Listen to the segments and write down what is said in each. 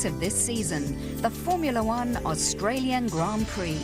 race of this season, the Formula One Australian Grand Prix.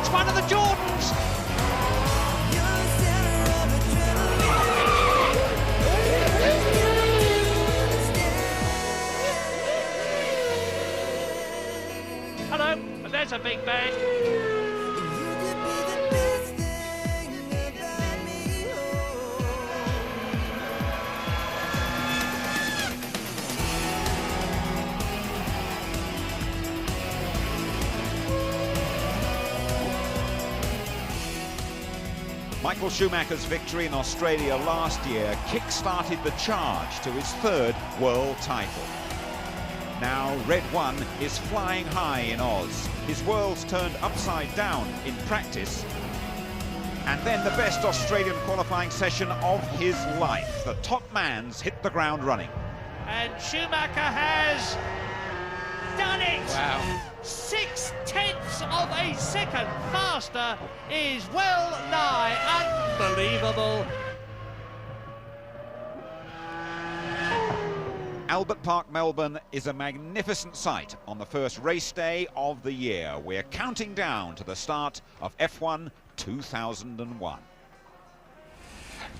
It's one of the Jordans. Hello, and there's a big bang. Michael Schumacher's victory in Australia last year kick-started the charge to his third world title. Now Red 1 is flying high in Oz. His world's turned upside down in practice. And then the best Australian qualifying session of his life. The top man's hit the ground running. And Schumacher has done it! Wow. 0.6 of a second faster is well nigh unbelievable. Albert Park, Melbourne is a magnificent sight on the first race day of the year. We're counting down to the start of F1 2001.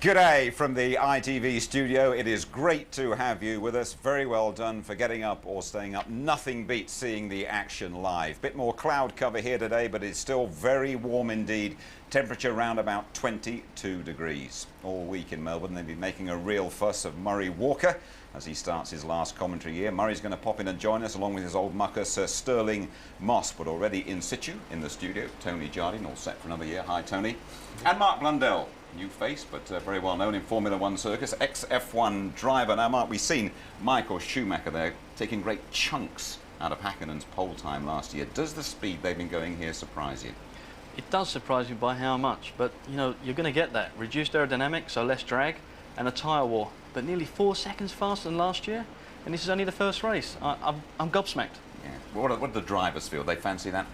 G'day from the ITV studio. It is great to have you with us. Very well done for getting up or staying up. Nothing beats seeing the action live. Bit more cloud cover here today, but it's still very warm indeed. Temperature around about 22 degrees. All week in Melbourne, they've been making a real fuss of Murray Walker as he starts his last commentary year. Murray's going to pop in and join us along with his old mucker, Sir Sterling Moss, but already in situ in the studio. Tony Jardine, all set for another year. Hi, Tony. And Mark Blundell. New face, but very well known in Formula One circus, ex-F1 driver. Now, Mark, we've seen Michael Schumacher there taking great chunks out of Häkkönen's pole time last year. Does the speed they've been going here surprise you? It does surprise me by how much, but you know, you're going to get that. Reduced aerodynamics, so less drag, and a tyre war. But nearly 4 seconds faster than last year, and this is only the first race. I'm gobsmacked. Yeah. What do the drivers feel? They fancy that?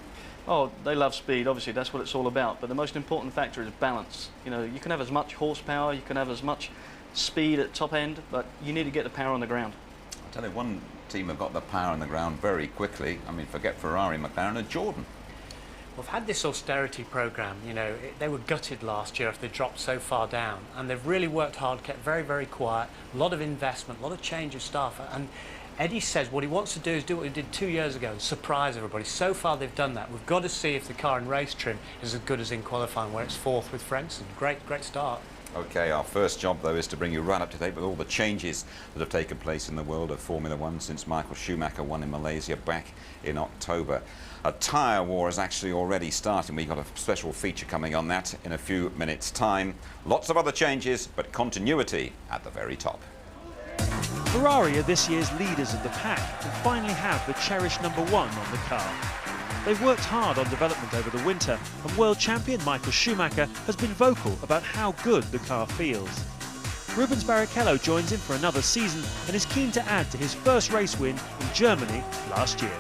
Oh, they love speed, obviously, that's what it's all about. But the most important factor is balance. You know, you can have as much horsepower, you can have as much speed at top end, but you need to get the power on the ground. I'll tell you, one team have got the power on the ground very quickly. I mean, forget Ferrari, McLaren and Jordan. We've had this austerity programme, you know, they were gutted last year if they dropped so far down, and they've really worked hard, kept very, very quiet, a lot of investment, a lot of change of staff, and Eddie says what he wants to do is do what he did 2 years ago and surprise everybody. So far they've done that. We've got to see if the car in race trim is as good as in qualifying, where it's fourth with Frentzen. Great start. OK, our first job, though, is to bring you right up to date with all the changes that have taken place in the world of Formula One since Michael Schumacher won in Malaysia back in October. A tyre war is actually already starting. We've got a special feature coming on that in a few minutes' time. Lots of other changes, but continuity at the very top. Ferrari are this year's leaders of the pack and finally have the cherished #1 on the car. They've worked hard on development over the winter, and world champion Michael Schumacher has been vocal about how good the car feels. Rubens Barrichello joins in for another season and is keen to add to his first race win in Germany last year.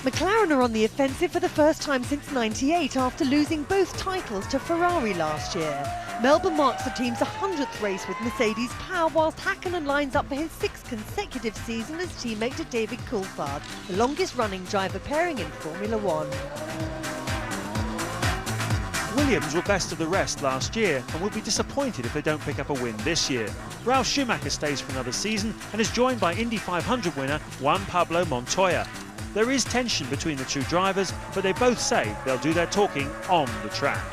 McLaren are on the offensive for the first time since '98 after losing both titles to Ferrari last year. Melbourne marks the team's 100th race with Mercedes power, whilst Hakkinen lines up for his 6th consecutive season as teammate to David Coulthard, the longest running driver pairing in Formula One. Williams were best of the rest last year and will be disappointed if they don't pick up a win this year. Ralf Schumacher stays for another season and is joined by Indy 500 winner Juan Pablo Montoya. There is tension between the two drivers, but they both say they'll do their talking on the track.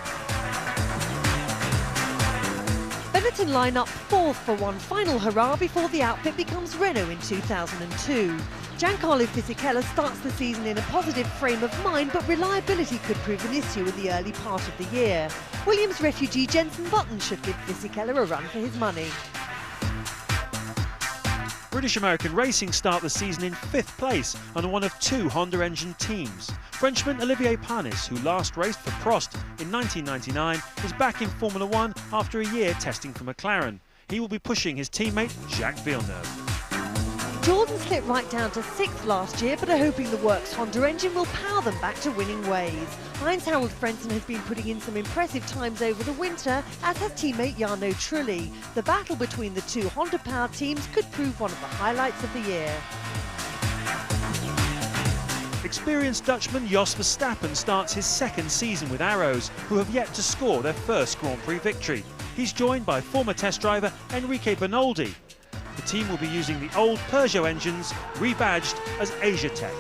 Benetton line up 4th for one final hurrah before the outfit becomes Renault in 2002. Giancarlo Fisichella starts the season in a positive frame of mind, but reliability could prove an issue in the early part of the year. Williams refugee Jenson Button should give Fisichella a run for his money. British American Racing start the season in 5th place on one of 2 Honda engine teams. Frenchman Olivier Panis, who last raced for Prost in 1999, is back in Formula One after a year testing for McLaren. He will be pushing his teammate Jacques Villeneuve. Jordan slipped right down to 6th last year, but are hoping the Works Honda engine will power them back to winning ways. Heinz-Harald Frentzen has been putting in some impressive times over the winter, as has teammate Jarno Trulli. The battle between the two Honda-powered teams could prove one of the highlights of the year. Experienced Dutchman Jos Verstappen starts his 2nd season with Arrows, who have yet to score their first Grand Prix victory. He's joined by former test driver Enrique Bernoldi. The team will be using the old Peugeot engines, rebadged as Asiatech.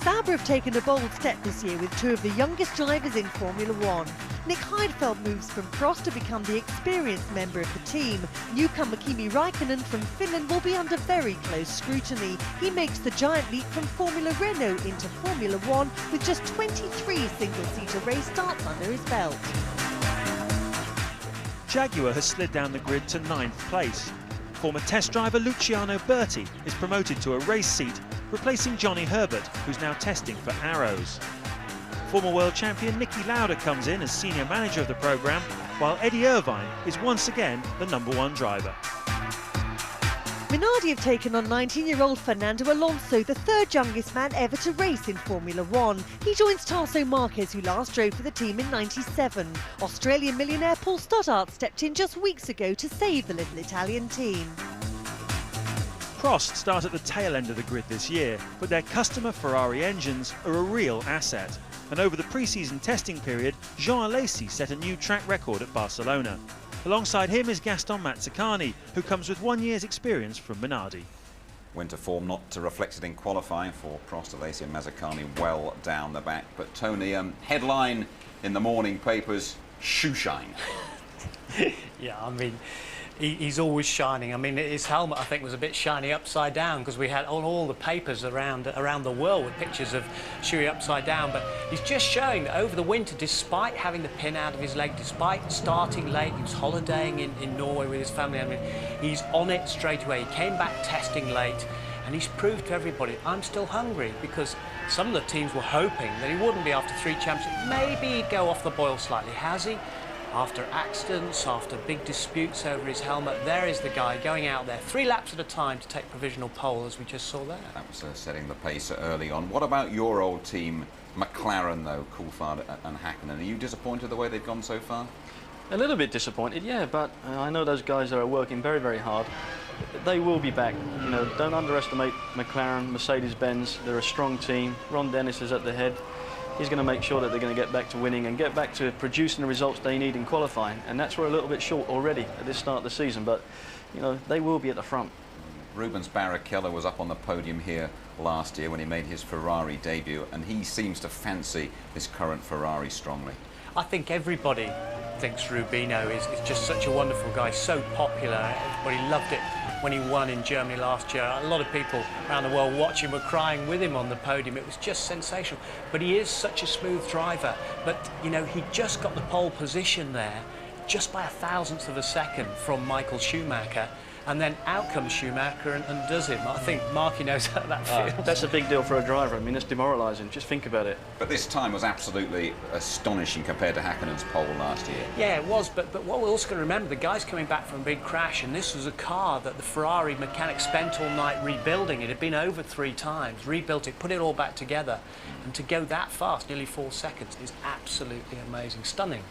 Sauber have taken a bold step this year with 2 of the youngest drivers in Formula One. Nick Heidfeld moves from Prost to become the experienced member of the team. Newcomer Kimi Räikkönen from Finland will be under very close scrutiny. He makes the giant leap from Formula Renault into Formula One with just 23 single-seater race starts under his belt. Jaguar has slid down the grid to 9th place. Former test driver Luciano Berti is promoted to a race seat, replacing Johnny Herbert, who's now testing for Arrows. Former world champion Niki Lauda comes in as senior manager of the programme, while Eddie Irvine is once again the #1 driver. Minardi have taken on 19-year-old Fernando Alonso, the 3rd youngest man ever to race in Formula One. He joins Tarso Marquez, who last drove for the team in '97. Australian millionaire Paul Stoddart stepped in just weeks ago to save the little Italian team. Prost start at the tail end of the grid this year, but their customer Ferrari engines are a real asset. And over the pre-season testing period, Jean Alesi set a new track record at Barcelona. Alongside him is Gaston Mazzacani, who comes with 1 year's experience from Minardi. Winter form not reflected in qualifying for Prost, Alesi and Mazzacani well down the back. But Tony, headline in the morning papers, shoe shine. Yeah, I mean, he's always shining. I mean, his helmet, I think, was a bit shiny upside down because we had on all the papers around the world with pictures of Shuey upside down. But he's just showing that over the winter, despite having the pin out of his leg, despite starting late, he was holidaying in Norway with his family. I mean, he's on it straight away. He came back testing late, and he's proved to everybody, I'm still hungry, because some of the teams were hoping that he wouldn't be after 3 championships. Maybe he'd go off the boil slightly. Has he? After accidents, after big disputes over his helmet, there is the guy going out there 3 laps at a time to take provisional pole, as we just saw there. That was setting the pace early on. What about your old team, McLaren, though, Coulthard and Hakkinen? Are you disappointed the way they've gone so far? A little bit disappointed, yeah, but I know those guys are working very, very hard. They will be back. You know, don't underestimate McLaren, Mercedes-Benz. They're a strong team. Ron Dennis is at the head. He's going to make sure that they're going to get back to winning and get back to producing the results they need in qualifying. And that's we're a little bit short already at this start of the season, but, you know, they will be at the front. Rubens Barrichello was up on the podium here last year when he made his Ferrari debut, and he seems to fancy this current Ferrari strongly. I think everybody thinks Rubino is just such a wonderful guy, so popular. Everybody loved it when he won in Germany last year. A lot of people around the world watching were crying with him on the podium. It was just sensational. But he is such a smooth driver. But, you know, he just got the pole position there, just by 1,000th of a second from Michael Schumacher. and then out comes Schumacher and does it. I think Marky knows how that feels. That's a big deal for a driver. I mean, it's demoralising. Just think about it. But this time was absolutely astonishing compared to Häkkönen's pole last year. Yeah, it was, but what we're also going to remember, the guy's coming back from a big crash, and this was a car that the Ferrari mechanics spent all night rebuilding. It had been over 3 times, rebuilt it, put it all back together, and to go that fast, nearly 4 seconds, is absolutely amazing, stunning.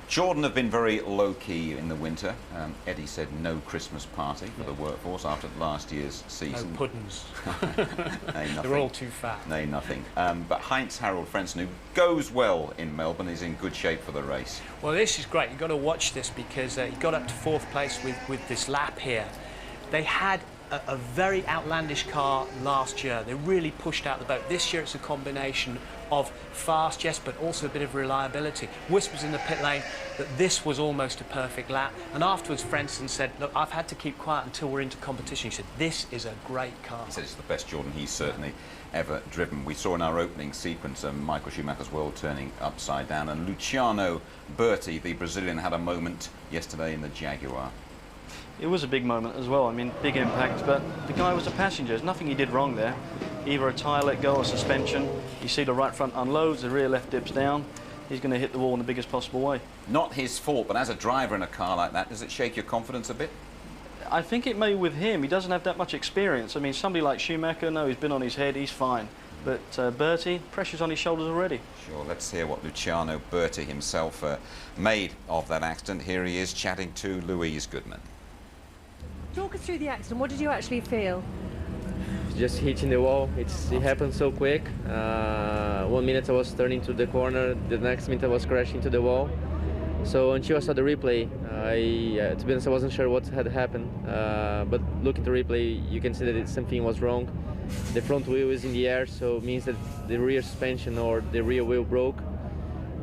Jordan have been very low-key in the winter. Eddie said no Christmas party for the workforce after last year's season. No puddings. Nay, nothing. They're all too fat. Nay, nothing. But Heinz Harald Frentzen, who goes well in Melbourne, is in good shape for the race. Well, this is great. You've got to watch this because he got up to 4th place with this lap here. They had a very outlandish car last year. They really pushed out the boat. This year it's a combination of fast, yes, but also a bit of reliability. Whispers in the pit lane that this was almost a perfect lap. And afterwards, Frentzen said, look, I've had to keep quiet until we're into competition. He said, this is a great car. He said it's the best Jordan he's certainly ever driven. We saw in our opening sequence Michael Schumacher's world turning upside down, and Luciano Berti, the Brazilian, had a moment yesterday in the Jaguar. It was a big moment as well. I mean, big impact, but the guy was a passenger. There's nothing he did wrong there. Either a tyre let go or suspension. You see the right front unloads, the rear left dips down. He's going to hit the wall in the biggest possible way. Not his fault, but as a driver in a car like that, does it shake your confidence a bit? I think it may with him. He doesn't have that much experience. I mean, somebody like Schumacher, no, he's been on his head, he's fine. But Berti, pressure's on his shoulders already. Sure, let's hear what Luciano Berti himself made of that accident. Here he is chatting to Louise Goodman. Talk us through the accident. What did you actually feel? Just hitting the wall. It happened so quick. 1 minute I was turning to the corner, the next minute I was crashing to the wall. So until I saw the replay, to be honest, I wasn't sure what had happened. But looking at the replay, you can see that something was wrong. The front wheel is in the air, so it means that the rear suspension or the rear wheel broke.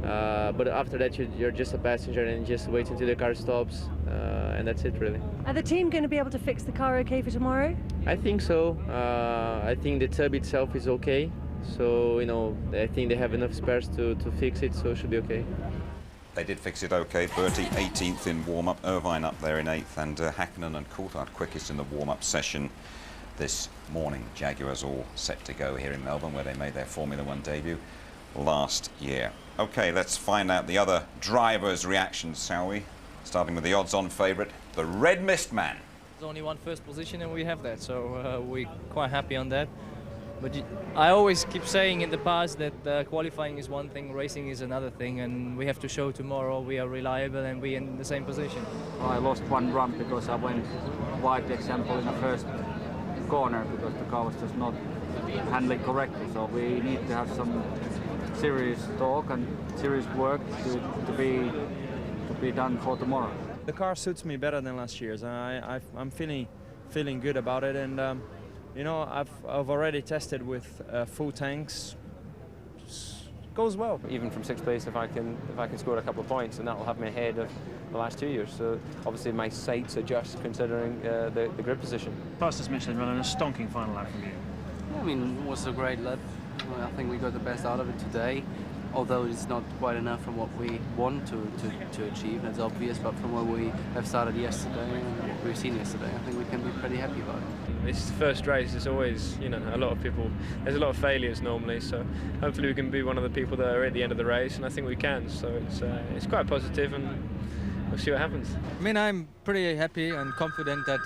But after that, you're just a passenger and just wait until the car stops, and that's it, really. Are the team going to be able to fix the car okay for tomorrow? I think so. I think the tub itself is okay. So, you know, I think they have enough spares to fix it, so it should be okay. They did fix it okay. Berti 18th in warm-up, Irvine up there in 8th, and Häkkinen and Coulthard quickest in the warm-up session this morning. Jaguars all set to go here in Melbourne, where they made their Formula One debut last year. OK, let's find out the other drivers' reactions, shall we? Starting with the odds-on favourite, the Red Mist Man. There's only one first position and we have that, so we're quite happy on that. But I always keep saying in the past that qualifying is one thing, racing is another thing, and we have to show tomorrow we are reliable and we're in the same position. I lost one run because I went wide, example, in the first corner because the car was just not handling correctly. So we need to have some serious talk and serious work to be done for tomorrow. The car suits me better than last year's. I'm feeling good about it, and you know, I've already tested with full tanks. Goes well. Even from 6th place, if I can score a couple of points, and that will have me ahead of the last 2 years. So obviously my sights adjust considering the grid position. Fastest Michelin run and a stonking final lap from you. I mean, it was a great lap. I think we got the best out of it today, although it's not quite enough from what we want to achieve, that's obvious, but from what we have started yesterday and what we've seen yesterday, I think we can be pretty happy about it. This is the first race. It's always, you know, a lot of people, there's a lot of failures normally, so hopefully we can be one of the people that are at the end of the race, and I think we can, so it's quite positive, and we'll see what happens. I mean, I'm pretty happy and confident that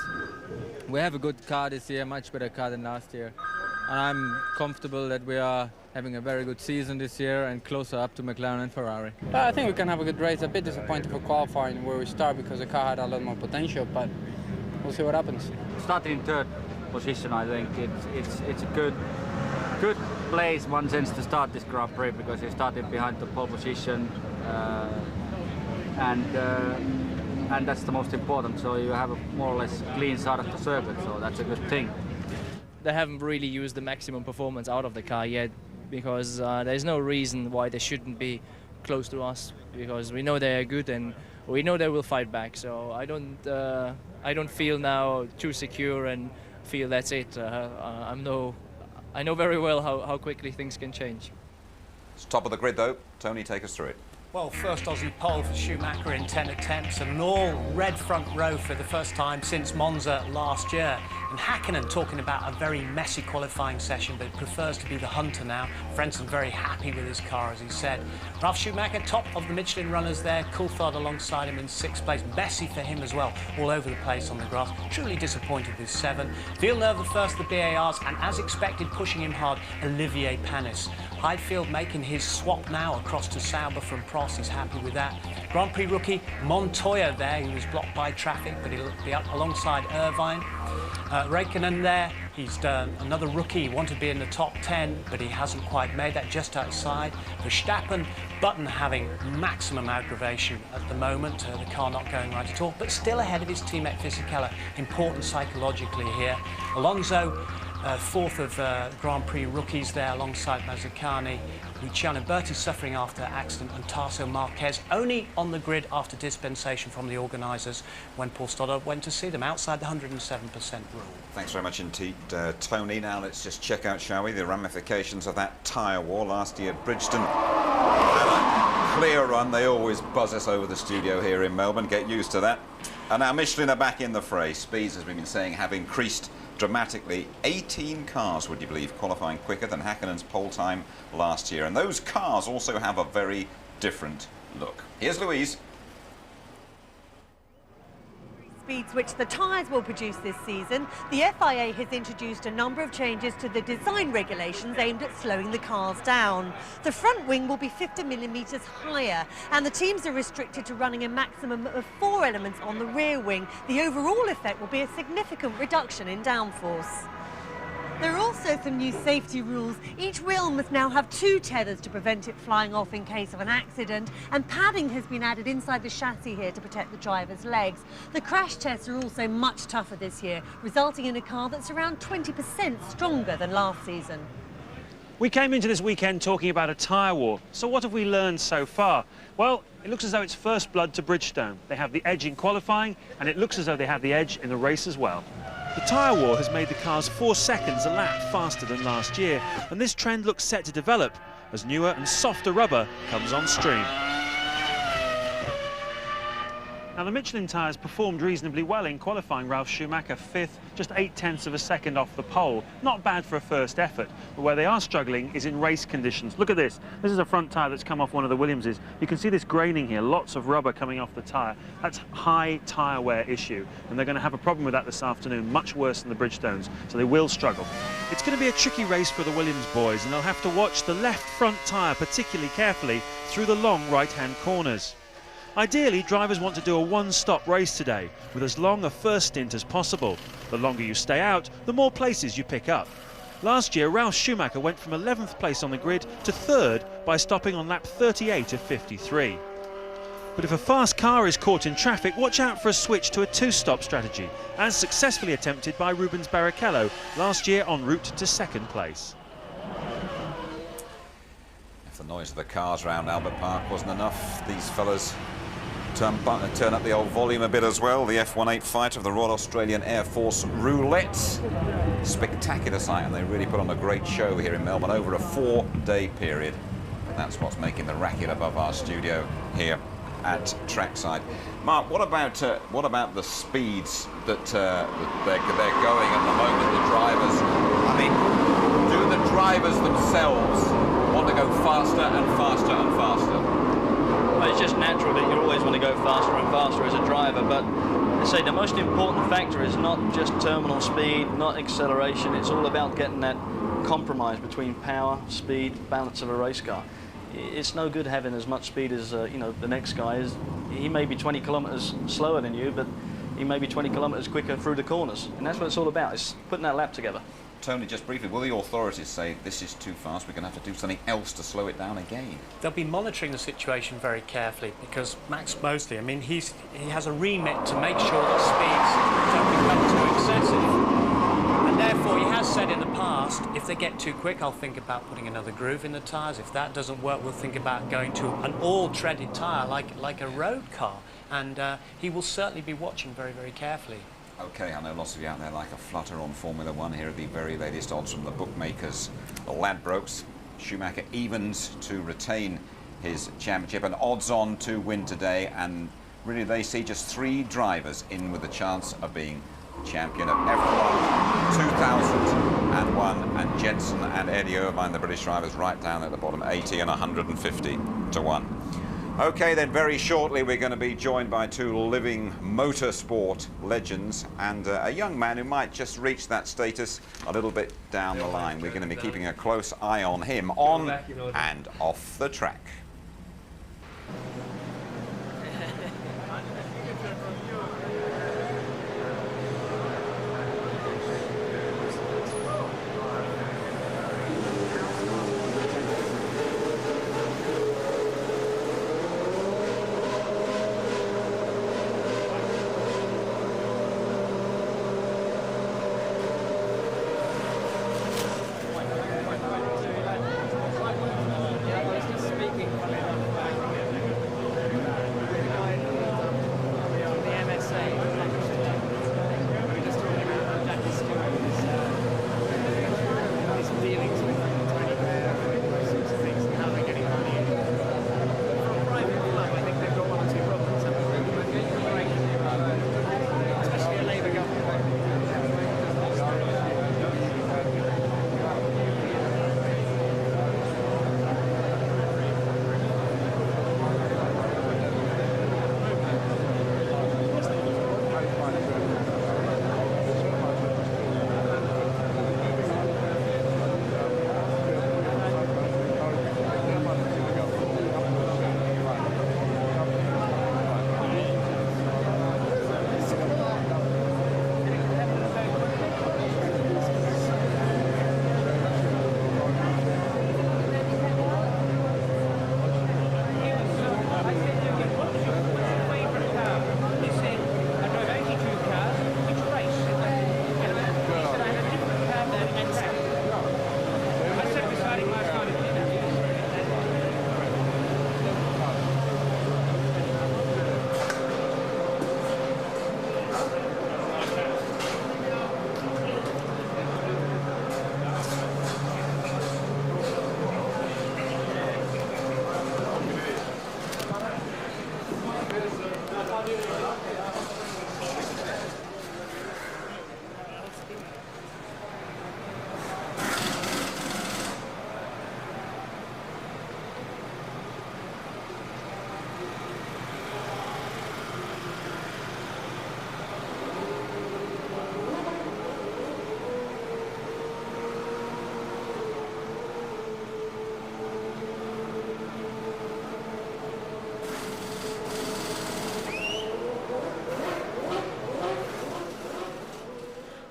we have a good car this year, much better car than last year. And I'm comfortable that we are having a very good season this year and closer up to McLaren and Ferrari. I think we can have a good race. A bit disappointed for qualifying where we start because the car had a lot more potential, but we'll see what happens. Starting in 3rd position, I think it's a good place, one sense, to start this Grand Prix because you started behind the pole position, and that's the most important. So you have a more or less clean start of the circuit, so that's a good thing. They haven't really used the maximum performance out of the car yet, because there's no reason why they shouldn't be close to us, because we know they are good and we know they will fight back. So I don't feel now too secure and feel that's it. I know very well how quickly things can change. It's top of the grid though. Tony, take us through it. Well, first Aussie pole for Schumacher in 10 attempts, and an all-red front row for the first time since Monza last year. And Häkkinen talking about a very messy qualifying session, but prefers to be the hunter now. Frentzen very happy with his car, as he said. Ralf Schumacher, top of the Michelin runners there. Coulthard alongside him in 6th place. Messy for him as well, all over the place on the grass. Truly disappointed with 7. Villeneuve the first of the BARs, and as expected, pushing him hard, Olivier Panis. Heidfeld making his swap now across to Sauber from Prost. He's happy with that. Grand Prix rookie Montoya there, who was blocked by traffic, but he'll be up alongside Irvine. Räikkönen there, he's another rookie. He wanted to be in the top 10, but he hasn't quite made that, just outside. Verstappen, Button having maximum aggravation at the moment. The car not going right at all, but still ahead of his teammate Fisichella. Important psychologically here. Alonso, 4th of Grand Prix rookies there alongside Mazzucani. Luciano Berti suffering after accident, and Tarso Marquez only on the grid after dispensation from the organisers when Paul Stoddard went to see them outside the 107% rule. Thanks very much indeed, Tony. Now let's just check out, shall we, the ramifications of that tyre war. Last year Bridgestone had a clear run. They always buzz us over the studio here in Melbourne. Get used to that. And now Michelin are back in the fray. Speeds, as we've been saying, have increased dramatically. 18 cars, would you believe, qualifying quicker than Häkkinen's pole time last year. And those cars also have a very different look. Here's Louise. Speeds which the tyres will produce this season, the FIA has introduced a number of changes to the design regulations aimed at slowing the cars down. The front wing will be 50mm higher, and the teams are restricted to running a maximum of 4 elements on the rear wing. The overall effect will be a significant reduction in downforce. There are also some new safety rules. Each wheel must now have 2 tethers to prevent it flying off in case of an accident, and padding has been added inside the chassis here to protect the driver's legs. The crash tests are also much tougher this year, resulting in a car that's around 20% stronger than last season. We came into this weekend talking about a tyre war, so what have we learned so far? Well, it looks as though it's first blood to Bridgestone. They have the edge in qualifying, and it looks as though they have the edge in the race as well. The tyre war has made the cars 4 seconds a lap faster than last year, and this trend looks set to develop as newer and softer rubber comes on stream. Now, the Michelin tyres performed reasonably well in qualifying. Ralf Schumacher 5th, just 0.8 of a second off the pole. Not bad for a first effort, but where they are struggling is in race conditions. Look at this. This is a front tyre that's come off one of the Williamses. You can see this graining here, lots of rubber coming off the tyre. That's high tyre wear issue, and they're going to have a problem with that this afternoon, much worse than the Bridgestones, so they will struggle. It's going to be a tricky race for the Williams boys, and they'll have to watch the left front tyre particularly carefully through the long right-hand corners. Ideally, drivers want to do a one-stop race today, with as long a first stint as possible. The longer you stay out, the more places you pick up. Last year, Ralf Schumacher went from 11th place on the grid to 3rd by stopping on lap 38 of 53. But if a fast car is caught in traffic, watch out for a switch to a 2-stop strategy, as successfully attempted by Rubens Barrichello last year en route to 2nd place. If the noise of the cars around Albert Park wasn't enough, these fellas turn up the old volume a bit as well. The F18 fighter of the Royal Australian Air Force Roulette. Spectacular sight, and they really put on a great show here in Melbourne over a 4-day period. And that's what's making the racket above our studio here at trackside. Mark, what about the speeds that they're going at the moment? The drivers, I mean, do the drivers themselves want to go faster and faster and faster? It's just natural that you always want to go faster and faster as a driver, but I say the most important factor is not just terminal speed, not acceleration. It's all about getting that compromise between power, speed, balance of a race car. It's no good having as much speed as you know, the next guy is. He may be 20 kilometers slower than you, but he may be 20 kilometers quicker through the corners, and that's what it's all about. It's putting that lap together. Tony, just briefly, will the authorities say this is too fast, we're going to have to do something else to slow it down again? They'll be monitoring the situation very carefully, because Max Mosley, I mean, he has a remit to make sure that speeds don't become too excessive. And therefore, he has said in the past, if they get too quick, I'll think about putting another groove in the tyres. If that doesn't work, we'll think about going to an all-treaded tyre, like a road car. And he will certainly be watching very, very carefully. OK, I know lots of you out there like a flutter on Formula 1. Here are the very latest odds from the bookmakers. The Ladbrokes, Schumacher evens to retain his championship, and odds on to win today, and really they see just 3 drivers in with a chance of being champion of F1 2001, and Jensen and Eddie Irvine, the British drivers, right down at the bottom, 80 and 150 to 1. Okay, then very shortly we're going to be joined by 2 living motorsport legends and a young man who might just reach that status a little bit down the line. We're going to be keeping a close eye on him on and off the track.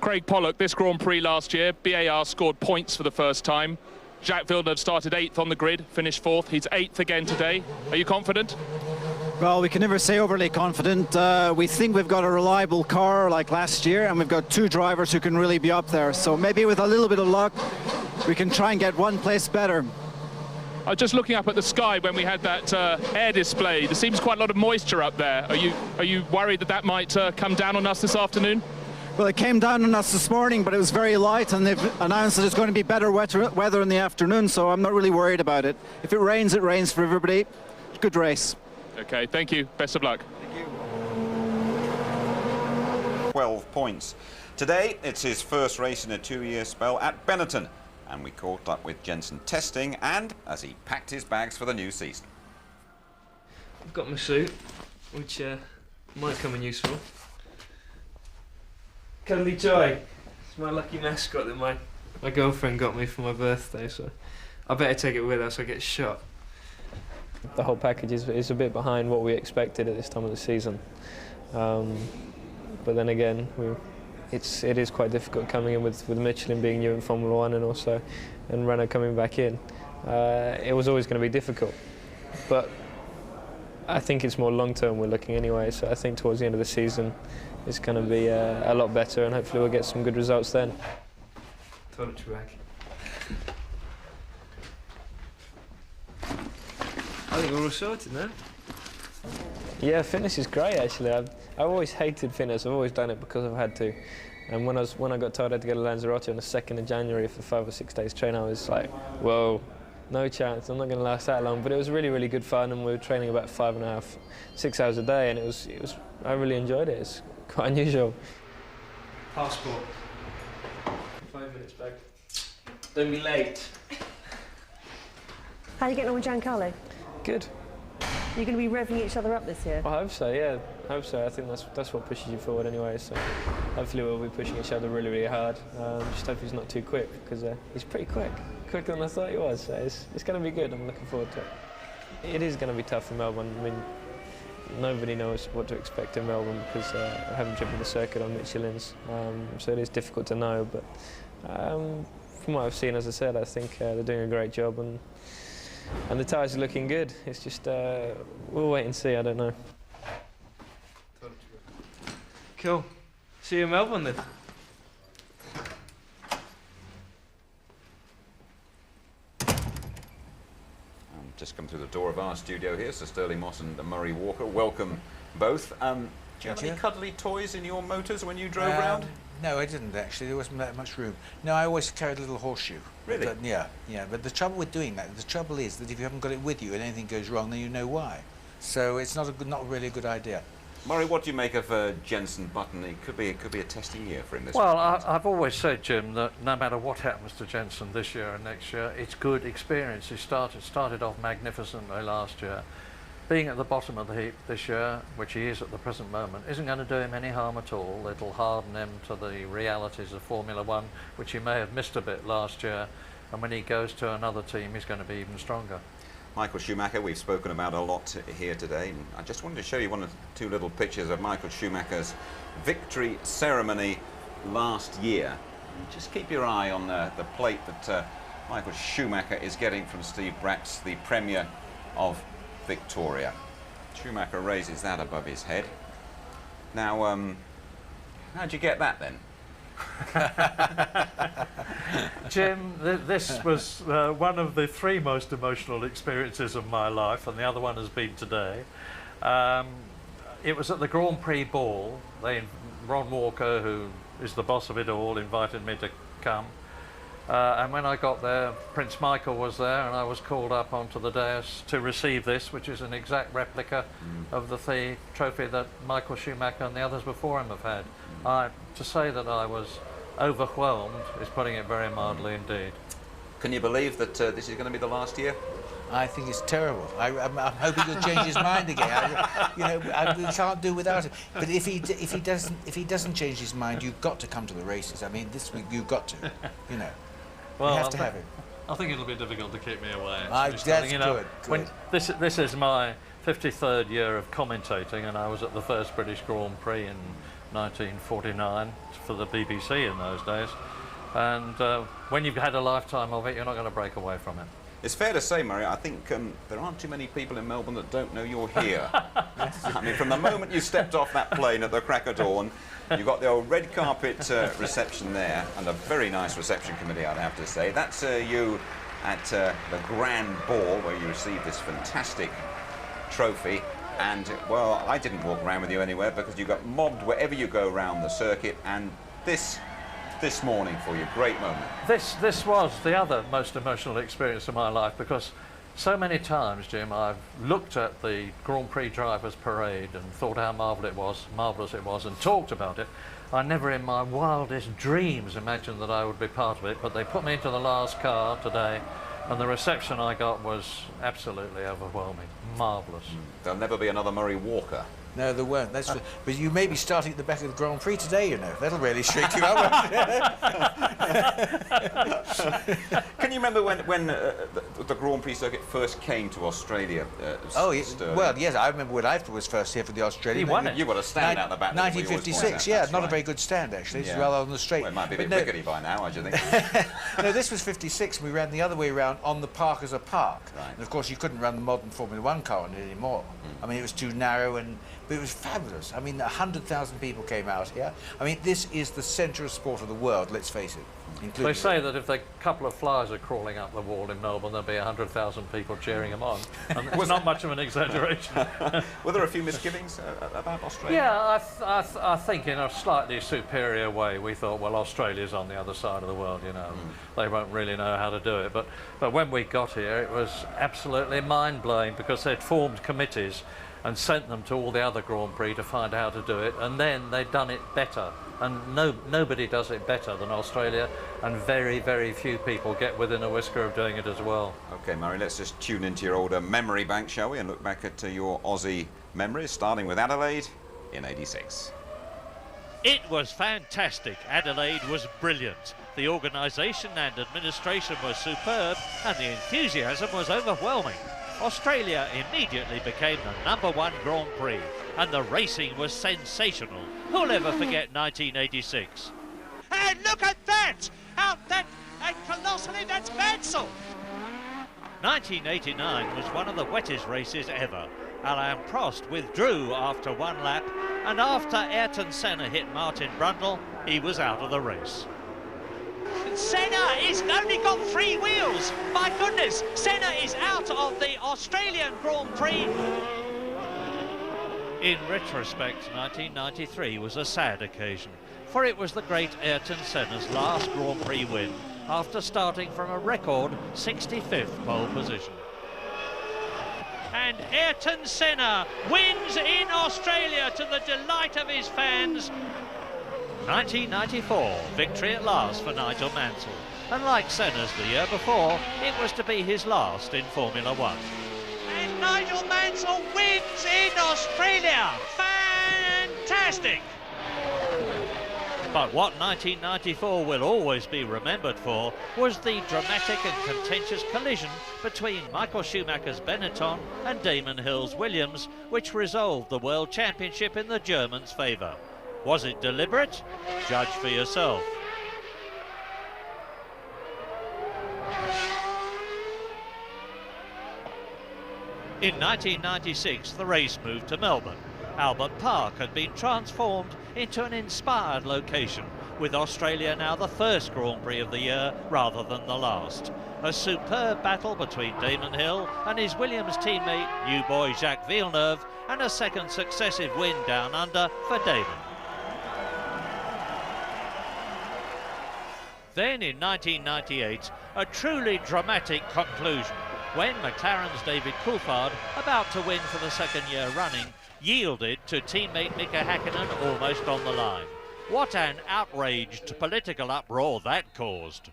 Craig Pollock, this Grand Prix last year, BAR scored points for the first time. Jacques Villeneuve started 8th on the grid, finished 4th. He's 8th again today. Are you confident? Well, we can never say overly confident. We think we've got a reliable car like last year, and we've got 2 drivers who can really be up there. So maybe with a little bit of luck, we can try and get 1 place better. Just looking up at the sky when we had that air display, there seems quite a lot of moisture up there. Are you worried that that might come down on us this afternoon? Well, it came down on us this morning, but it was very light, and they've announced that it's going to be better weather in the afternoon, so I'm not really worried about it. If it rains for everybody. Good race. Okay, thank you. Best of luck. Thank you. 12 points. Today, it's his first race in a 2-year spell at Benetton, and we caught up with Jensen testing and as he packed his bags for the new season. I've got my suit, which might come in useful. Cuddly Toy. It's my lucky mascot that my girlfriend got me for my birthday, so I better take it with us or I get shot. The whole package is a bit behind what we expected at this time of the season. But then again, it is quite difficult coming in with Michelin being new in Formula 1 and Renault coming back in. It was always going to be difficult. But I think it's more long-term we're looking anyway, so I think towards the end of the season it's going to be a lot better, and hopefully we'll get some good results then. Toiletry bag. I think we're all sorted now. Yeah, fitness is great actually. I've always hated fitness. I've always done it because I've had to. And when I got told I had to go to Lanzarote on the 2nd of January for 5 or 6 days training, I was like, whoa, no chance. I'm not going to last that long. But it was really, really good fun, and we were training about 5.5, 6 hours a day, and it was. I really enjoyed it. It's quite unusual. Passport. 5 minutes back. Don't be late. How are you getting on with Giancarlo? Good. You're going to be revving each other up this year? I hope so, yeah. I hope so. I think that's what pushes you forward anyway. So hopefully we'll be pushing each other really, really hard. Just hope he's not too quick, because he's pretty quick. Quicker than I thought he was. So it's going to be good. I'm looking forward to it. It is going to be tough in Melbourne. I mean, nobody knows what to expect in Melbourne because I haven't driven the circuit on Michelin's. So it is difficult to know. But from what I've seen, as I said, I think they're doing a great job, and the tyres are looking good. It's just, we'll wait and see, I don't know. Cool. See you in Melbourne then. Just come through the door of our studio here, Sir Sterling Moss and Murray Walker. Welcome both. Do you have any cuddly toys in your motors when you drove round? No, I didn't actually. There wasn't that much room. No, I always carried a little horseshoe. Really? But, yeah. But the trouble with doing that, the trouble is that if you haven't got it with you and anything goes wrong, then you know why. So it's not really a good idea. Murray, what do you make of Jenson Button? It could be a testing year for him this Well, I've always said, Jim, that no matter what happens to Jenson this year and next year, it's good experience. He started off magnificently last year. Being at the bottom of the heap this year, which he is at the present moment, isn't going to do him any harm at all. It'll harden him to the realities of Formula One, which he may have missed a bit last year. And when he goes to another team, he's going to be even stronger. Michael Schumacher, we've spoken about a lot here today. I just wanted to show you one or two little pictures of Michael Schumacher's victory ceremony last year. Just keep your eye on the plate that Michael Schumacher is getting from Steve Bratz, the Premier of Victoria. Schumacher raises that above his head. Now, how'd you get that then? Jim, this was one of the 3 most emotional experiences of my life, and the other one has been today. It was at the Grand Prix ball. Ron Walker, who is the boss of it all, invited me to come. And when I got there, Prince Michael was there, and I was called up onto the dais to receive this, which is an exact replica of the trophy that Michael Schumacher and the others before him have had. To say that I was overwhelmed is putting it very mildly indeed. Can you believe that this is going to be the last year? I think it's terrible. I'm hoping he'll change his mind again. We can't do without it. But if he doesn't change his mind, you've got to come to the races. I mean, this week you've got to. Well, you have to have him. I think it'll be difficult to keep me away. That's good. When this is my 53rd year of commentating, and I was at the first British Grand Prix in 1949 for the BBC in those days. And when you've had a lifetime of it, you're not going to break away from it. It's fair to say, Murray, I think there aren't too many people in Melbourne that don't know you're here. I mean, from the moment you stepped off that plane at the crack of dawn, you got the old red carpet reception there, and a very nice reception committee, I'd have to say. That's you at the Grand Ball, where you received this fantastic trophy. And, well, I didn't walk around with you anywhere because you got mobbed wherever you go around the circuit, and this morning for you, great moment. This was the other most emotional experience of my life, because so many times, Jim, I've looked at the Grand Prix drivers' parade and thought how marvellous it was, and talked about it. I never in my wildest dreams imagined that I would be part of it, but they put me into the last car today, and the reception I got was absolutely overwhelming. Marvellous. There'll never be another Murray Walker. No, there won't. That's but you may be starting at the back of the Grand Prix today, you know. That'll really shake you up. Can you remember when the Grand Prix circuit first came to Australia? Well, yes, I remember when I was first here for the Australian. You won it. You got a stand out the back. 1956, yeah, not a very good stand actually. It's rather on the straight. Well, it might be a bit rickety by now, I do think. No, this was 56, and we ran the other way around on the park as a park. Right. And of course, you couldn't run the modern Formula One car on it anymore. I mean, it was too narrow, and but it was fabulous. I mean, 100,000 people came out here. I mean, this is the centre of sport of the world, let's face it. They say that if a couple of flies are crawling up the wall in Melbourne, there'll be 100,000 people cheering them on. And it's not much of an exaggeration. Were there a few misgivings about Australia? Yeah, I think in a slightly superior way we thought, well, Australia's on the other side of the world, you know. They won't really know how to do it. But when we got here, it was absolutely mind-blowing because they'd formed committees and sent them to all the other Grand Prix to find out how to do it, and then they'd done it better. And nobody does it better than Australia, and very, very few people get within a whisker of doing it as well. OK, Murray, let's just tune into your older memory bank, shall we, and look back at your Aussie memories, starting with Adelaide in '86. It was fantastic. Adelaide was brilliant. The organisation and administration was superb, and the enthusiasm was overwhelming. Australia immediately became the #1 Grand Prix, and the racing was sensational. Who'll ever forget 1986? And look at that! And colossally, that's Mansell! 1989 was one of the wettest races ever. Alain Prost withdrew after one lap, and after Ayrton Senna hit Martin Brundle, he was out of the race. Senna has only got 3 wheels. My goodness, Senna is out of the Australian Grand Prix. In retrospect, 1993 was a sad occasion, for it was the great Ayrton Senna's last Grand Prix win after starting from a record 65th pole position. And Ayrton Senna wins in Australia to the delight of his fans. 1994, victory at last for Nigel Mansell. And like Senna's the year before, it was to be his last in Formula One. And Nigel Mansell wins in Australia! Fantastic! But what 1994 will always be remembered for was the dramatic and contentious collision between Michael Schumacher's Benetton and Damon Hill's Williams, which resolved the World Championship in the Germans' favour. Was it deliberate? Judge for yourself. In 1996, the race moved to Melbourne. Albert Park had been transformed into an inspired location, with Australia now the first Grand Prix of the year rather than the last. A superb battle between Damon Hill and his Williams teammate, new boy Jacques Villeneuve, and a second successive win down under for Damon. Then in 1998, a truly dramatic conclusion when McLaren's David Coulthard, about to win for the second year running, yielded to teammate Mika Häkkinen almost on the line. What an outraged political uproar that caused.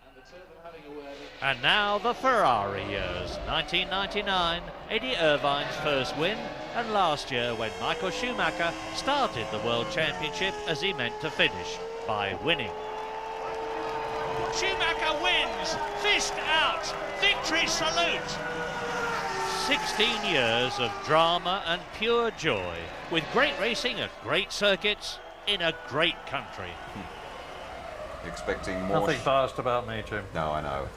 And now the Ferrari years, 1999, Eddie Irvine's first win, and last year when Michael Schumacher started the World Championship as he meant to finish, by winning. Schumacher wins, fist out, victory salute. 16 years of drama and pure joy, with great racing at great circuits in a great country. Expecting more... Nothing biased about me, Jim. No, I know.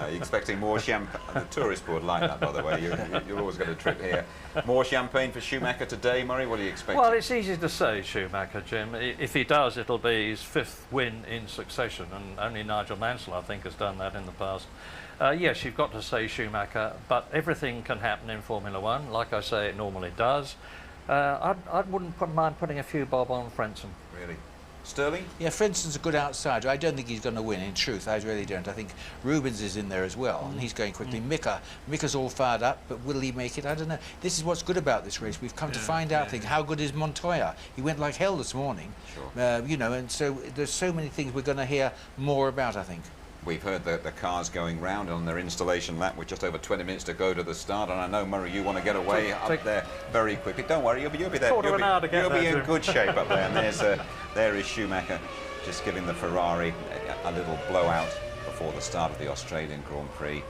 You're expecting more champagne. The tourist board like that, by the way. You'll always get a trip here. More champagne for Schumacher today, Murray? What are you expecting? Well, it's easy to say, Schumacher, Jim. If he does, it'll be his 5th win in succession, and only Nigel Mansell, I think, has done that in the past. Yes, you've got to say Schumacher, but everything can happen in Formula One, like I say it normally does. I wouldn't mind putting a few bob on Frentzen. Really? Sterling? Yeah, Frenson's a good outsider. I don't think he's going to win, in truth. I really don't. I think Rubens is in there as well, and he's going quickly. Mika's all fired up, but will he make it? I don't know. This is what's good about this race. We've come to find out things. How good is Montoya? He went like hell this morning. Sure. You know, and so there's so many things we're going to hear more about, I think. We've heard the cars going round on their installation lap with just over 20 minutes to go to the start, and I know, Murray, you want to get away up there very quickly. Don't worry, you'll be there. You'll be in good shape up there. And there is Schumacher just giving the Ferrari a little blowout before the start of the Australian Grand Prix.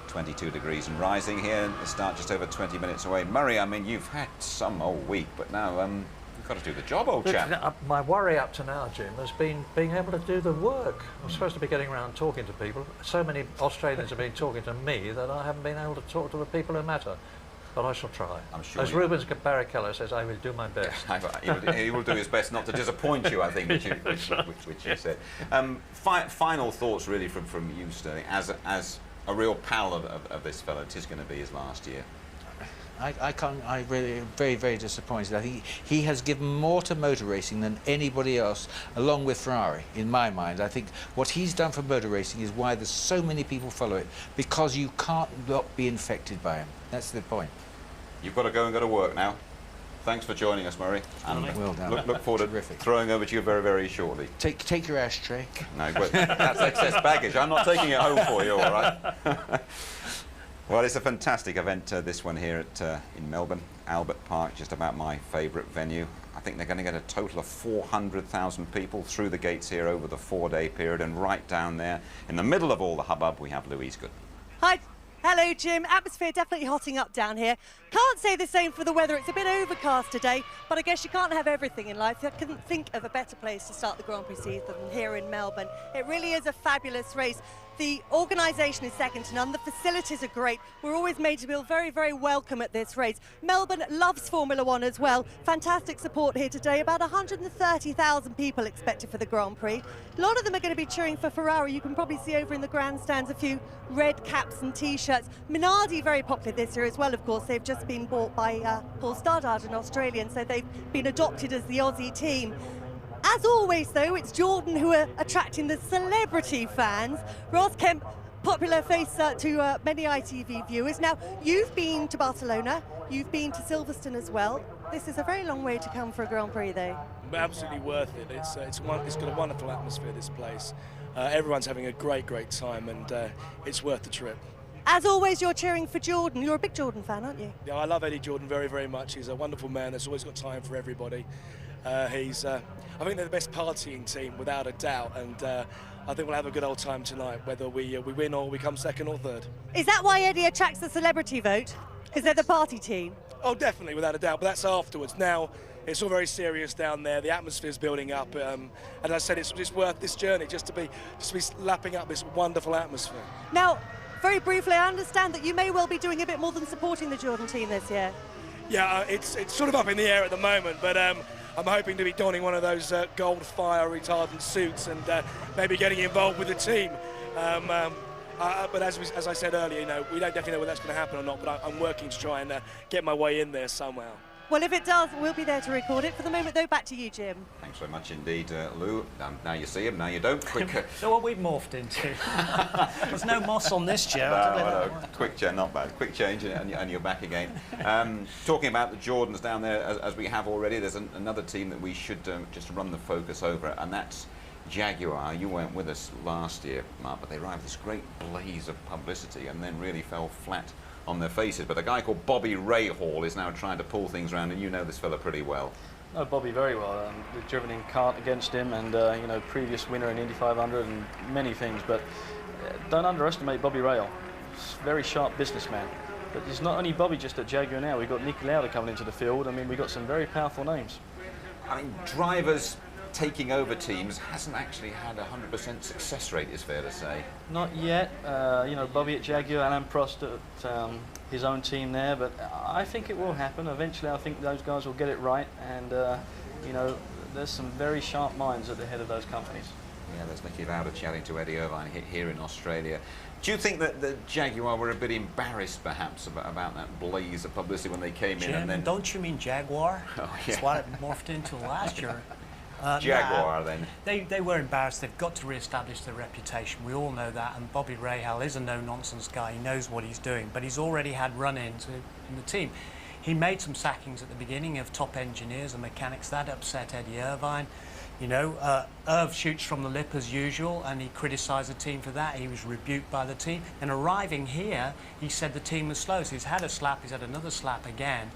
22 degrees and rising here. The start just over 20 minutes away. Murray, I mean, you've had some old week, but now you've got to do the job, old chap. My worry up to now, Jim, has been being able to do the work. I'm supposed to be getting around talking to people. So many Australians have been talking to me that I haven't been able to talk to the people who matter. but I shall try. I'm sure. As Rubens Barrichello says, I will do my best. He will do his best not to disappoint you, I think, which you said. Final thoughts, really, from you, Sterling, as a real pal of this fellow. It is going to be his last year. I really am very, very disappointed. I think he has given more to motor racing than anybody else, along with Ferrari, in my mind. I think what he's done for motor racing is why there's so many people follow it, because you can't not be infected by him. That's the point. You've got to go and go to work now. Thanks for joining us, Murray. And well done. Look forward to throwing over to you very, very shortly. Take your ashtray. No, that's excess baggage. I'm not taking it home for you, all right? Well, it's a fantastic event, this one here in Melbourne, Albert Park, just about my favourite venue. I think they're going to get a total of 400,000 people through the gates here over the 4-day period, and right down there, in the middle of all the hubbub, we have Louise Goodman. Hi. Hello, Jim. Atmosphere definitely hotting up down here. Can't say the same for the weather. It's a bit overcast today, but I guess you can't have everything in life. I couldn't think of a better place to start the Grand Prix season than here in Melbourne. It really is a fabulous race. The organisation is second to none. The facilities are great. We're always made to feel very, very welcome at this race. Melbourne loves Formula One as well. Fantastic support here today. About 130,000 people expected for the Grand Prix. A lot of them are going to be cheering for Ferrari. You can probably see over in the grandstands a few red caps and T-shirts. Minardi very popular this year as well, of course. They've just been bought by Paul Stoddard, an Australian, so they've been adopted as the Aussie team. As always, though, it's Jordan who are attracting the celebrity fans. Ross Kemp, popular face to many ITV viewers. Now, you've been to Barcelona, you've been to Silverstone as well. This is a very long way to come for a Grand Prix, though. Absolutely worth it. It's got a wonderful atmosphere, this place. Everyone's having a great time, and it's worth the trip. As always, you're cheering for Jordan. You're a big Jordan fan, aren't you? Yeah, I love Eddie Jordan very much. He's a wonderful man that's always got time for everybody. I think they're the best partying team, without a doubt, and I think we'll have a good old time tonight, whether we win or we come second or third. Is that why Eddie attracts the celebrity vote? Because they're the party team? Oh, definitely, without a doubt, but that's afterwards. Now, it's all very serious down there. The atmosphere's building up, and as I said, it's worth this journey just to be lapping up this wonderful atmosphere. Now, very briefly, I understand that you may well be doing a bit more than supporting the Jordan team this year. Yeah, it's sort of up in the air at the moment, but I'm hoping to be donning one of those gold fire retardant suits and maybe getting involved with the team. But as I said earlier, we don't definitely know whether that's going to happen or not, but I'm working to try and get my way in there somehow. Well, if it does, we'll be there to record it. For the moment, though, back to you, Jim. Thanks very much indeed, Lou. Now you see him, now you don't. Quick. So what we've morphed into. There's no moss on this chair. No. Quick change, not bad. Quick change, and you're back again. Talking about the Jordans down there, as we have already, there's another team that we should just run the focus over, and that's Jaguar. You weren't with us last year, Mark, but they arrived with this great blaze of publicity and then really fell flat on their faces. But a guy called Bobby Rahal is now trying to pull things around, and you know this fella pretty well. No, Bobby very well. We've driven in kart against him, and previous winner in Indy 500 and many things. But don't underestimate Bobby Rahal. He's a very sharp businessman. But it's not only Bobby just at Jaguar now. We've got Nicky Lauda coming into the field. I mean, we've got some very powerful names. I mean, drivers taking over teams hasn't actually had a 100% success rate, is fair to say. Not yet. Bobby at Jaguar, Alain Prost at his own team there, but I think it will happen. Eventually, I think those guys will get it right, and there's some very sharp minds at the head of those companies. Yeah, there's Nicky Lauda chatting to Eddie Irvine here in Australia. Do you think that the Jaguar were a bit embarrassed, perhaps, about that blaze of publicity when they came in? And then don't you mean Jaguar? Oh, yeah. That's what it morphed into last year. Jaguar, then. They were embarrassed. They've got to re-establish their reputation. We all know that. And Bobby Rahal is a no-nonsense guy. He knows what he's doing. But he's already had run-ins in the team. He made some sackings at the beginning of top engineers and mechanics. That upset Eddie Irvine. Irv shoots from the lip as usual, and he criticised the team for that. He was rebuked by the team. And arriving here, he said the team was slow. So he's had a slap. He's had another slap again.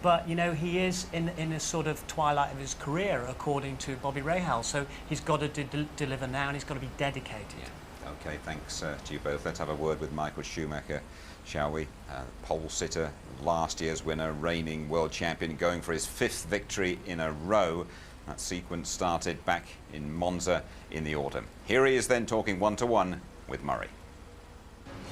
But, he is in a sort of twilight of his career, according to Bobby Rahal. So he's got to deliver now, and he's got to be dedicated. Yeah. OK, thanks to you both. Let's have a word with Michael Schumacher, shall we? Pole sitter, last year's winner, reigning world champion, going for his 5th victory in a row. That sequence started back in Monza in the autumn. Here he is then talking one-to-one with Murray.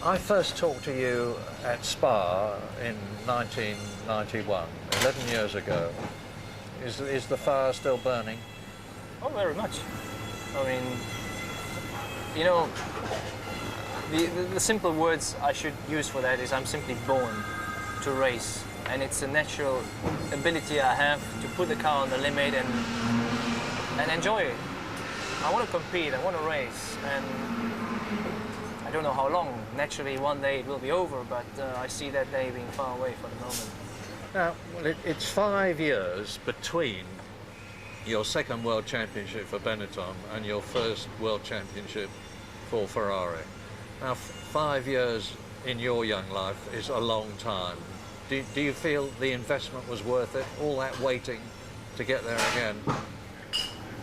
I first talked to you at Spa in 1991, 11 years ago. Is the fire still burning? Oh, very much. I mean, you know, the simple words I should use for that is I'm simply born to race, and it's a natural ability I have to put the car on the limit and enjoy it. I want to compete, I want to race, and I don't know how long. Naturally, one day it will be over, but I see that day being far away for the moment. Now, well, it's 5 years between your second World Championship for Benetton and your first World Championship for Ferrari. Now, 5 years in your young life is a long time. Do you feel the investment was worth it? All that waiting to get there again?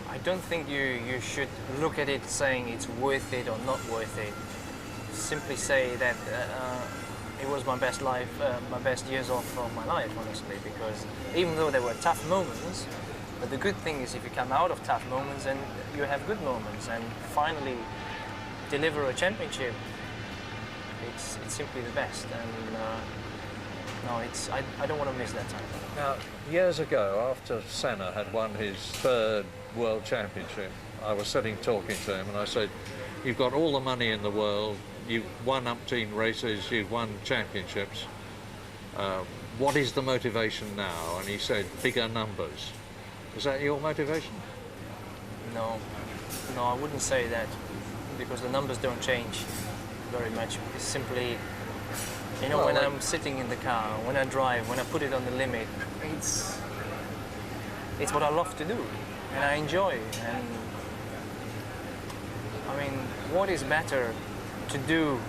I don't think you should look at it saying it's worth it or not worth it. Simply say that it was my best life, my best years of my life, honestly, because even though there were tough moments, but the good thing is if you come out of tough moments and you have good moments and finally deliver a championship, it's simply the best. And no, I don't want to miss that time. Now, years ago, after Senna had won his third World Championship, I was sitting talking to him and I said, you've got all the money in the world, you've won umpteen races, you've won championships. What is the motivation now? And he said, bigger numbers. Is that your motivation? No, I wouldn't say that, because the numbers don't change very much. It's simply, you know, when I'm sitting in the car, when I drive, when I put it on the limit, it's what I love to do, and I enjoy. And I mean, what is better to do?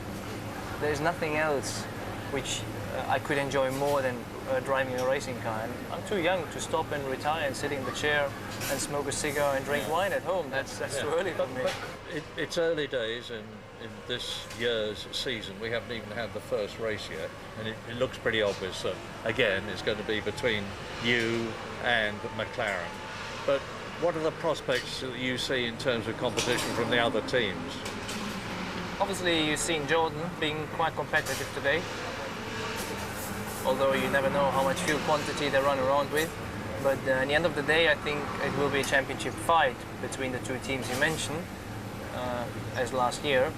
There's nothing else which I could enjoy more than driving a racing car. And I'm too young to stop and retire and sit in the chair and smoke a cigar and drink wine at home. That's too early for me. But it's early days in this year's season. We haven't even had the first race yet, and it looks pretty obvious that, again, it's going to be between you and McLaren. But what are the prospects that you see in terms of competition from the other teams? Obviously, you've seen Jordan being quite competitive today, although you never know how much fuel quantity they run around with. But at the end of the day, I think it will be a championship fight between the two teams you mentioned, as last year.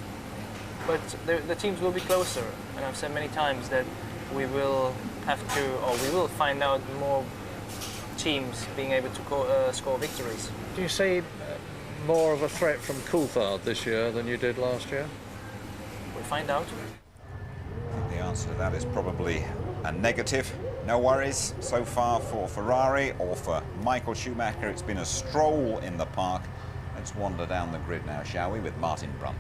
But the teams will be closer, and I've said many times that we will have to, or we will find out more teams being able to score victories. Do you see more of a threat from Coulthard this year than you did last year? We'll find out. I think the answer to that is probably a negative. No worries so far for Ferrari or for Michael Schumacher. It's been a stroll in the park. Let's wander down the grid now, shall we, with Martin Brundle.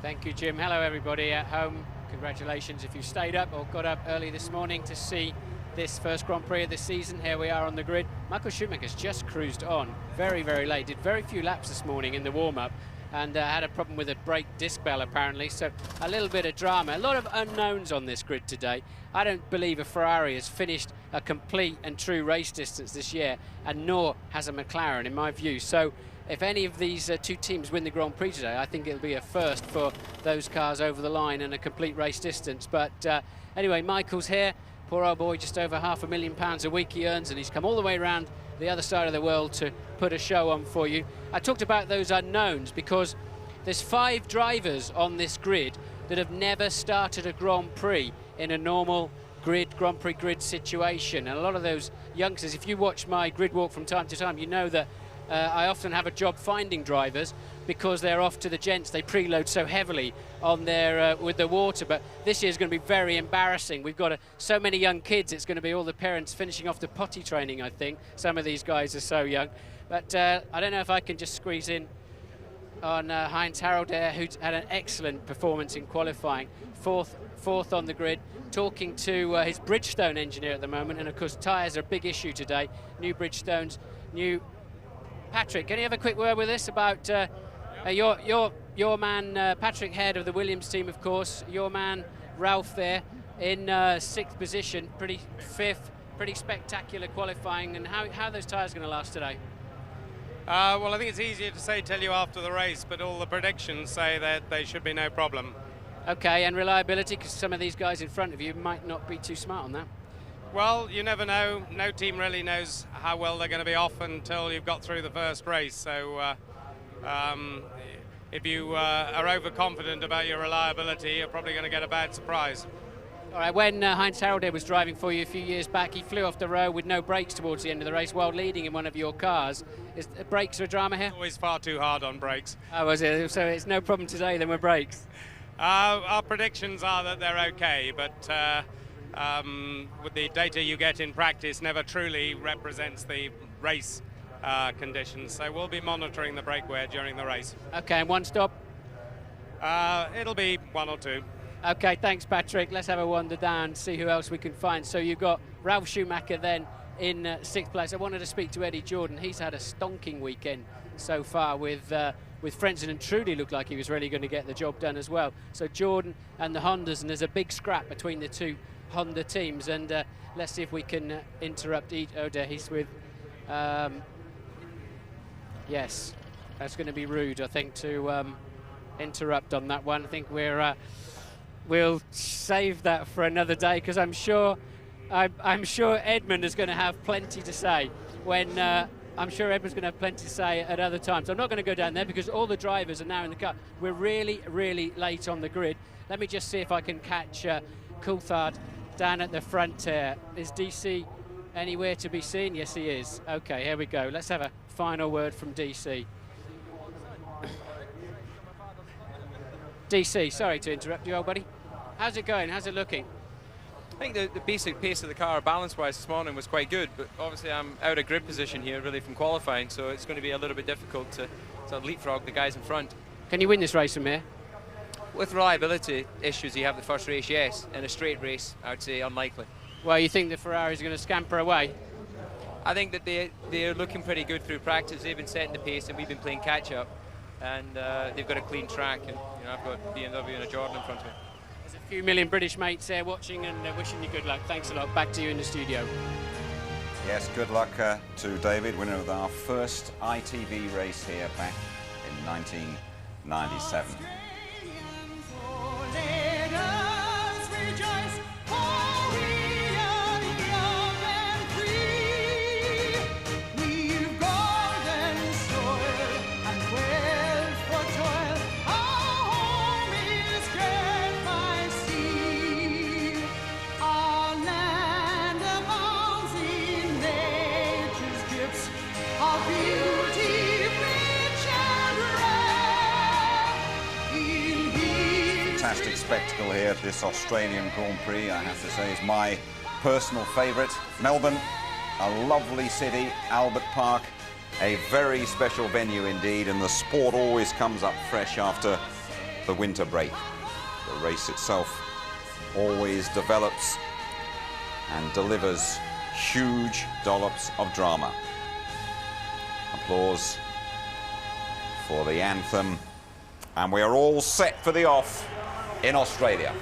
Thank you, Jim. Hello, everybody at home. Congratulations if you stayed up or got up early this morning to see this first Grand Prix of the season. Here we are on the grid. Michael Schumacher's just cruised on very, very late. Did very few laps this morning in the warm-up and had a problem with a brake disc bell, apparently. So a little bit of drama. A lot of unknowns on this grid today. I don't believe a Ferrari has finished a complete and true race distance this year, and nor has a McLaren, in my view. So if any of these two teams win the Grand Prix today, I think it'll be a first for those cars over the line and a complete race distance. But anyway, Michael's here. Poor old boy, just over £500,000 a week he earns, and he's come all the way around the other side of the world to put a show on for you. I talked about those unknowns because there's 5 drivers on this grid that have never started a Grand Prix in a normal Grand Prix grid situation. And a lot of those youngsters, if you watch my grid walk from time to time, you know that I often have a job finding drivers because they're off to the gents. They preload so heavily on their with the water, but this year's going to be very embarrassing. We've got so many young kids. It's going to be all the parents finishing off the potty training, I think. Some of these guys are so young. But I don't know if I can just squeeze in on Heinz Harald there, who's had an excellent performance in qualifying. Fourth on the grid, talking to his Bridgestone engineer at the moment, and of course tyres are a big issue today. New Bridgestones, new. Patrick, can you have a quick word with us about your man, Patrick Head of the Williams team, of course, your man Ralph there in 6th position, pretty spectacular qualifying, and how those tyres going to last today? Well, I think it's easier to tell you after the race, but all the predictions say that they should be no problem. Okay, and reliability, because some of these guys in front of you might not be too smart on that. Well, you never know. No team really knows how well they're going to be off until you've got through the first race. So if you are overconfident about your reliability, you're probably going to get a bad surprise. All right, when Heinz Haralde was driving for you a few years back, he flew off the road with no brakes towards the end of the race while leading in one of your cars. Is brakes a drama here? Always far too hard on brakes. Oh, was it? So it's no problem today then with brakes? Our predictions are that they're okay, but with the data you get in practice never truly represents the race conditions. So we'll be monitoring the brake wear during the race. Okay, and one stop? It'll be 1 or 2. Okay, thanks, Patrick. Let's have a wander down, see who else we can find. So you've got Ralf Schumacher then in 6th place. I wanted to speak to Eddie Jordan. He's had a stonking weekend so far with Frentzen, and Trudy looked like he was really going to get the job done as well. So Jordan and the Hondas, and there's a big scrap between the two Honda teams. And let's see if we can interrupt. Oh, there he's with. Yes, that's going to be rude, I think, to interrupt on that one. I think we'll save that for another day, because I'm sure Edmund is going to have plenty to say when. I'm sure Edmund's going to have plenty to say at other times. I'm not going to go down there because all the drivers are now in the car. We're really, really late on the grid. Let me just see if I can catch Coulthard down at the front here. Is DC anywhere to be seen? Yes, he is. Okay, here we go. Let's have a final word from DC. DC, sorry to interrupt you, old buddy. How's it going? How's it looking? I think the basic pace of the car, balance-wise, this morning was quite good, but obviously I'm out of grid position here, really, from qualifying, so it's going to be a little bit difficult to leapfrog the guys in front. Can you win this race from here? With reliability issues you have the first race, yes. In a straight race, I would say unlikely. Well, you think the Ferrari's going to scamper away? I think that they're looking pretty good through practice. They've been setting the pace, and we've been playing catch-up, and they've got a clean track, and I've got BMW and a Jordan in front of me. There's a few million British mates there watching and wishing you good luck. Thanks a lot. Back to you in the studio. Yes, good luck to David, winner of our first ITV race here back in 1997. Fantastic spectacle here at this Australian Grand Prix, I have to say, is my personal favourite. Melbourne, a lovely city, Albert Park, a very special venue indeed, and the sport always comes up fresh after the winter break. The race itself always develops and delivers huge dollops of drama. Applause for the anthem, and we are all set for the off in Australia.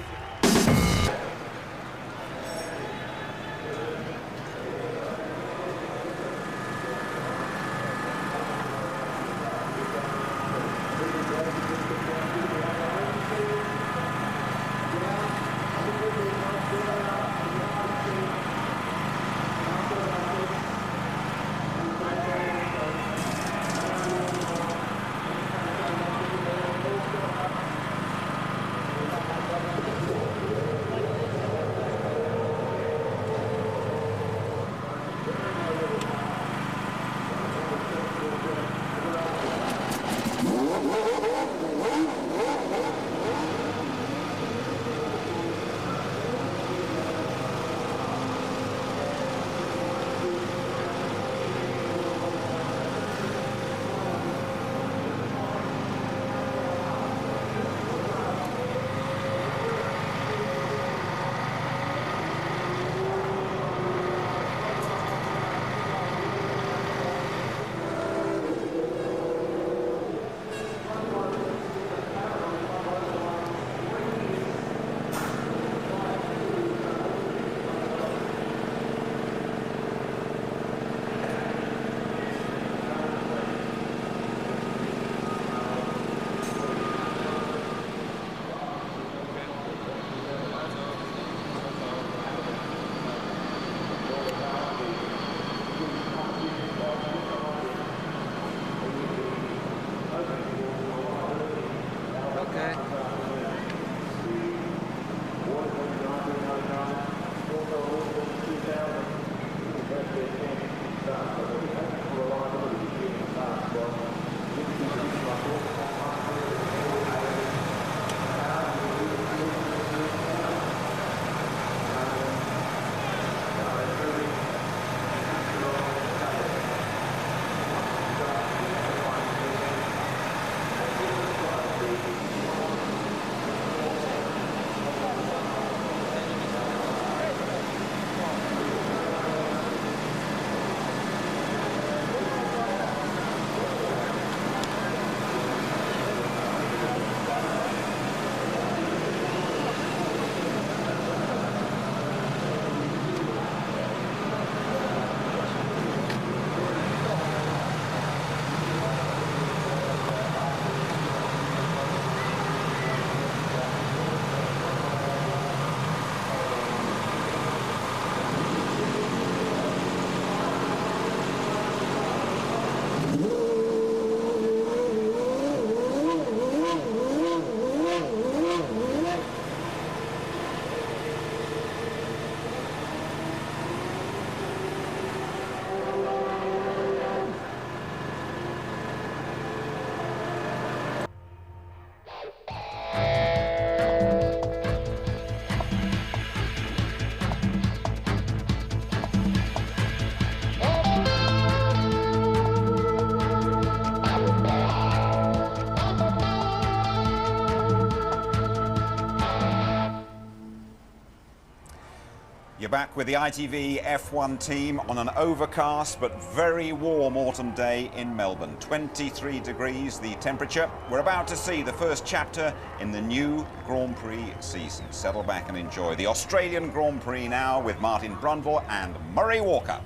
back with the ITV F1 team on an overcast but very warm autumn day in Melbourne. 23 degrees the temperature. We're about to see the first chapter in the new Grand Prix season. Settle back and enjoy the Australian Grand Prix now with Martin Brundle and Murray Walker.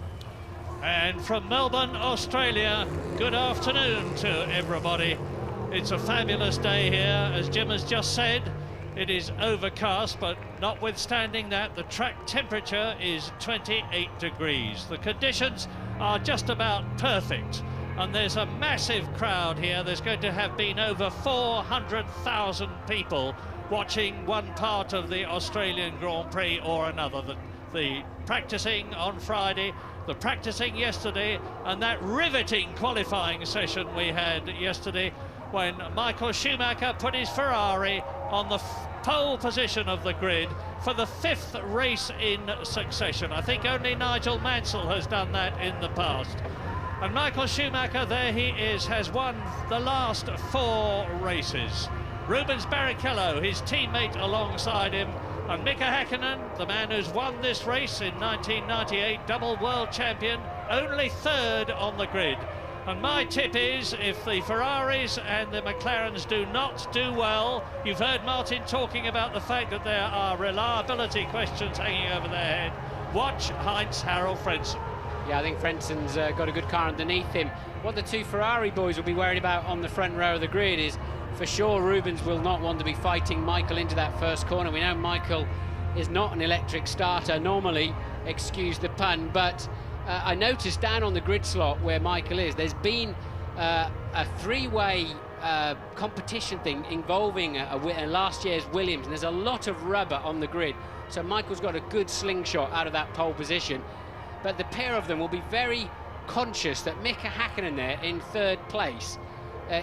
And from Melbourne, Australia, good afternoon to everybody. It's a fabulous day here, as Jim has just said. It is overcast, but notwithstanding that, the track temperature is 28 degrees. The conditions are just about perfect, and there's a massive crowd here. There's going to have been over 400,000 people watching one part of the Australian Grand Prix or another. The practicing on Friday, the practicing yesterday, and that riveting qualifying session we had yesterday when Michael Schumacher put his Ferrari on the pole position of the grid for the 5th race in succession. I think only Nigel Mansell has done that in the past. And Michael Schumacher, there he is, has won the last 4 races. Rubens Barrichello, his teammate alongside him, and Mika Hakkinen, the man who's won this race in 1998, double world champion, only 3rd on the grid. And my tip is, if the Ferraris and the McLarens do not do well, you've heard Martin talking about the fact that there are reliability questions hanging over their head. Watch Heinz-Harald Frentzen. Yeah, I think Frenzen's got a good car underneath him. What the 2 Ferrari boys will be worried about on the front row of the grid is, for sure, Rubens will not want to be fighting Michael into that first corner. We know Michael is not an electric starter normally, excuse the pun, but I noticed down on the grid slot where Michael is, there's been a 3-way competition thing involving last year's Williams, and there's a lot of rubber on the grid. So Michael's got a good slingshot out of that pole position. But the pair of them will be very conscious that Mika Hakkinen there in 3rd place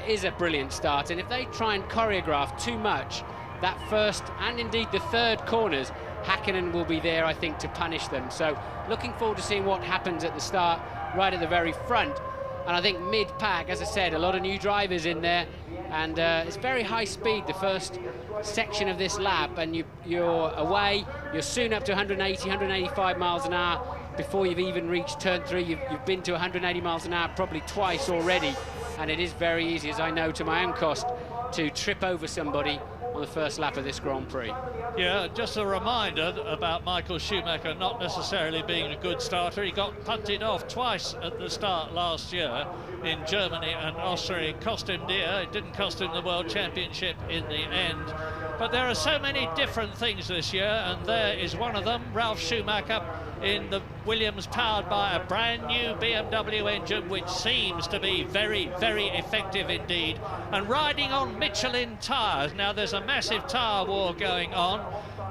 is a brilliant start. And if they try and choreograph too much, that first and indeed the 3rd corners, Hakkinen will be there, I think, to punish them. So looking forward to seeing what happens at the start, right at the very front. And I think mid-pack, as I said, a lot of new drivers in there, and it's very high speed, the first section of this lap, and you're away, you're soon up to 180, 185 miles an hour before you've even reached turn 3. You've been to 180 miles an hour probably twice already, and it is very easy, as I know to my own cost, to trip over somebody on the first lap of this Grand Prix. Yeah, just a reminder about Michael Schumacher not necessarily being a good starter. He got punted off twice at the start last year in Germany and Austria. It cost him dear. It didn't cost him the World Championship in the end. But there are so many different things this year, and there is one of them, Ralf Schumacher in the Williams, powered by a brand new BMW engine, which seems to be very, very effective indeed, and riding on Michelin tyres. Now there's a massive tyre war going on.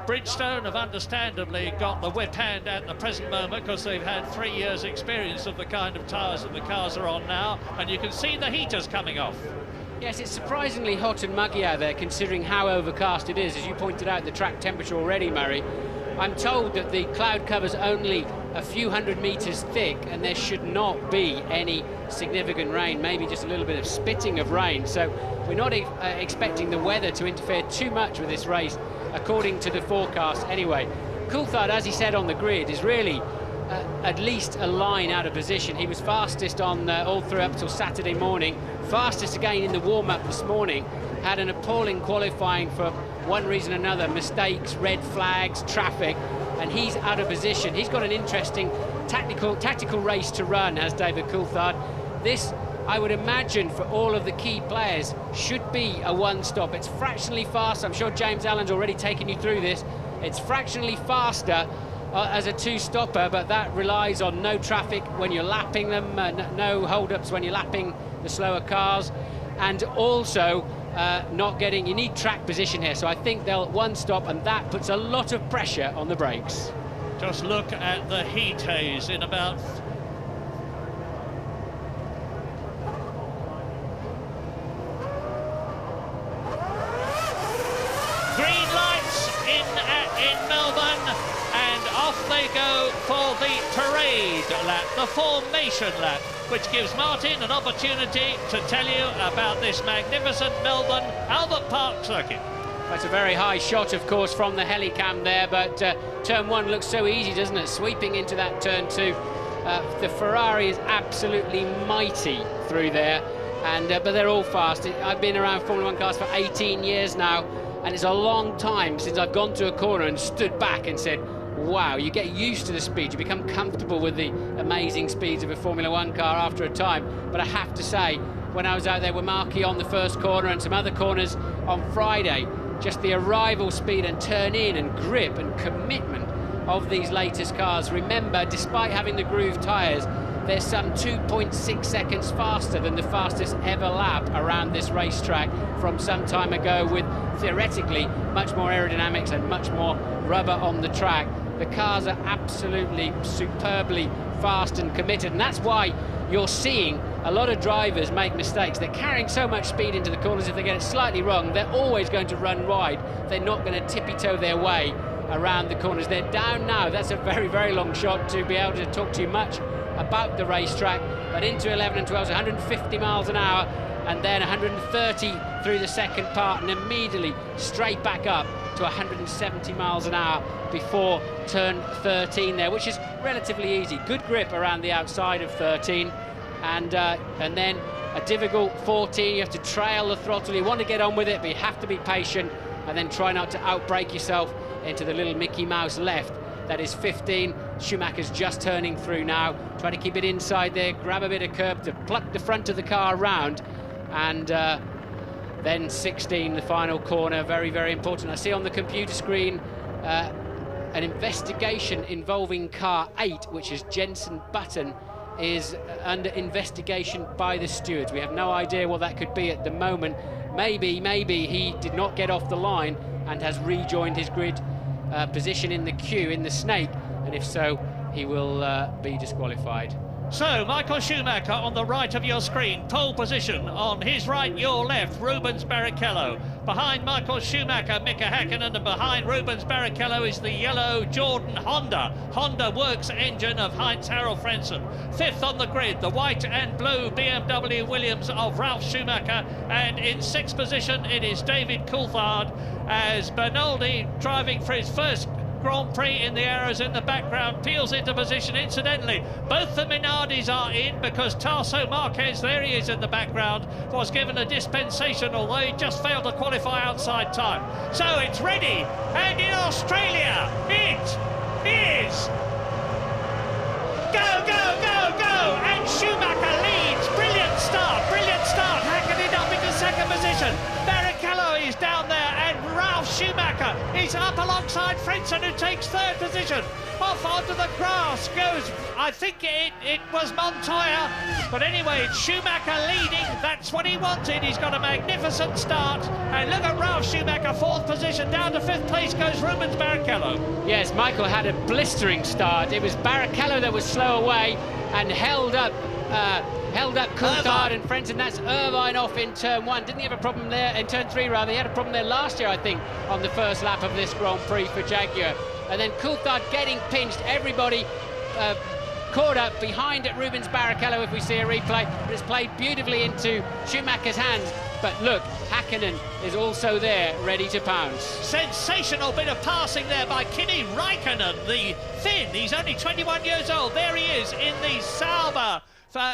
Bridgestone have understandably got the whip hand at the present moment because they've had 3 years experience of the kind of tyres that the cars are on now, and you can see the heaters coming off. Yes, it's surprisingly hot and muggy out there considering how overcast it is. As you pointed out, the track temperature already, Murray. I'm told that the cloud cover's only a few hundred meters thick and there should not be any significant rain, maybe just a little bit of spitting of rain. So we're not expecting the weather to interfere too much with this race, according to the forecast anyway. Coulthard, as he said on the grid, is really at least a line out of position. He was fastest on all through up till Saturday morning, fastest again in the warm-up this morning, had an appalling qualifying for one reason or another, mistakes, red flags, traffic, and he's out of position. He's got an interesting tactical race to run, has David Coulthard. This, I would imagine, for all of the key players, should be a one-stop. It's fractionally faster. I'm sure James Allen's already taken you through this. It's fractionally faster as a 2-stopper, but that relies on no traffic when you're lapping them, no hold-ups when you're lapping the slower cars, and also you need track position here. So I think they'll one stop, and that puts a lot of pressure on the brakes. Just look at the heat haze in about green lights in Melbourne, and off they go for the parade lap, the formation lap, which gives Martin an opportunity to tell you about this magnificent Melbourne Albert Park circuit. That's a very high shot, of course, from the helicam there, but turn 1 looks so easy, doesn't it? Sweeping into that turn 2. The Ferrari is absolutely mighty through there, and but they're all fast. I've been around Formula 1 cars for 18 years now, and it's a long time since I've gone to a corner and stood back and said, wow, you get used to the speed, you become comfortable with the amazing speeds of a Formula 1 car after a time. But I have to say, when I was out there with Marky on the first corner and some other corners on Friday, just the arrival speed and turn in and grip and commitment of these latest cars. Remember, despite having the groove tyres, they're some 2.6 seconds faster than the fastest ever lap around this racetrack from some time ago, with theoretically much more aerodynamics and much more rubber on the track. The cars are absolutely superbly fast and committed, and that's why you're seeing a lot of drivers make mistakes. They're carrying so much speed into the corners, if they get it slightly wrong, they're always going to run wide. They're not going to tippy-toe their way around the corners. They're down now. That's a very, very long shot to be able to talk too much about the racetrack, but into 11 and 12, so 150 miles an hour, and then 130 through the second part, and immediately straight back up to 170 miles an hour before turn 13 there, which is relatively easy. Good grip around the outside of 13, and then a difficult 14. You have to trail the throttle. You want to get on with it, but you have to be patient, and then try not to outbrake yourself into the little Mickey Mouse left. That is 15. Schumacher's just turning through now. Try to keep it inside there, grab a bit of curb to pluck the front of the car around, and then 16, the final corner, very, very important. I see on the computer screen an investigation involving car 8, which is Jenson Button, is under investigation by the stewards. We have no idea what that could be at the moment. Maybe he did not get off the line and has rejoined his grid position in the queue, in the snake, and if so, he will be disqualified. So, Michael Schumacher on the right of your screen, pole position. On his right, your left, Rubens Barrichello. Behind Michael Schumacher, Mika Häkkinen, and behind Rubens Barrichello is the yellow Jordan Honda Works engine of Heinz-Harald Frentzen. Fifth on the grid, the white and blue BMW Williams of Ralf Schumacher, and in sixth position it is David Coulthard, as Bernaldi, driving for his first Grand Prix in the arrows in the background, peels into position. Incidentally, both the Minardis are in because Tarso Marquez, there he is in the background, was given a dispensation, although he just failed to qualify outside time. So it's ready, and in Australia it is go, go, go, go, and Schumacher leads. Brilliant start, Häkkinen up into second position. Barrichello is down there, and Ralf Schumacher is up alongside Frentzen, who takes third position. Off onto the grass goes, I think it was Montoya, but anyway, it's Schumacher leading. That's what he wanted. He's got a magnificent start, and look at Ralf Schumacher, fourth position. Down to fifth place goes Rubens Barrichello. Yes, Michael had a blistering start. It was Barrichello that was slow away and held up Coulthard and Frentzen. That's Irvine off in turn 1. Didn't he have a problem there in turn 3 rather? He had a problem there last year, I think, on the first lap of this Grand Prix for Jaguar. And then Coulthard getting pinched, everybody caught up behind at Rubens Barrichello, if we see a replay. But it's played beautifully into Schumacher's hands. But look, Häkkinen is also there, ready to pounce. Sensational bit of passing there by Kimi Räikkönen, the Finn. He's only 21 years old. There he is in the Sauber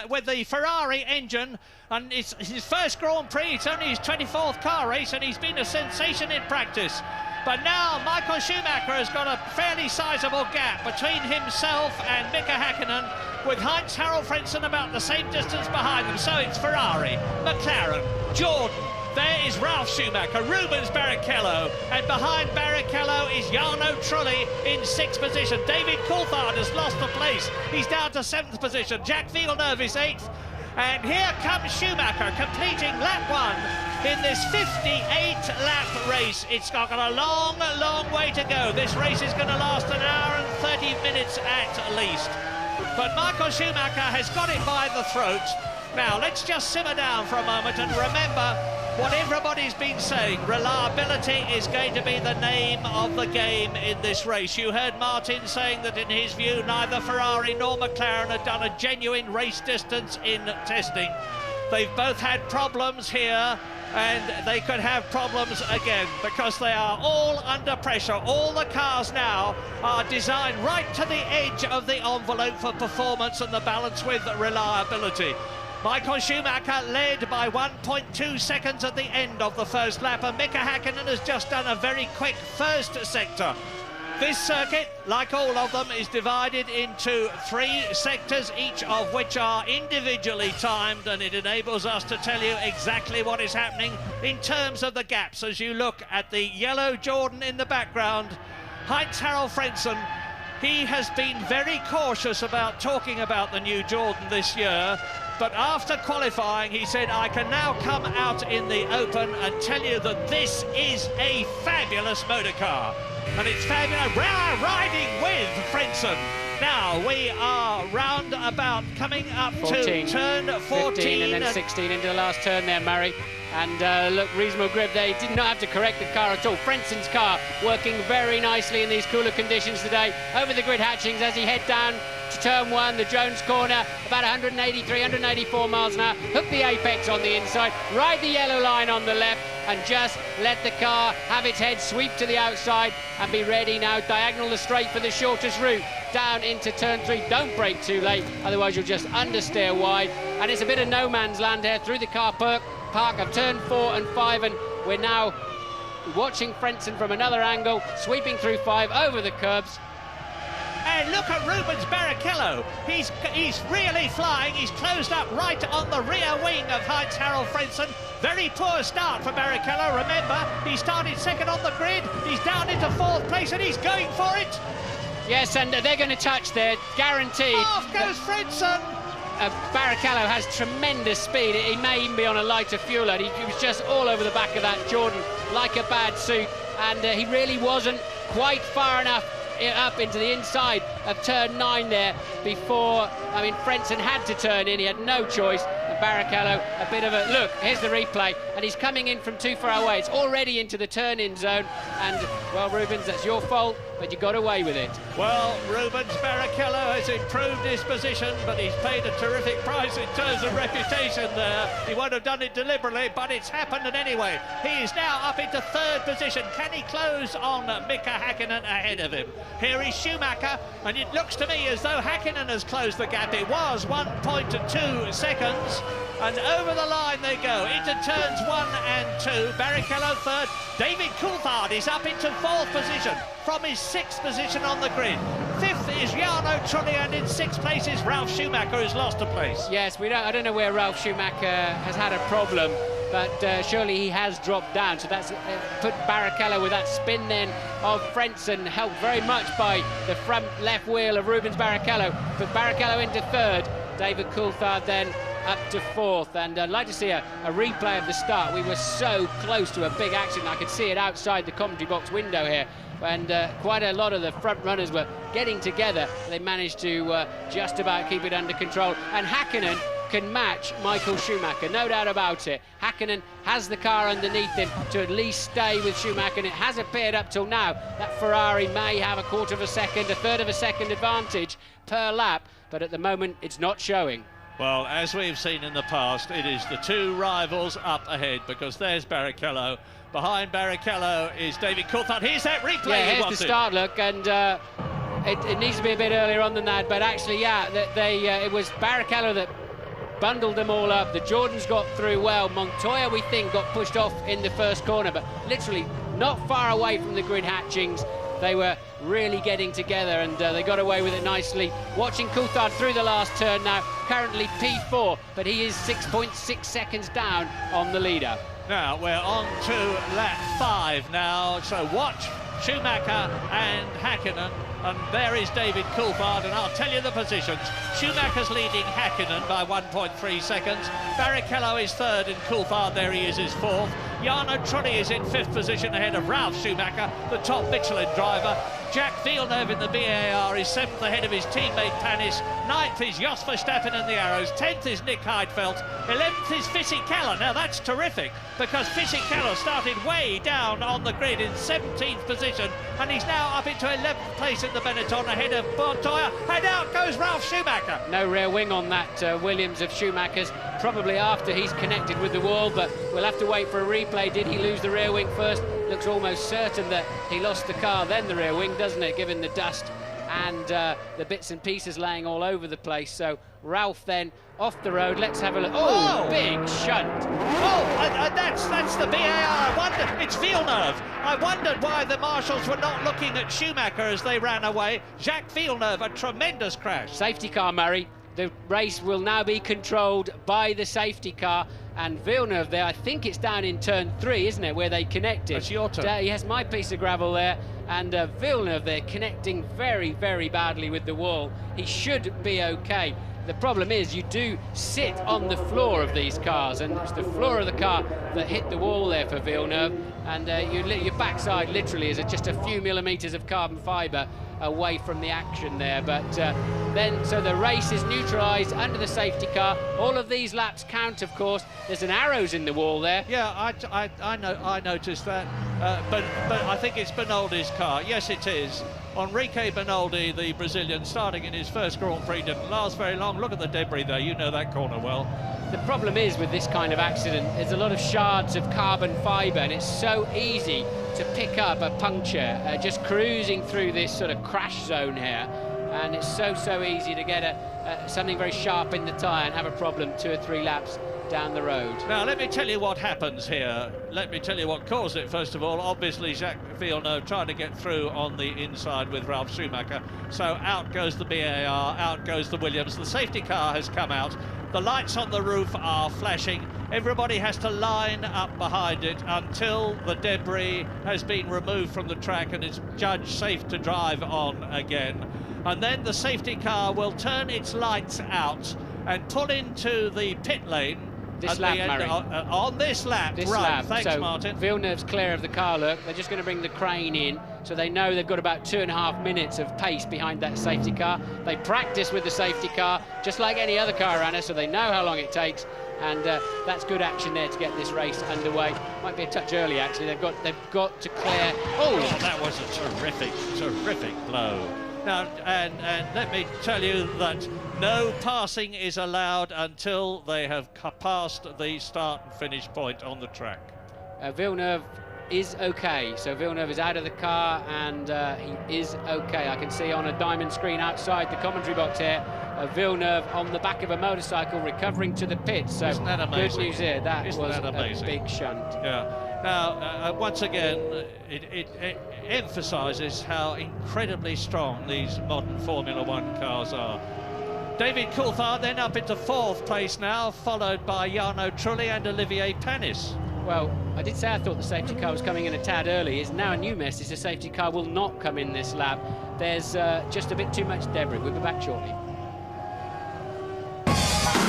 with the Ferrari engine, and it's his first Grand Prix. It's only his 24th car race, and he's been a sensation in practice. But now Michael Schumacher has got a fairly sizable gap between himself and Mika Häkkinen, with Heinz-Harald Frentzen about the same distance behind them. So it's Ferrari, McLaren, Jordan. There is Ralf Schumacher, Rubens Barrichello, and behind Barrichello is Jarno Trulli in sixth position. David Coulthard has lost the place. He's down to seventh position. Jack Villeneuve is eighth. And here comes Schumacher completing lap 1 in this 58-lap race. It's got a long, long way to go. This race is going to last an hour and 30 minutes at least. But Michael Schumacher has got it by the throat. Now, let's just simmer down for a moment and remember what everybody's been saying. Reliability is going to be the name of the game in this race. You heard Martin saying that in his view, neither Ferrari nor McLaren had done a genuine race distance in testing. They've both had problems here and they could have problems again because they are all under pressure. All the cars now are designed right to the edge of the envelope for performance and the balance with reliability. Michael Schumacher led by 1.2 seconds at the end of the first lap, and Mika Häkkinen has just done a very quick first sector. This circuit, like all of them, is divided into 3 sectors, each of which are individually timed, and it enables us to tell you exactly what is happening in terms of the gaps. As you look at the yellow Jordan in the background, Heinz-Harald Frentzen, he has been very cautious about talking about the new Jordan this year, but after qualifying he said, I can now come out in the open and tell you that this is a fabulous motor car. And it's fabulous. We're riding with Frentzen. Now we are round about coming up 14. to turn 14. 15 and then 16 into the last turn there, Murray. And look, reasonable grip there. He did not have to correct the car at all. Frentzen's car working very nicely in these cooler conditions today. Over the grid hatchings as he head down to turn 1, the Jones corner, about 183, 184 miles an hour. Hook the apex on the inside, ride the yellow line on the left, and just let the car have its head sweep to the outside and be ready now. Diagonal the straight for the shortest route down into turn 3. Don't brake too late, otherwise you'll just understeer wide. And it's a bit of no man's land here through the car park of turn 4 and 5, and we're now watching Frentzen from another angle, sweeping through 5 over the curbs. And look at Rubens Barrichello. He's really flying. He's closed up right on the rear wing of Heinz-Harald Frentzen. Very poor start for Barrichello. Remember, he started second on the grid. He's down into 4th place and he's going for it. Yes, and they're going to touch there, guaranteed. Off goes Frentzen. Barrichello has tremendous speed. He may even be on a lighter fuel load. He was just all over the back of that Jordan like a bad suit, and he really wasn't quite far enough up into the inside of turn 9 there before, I mean, Frentzen had to turn in. He had no choice. And Barrichello, a bit of a look, here's the replay, and he's coming in from too far away. It's already into the turn-in zone, and well, Rubens, that's your fault, but you got away with it. Well, Rubens Barrichello has improved his position, but he's paid a terrific price in terms of reputation there. He won't have done it deliberately, but it's happened anyway. He is now up into 3rd position. Can he close on Mika Häkkinen ahead of him? Here is Schumacher, and it looks to me as though Häkkinen has closed the gap. It was 1.2 seconds, and over the line they go into turns 1 and 2. Barrichello 3rd. David Coulthard is up into 4th position from his 6th position on the grid. 5th is Jarno Trulli, and in 6th place is Ralf Schumacher, who's lost a place. Yes, I don't know where Ralf Schumacher has had a problem, but surely he has dropped down. So that's put Barrichello with that spin then of Frentzen, helped very much by the front left wheel of Rubens Barrichello. Put Barrichello into 3rd. David Coulthard then up to 4th, and I'd like to see a replay of the start. We were so close to a big accident. I could see it outside the commentary box window here, and quite a lot of the front runners were getting together. They managed to just about keep it under control, and Häkkinen can match Michael Schumacher, no doubt about it. Häkkinen has the car underneath him to at least stay with Schumacher, and it has appeared up till now that Ferrari may have a 1/4 of a second, a 1/3 of a second advantage per lap, but at the moment it's not showing. Well, as we've seen in the past, it is the 2 rivals up ahead, because there's Barrichello. Behind Barrichello is David Coulthard. Here's that replay. Yeah, here's the start look, and it needs to be a bit earlier on than that, but actually, yeah, it was Barrichello that bundled them all up. The Jordans got through well. Montoya, we think, got pushed off in the first corner, but literally not far away from the grid hatchings. They were really getting together, and they got away with it nicely. Watching Coulthard through the last turn now, currently P4, but he is 6.6 seconds down on the leader. Now we're on to lap 5 now, so watch Schumacher and Häkkinen, and there is David Coulthard, and I'll tell you the positions. Schumacher's leading Häkkinen by 1.3 seconds. Barrichello is 3rd, and Coulthard, there he is 4th. Jarno Trulli is in 5th position ahead of Ralf Schumacher, the top Michelin driver. Jack Villeneuve in the BAR is 7th ahead of his teammate Panis. 9th is Jos Verstappen in the Arrows. 10th is Nick Heidfeld. 11th is Fisichella. Now that's terrific because Fisichella started way down on the grid in 17th position and he's now up into 11th place in the Benetton ahead of Montoya. And out goes Ralf Schumacher. No rear wing on that Williams of Schumacher's, probably after he's connected with the wall, but we'll have to wait for a replay. Did he lose the rear wing first? Looks almost certain that he lost the car, then the rear wing, doesn't it, given the dust and the bits and pieces laying all over the place. So Ralf then off the road. Let's have a look. Oh, big shunt. Oh, that's the BAR. I wonder, it's Villeneuve. I wondered why the marshals were not looking at Schumacher as they ran away. Jacques Villeneuve, a tremendous crash. Safety car, Murray. The race will now be controlled by the safety car, and Villeneuve there, I think it's down in turn 3, isn't it, where they connected. That's your turn. He has my piece of gravel there, and Villeneuve there connecting very, very badly with the wall. He should be okay. The problem is you do sit on the floor of these cars, and it's the floor of the car that hit the wall there for Villeneuve, and your backside literally is just a few millimetres of carbon fibre away from the action there. But so the race is neutralised under the safety car. All of these laps count, of course. There's an arrows in the wall there. Yeah, I noticed that, but I think it's Bernoldi's car. Yes, it is. Enrique Bernoldi, the Brazilian, starting in his first Grand Prix, didn't last very long. Look at the debris there. You know that corner well. The problem is with this kind of accident, there's a lot of shards of carbon fibre, and it's so easy to pick up a puncture just cruising through this sort of crash zone here, and it's so easy to get something very sharp in the tyre and have a problem 2 or 3 laps down the road. Now, let me tell you what happens here. Let me tell you what caused it, first of all. Obviously, Jacques Villeneuve trying to get through on the inside with Ralf Schumacher. So out goes the BAR, out goes the Williams. The safety car has come out. The lights on the roof are flashing. Everybody has to line up behind it until the debris has been removed from the track and it's judged safe to drive on again. And then the safety car will turn its lights out and pull into the pit lane. This lap, Murray. On this lap, this right, lap. thanks, so Martin. Villeneuve's clear of the car, look. They're just going to bring the crane in, so they know they've got about 2.5 minutes of pace behind that safety car. They practice with the safety car, just like any other car runner, so they know how long it takes, and that's good action there to get this race underway. Might be a touch early, actually. They've got to clear. Oh, that was a terrific blow. Now, and let me tell you that no passing is allowed until they have passed the start and finish point on the track. Villeneuve is okay. So Villeneuve is out of the car and he is okay. I can see on a diamond screen outside the commentary box here, Villeneuve on the back of a motorcycle recovering to the pits. So isn't that amazing? Good news here. That isn't was that amazing? A big shunt. Yeah. Now, once again, it emphasises how incredibly strong these modern Formula One cars are. David Coulthard then up into 4th place now, followed by Jarno Trulli and Olivier Panis. Well, I did say I thought the safety car was coming in a tad early. It's now a new message. The safety car will not come in this lap. There's just a bit too much debris. We'll be back shortly.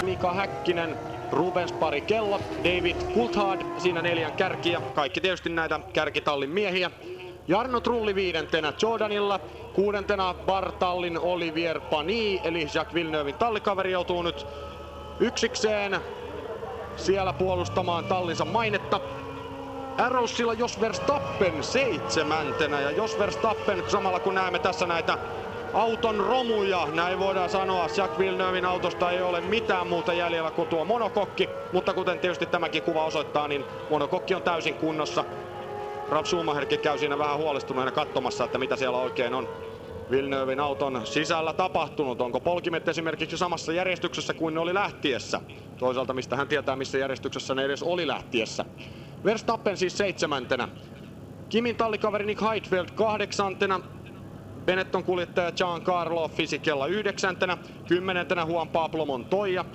Mika Häkkinen, Rubens Barrichello, David Coulthard, siinä 4 kärkiä. Kaikki tietysti näitä kärkitallin miehiä. Jarno Trulli 5. Jordanilla, 6. Bartallin Olivier Panis, eli Jacques Villeneuven tallikaveri joutuu nyt yksikseen siellä puolustamaan tallinsa mainetta. Arrowsilla Jos Verstappen 7. ja Jos Verstappen, samalla kun näemme tässä näitä auton romuja, näin voidaan sanoa, Jacques Villeneuven autosta ei ole mitään muuta jäljellä kuin tuo monokokki, mutta kuten tietysti tämäkin kuva osoittaa, niin monokokki on täysin kunnossa. Ralf Schumacherkin käy siinä vähän huolestuneena katsomassa, että mitä siellä oikein on Villeneuven auton sisällä tapahtunut. Onko polkimet esimerkiksi samassa järjestyksessä kuin ne oli lähtiessä? Toisaalta mistä hän tietää, missä järjestyksessä ne edes oli lähtiessä. Verstappen siis 7. Kimin tallikaveri Nick Heidfeld 8. Benetton kuljettaja Giancarlo Fisichella 9. 10. Juan Pablo Montoya.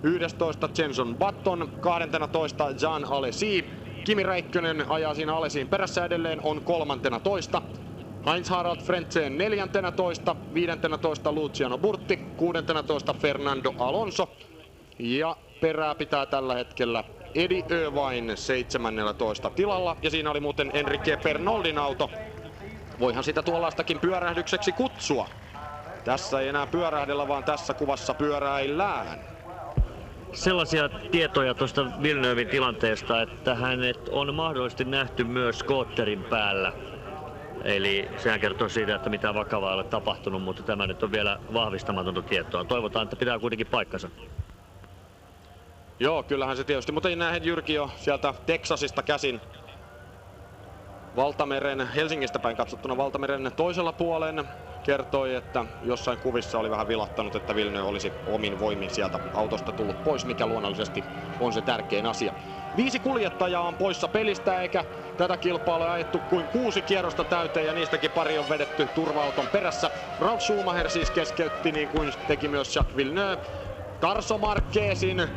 11. Jenson Button. 12. Jean Alesi. Kimi Räikkönen ajaa siinä Alesiin perässä edelleen, on 13. Heinz-Harald Frentzen 14. 15. Luciano Burti. 16. Fernando Alonso. Ja perää pitää tällä hetkellä Eddie Irvine 17. tilalla. Ja siinä oli muuten Enrique Bernoldin auto Voihan sitä tuollaistakin pyörähdykseksi kutsua. Tässä ei enää pyörähdellä, vaan tässä kuvassa pyöräillään. Sellaisia tietoja tuosta Villeneuven tilanteesta, että hänet on mahdollisesti nähty myös skootterin päällä. Eli sehän kertoo siitä, että mitään vakavaa ei ole tapahtunut, mutta tämä nyt on vielä vahvistamatonta tietoa. Toivotaan, että pitää kuitenkin paikkansa. Joo, kyllähän se tietysti, mutta näin Jyrki jo sieltä Teksasista käsin. Valtameren, Helsingistä päin katsottuna Valtameren toisella puolen kertoi, että jossain kuvissa oli vähän vilattanut, että Villeneuve olisi omin voimin sieltä autosta tullut pois, mikä luonnollisesti on se tärkein asia. 5 kuljettajaa on poissa pelistä, eikä tätä kilpailua ajettu kuin 6 kierrosta täyteen, ja niistäkin pari on vedetty turva-auton perässä. Ralf Schumacher siis keskeytti, niin kuin teki myös Jacques Villeneuve. Tarso Marquezin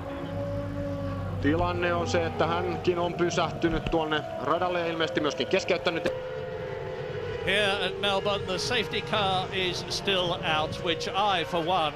tilanne on se, että hänkin on pysähtynyt tuonne radalle ja ilmeisesti myöskin keskeyttänyt. Here at Melbourne, the safety car is still out, which I, for one,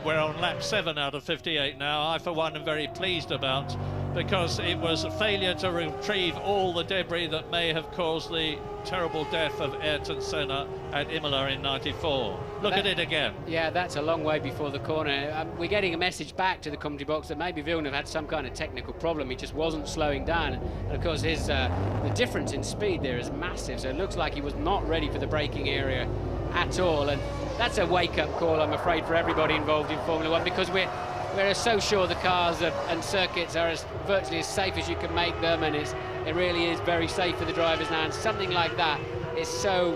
we're on lap 7 out of 58 now, I, for one, am very pleased about, because it was a failure to retrieve all the debris that may have caused the terrible death of Ayrton Senna at Imola in '94. Look at it again. Yeah, that's a long way before the corner. We're getting a message back to the commentary box that maybe Villeneuve had some kind of technical problem. He just wasn't slowing down. And of course, his the difference in speed there is massive. So it looks like he was not ready for the braking area at all. And that's a wake-up call, I'm afraid, for everybody involved in Formula One, because we're so sure the cars and circuits are virtually as safe as you can make them, and it really is very safe for the drivers now, and something like that is so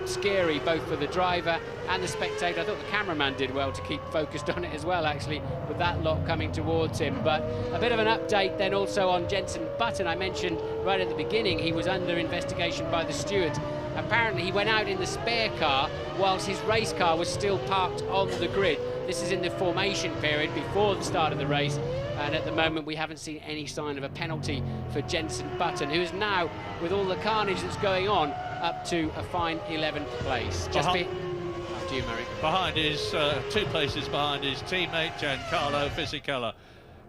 scary both for the driver and the spectator. I thought the cameraman did well to keep focused on it as well, actually, with that lot coming towards him. But a bit of an update then also on Jenson Button. I mentioned right at the beginning he was under investigation by the stewards. Apparently he went out in the spare car whilst his race car was still parked on the grid. This is in the formation period before the start of the race, and at the moment we haven't seen any sign of a penalty for Jenson Button, who is now, with all the carnage that's going on, up to a fine 11th place. After you, Murray. Behind his, 2 places behind his teammate Giancarlo Fisichella.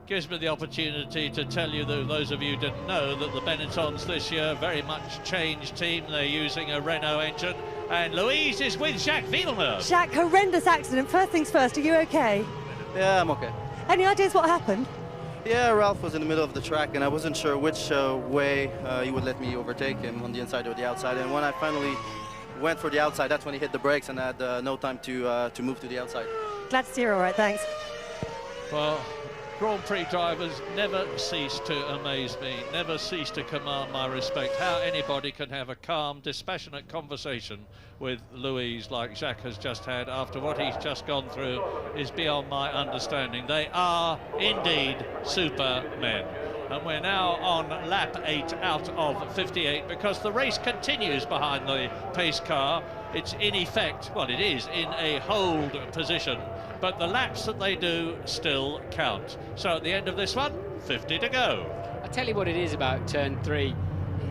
Gives me the opportunity to tell you, that those of you who didn't know, that the Benettons this year very much changed team. They're using a Renault engine, and Louise is with Jacques Villeneuve. Jacques, horrendous accident. First things first, are you okay? Yeah, I'm okay. Any ideas what happened? Yeah, Ralph was in the middle of the track, and I wasn't sure which way he would let me overtake him, on the inside or the outside. And when I finally went for the outside, that's when he hit the brakes, and I had no time to move to the outside. Glad to see you're all right, thanks. Well, Grand Prix drivers never cease to amaze me, never cease to command my respect. How anybody can have a calm, dispassionate conversation with Louise like Jacques has just had after what he's just gone through is beyond my understanding. They are indeed supermen. And we're now on lap 8 out of 58 because the race continues behind the pace car. It's in effect, well, it is in a hold position, but the laps that they do still count. So at the end of this one, 50 to go. I'll tell you what it is about turn 3.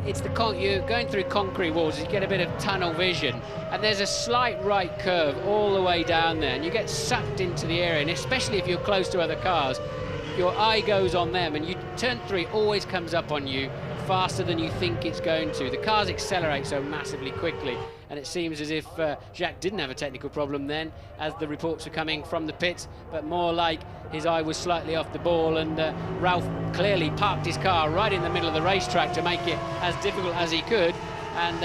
It's you're going through concrete walls, you get a bit of tunnel vision, and there's a slight right curve all the way down there, and you get sucked into the area, and especially if you're close to other cars, your eye goes on them, and turn 3 always comes up on you faster than you think it's going to. The cars accelerate so massively quickly, and it seems as if Jacques didn't have a technical problem then, as the reports are coming from the pits, but more like his eye was slightly off the ball, and Ralph clearly parked his car right in the middle of the racetrack to make it as difficult as he could, and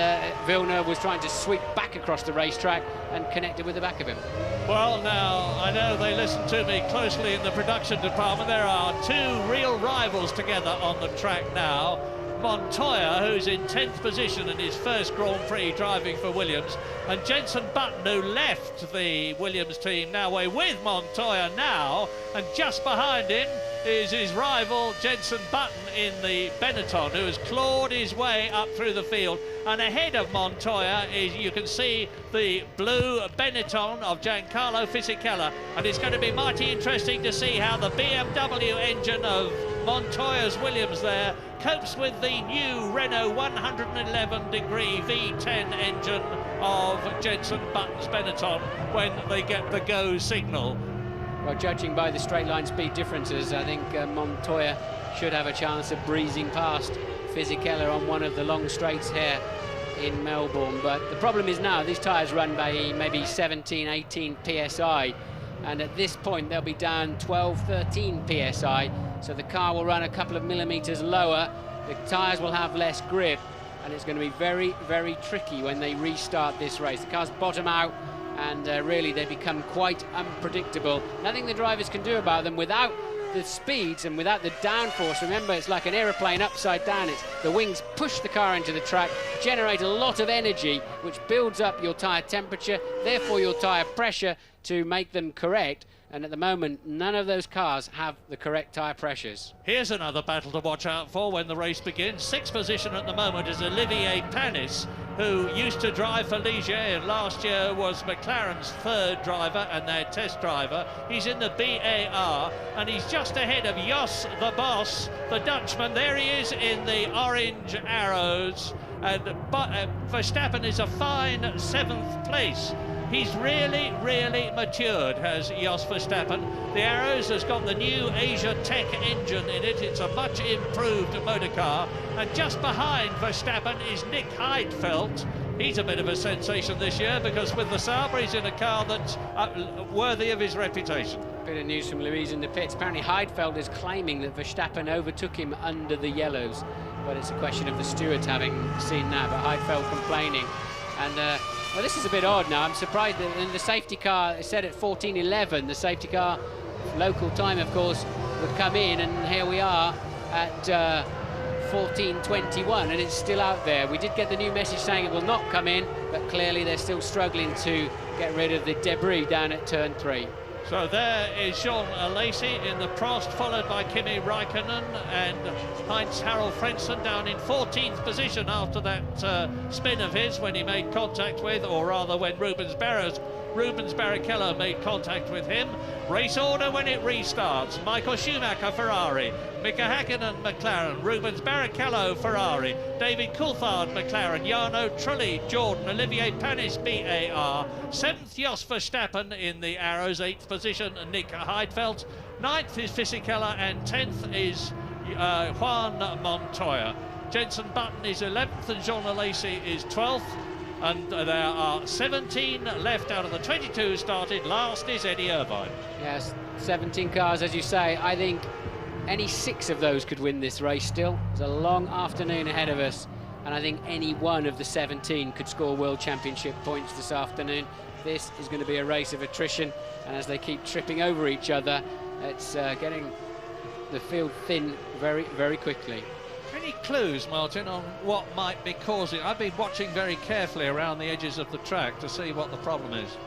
Villeneuve was trying to sweep back across the racetrack and connected with the back of him. Well, now, I know they listen to me closely in the production department. There are 2 real rivals together on the track now. Montoya, who's in 10th position in his first Grand Prix driving for Williams, and Jenson Button, who left the Williams team, now away with Montoya now, and just behind him is his rival Jenson Button in the Benetton, who has clawed his way up through the field, and ahead of Montoya is, you can see, the blue Benetton of Giancarlo Fisichella, and it's going to be mighty interesting to see how the BMW engine of Montoya's Williams there copes with the new Renault 111-degree V10 engine of Jenson Button's Benetton when they get the go signal. Well, judging by the straight line speed differences, I think Montoya should have a chance of breezing past Fisichella on one of the long straights here in Melbourne. But the problem is now these tyres run by maybe 17, 18 PSI. And at this point, they'll be down 12, 13 PSI. So the car will run a couple of millimetres lower. The tyres will have less grip. And it's going to be very, very tricky when they restart this race. The cars bottom out, and really they become quite unpredictable. Nothing the drivers can do about them without the speeds and without the downforce. Remember, it's like an aeroplane upside down. The wings push the car into the track, generate a lot of energy, which builds up your tyre temperature, therefore your tyre pressure, to make them correct. And at the moment, none of those cars have the correct tyre pressures. Here's another battle to watch out for when the race begins. Sixth position at the moment is Olivier Panis, who used to drive for Ligier and last year was McLaren's third driver and their test driver. He's in the BAR and he's just ahead of Jos the Boss, the Dutchman. There he is in the orange arrows, and Verstappen is a fine 7th place. He's really, really matured, has Jos Verstappen. The Arrows has got the new Asia Tech engine in it. It's a much improved motor car. And just behind Verstappen is Nick Heidfeld. He's a bit of a sensation this year because with the Sauber he's in a car that's worthy of his reputation. Bit of news from Louise in the pits. Apparently Heidfeld is claiming that Verstappen overtook him under the yellows. But it's a question of the stewards having seen that. But Heidfeld complaining. And well, this is a bit odd now. I'm surprised that in the safety car, it said at 14:11, the safety car, local time of course, would come in, and here we are at 14:21, and it's still out there. We did get the new message saying it will not come in, but clearly they're still struggling to get rid of the debris down at turn 3. So there is Jean Alesi in the Prost, followed by Kimi Räikkönen and Heinz-Harald Frentzen down in 14th position after that spin of his when he made contact with, or rather when Rubens Barrichello made contact with him. Race order when it restarts. Michael Schumacher, Ferrari. Mika Häkkinen, McLaren. Rubens Barrichello, Ferrari. David Coulthard, McLaren. Jarno Trulli, Jordan. Olivier Panis, BAR. 7th, Jos Verstappen in the Arrows. 8th position, Nick Heidfeld. 9th is Fisichella, and 10th is Juan Montoya. Jenson Button is 11th, and Jean Alesi is 12th. And there are 17 left out of the 22 started. Last is Eddie Irvine. Yes, 17 cars, as you say. I think any 6 of those could win this race still. There's a long afternoon ahead of us, and I think any one of the 17 could score World Championship points this afternoon. This is going to be a race of attrition, and as they keep tripping over each other, it's getting the field thin very, very quickly. Any clues, Martin, on what might be causing? I've been watching very carefully around the edges of the track to see what the problem is.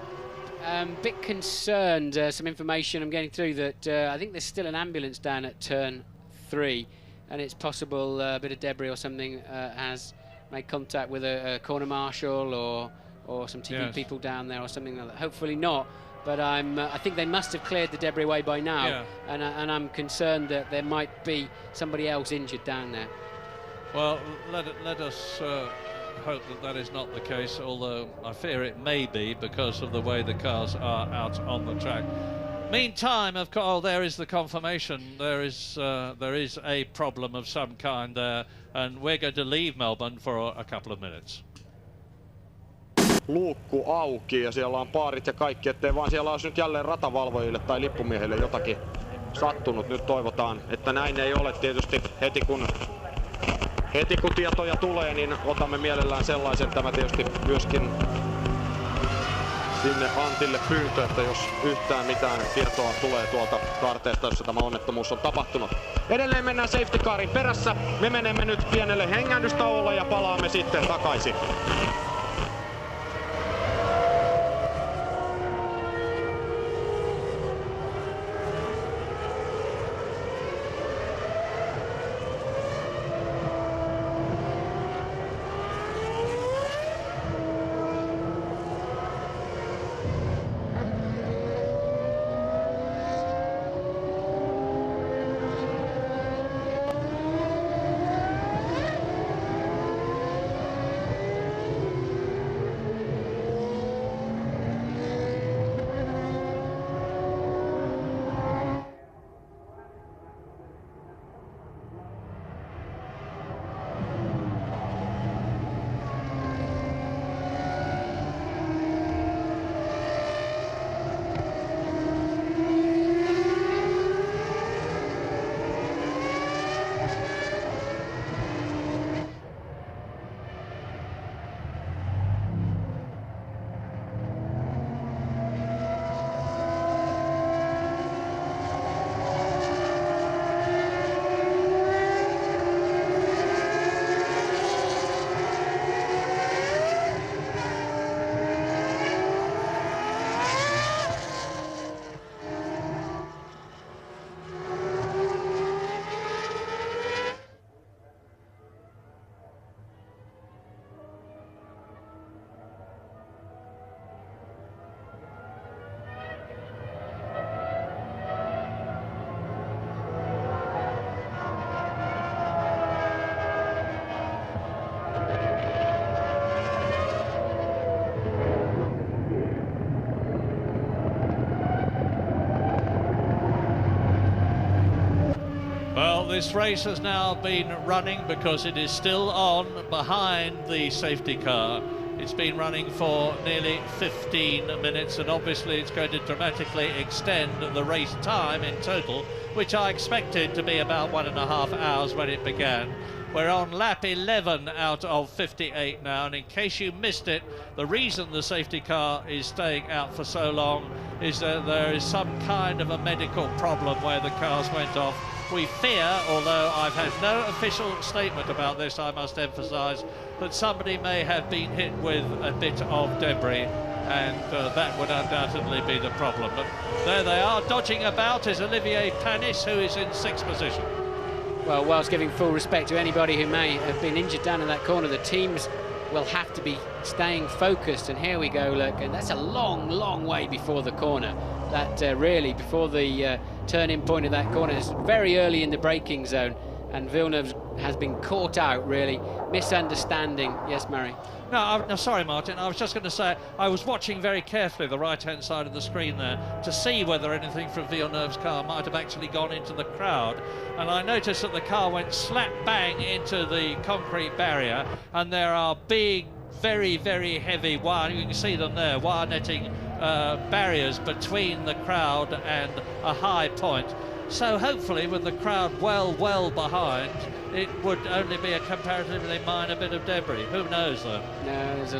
Bit concerned, some information I'm getting through that I think there's still an ambulance down at turn 3, and it's possible a bit of debris or something has made contact with a corner marshal or some TV people down there or something like that. Hopefully not. But I think they must have cleared the debris away by now, and I'm concerned that there might be somebody else injured down there. Well, let us hope that that is not the case, although I fear it may be because of the way the cars are out on the track. Meantime, of course, there is the confirmation. There is a problem of some kind there, and we're going to leave Melbourne for a couple of minutes. Luukku auki ja siellä on paarit ja kaikki, ettei vaan siellä olisi nyt jälleen ratavalvojille tai lippumiehille jotakin sattunut. Nyt toivotaan, että näin ei ole. Tietysti heti kun tietoja tulee, niin otamme mielellään sellaisen. Tämä tietysti myöskin sinne Antille pyyntö, että jos yhtään mitään tietoa tulee tuolta kaarteesta, jossa tämä onnettomuus on tapahtunut. Edelleen mennään safety carin perässä. Me menemme nyt pienelle hengähdystauolle ja palaamme sitten takaisin. this race has now been running, because it is still on behind the safety car. It's been running for nearly 15 minutes, and obviously it's going to dramatically extend the race time in total, which I expected to be about 1.5 hours when it began. We're on lap 11 out of 58 now, and in case you missed it, the reason the safety car is staying out for so long is that there is some kind of a medical problem where the cars went off. We fear, although I've had no official statement about this, I must emphasise, that somebody may have been hit with a bit of debris, and that would undoubtedly be the problem. But there they are, dodging about is Olivier Panis, who is in 6th position. Well, whilst giving full respect to anybody who may have been injured down in that corner, the teams will have to be staying focused. And here we go, look, and that's a long, long way before the corner. That really, before the turning point of that corner, is very early in the braking zone. And Villeneuve has been caught out, really. Misunderstanding. Yes, Murray? No, sorry, Martin. I was just going to say, I was watching very carefully the right-hand side of the screen there to see whether anything from Villeneuve's car might have actually gone into the crowd. And I noticed that the car went slap bang into the concrete barrier, and there are big, very, very heavy wire, you can see them there, wire netting barriers between the crowd and a high point. So hopefully, with the crowd well behind, it would only be a comparatively minor bit of debris. Who knows, though? No, there was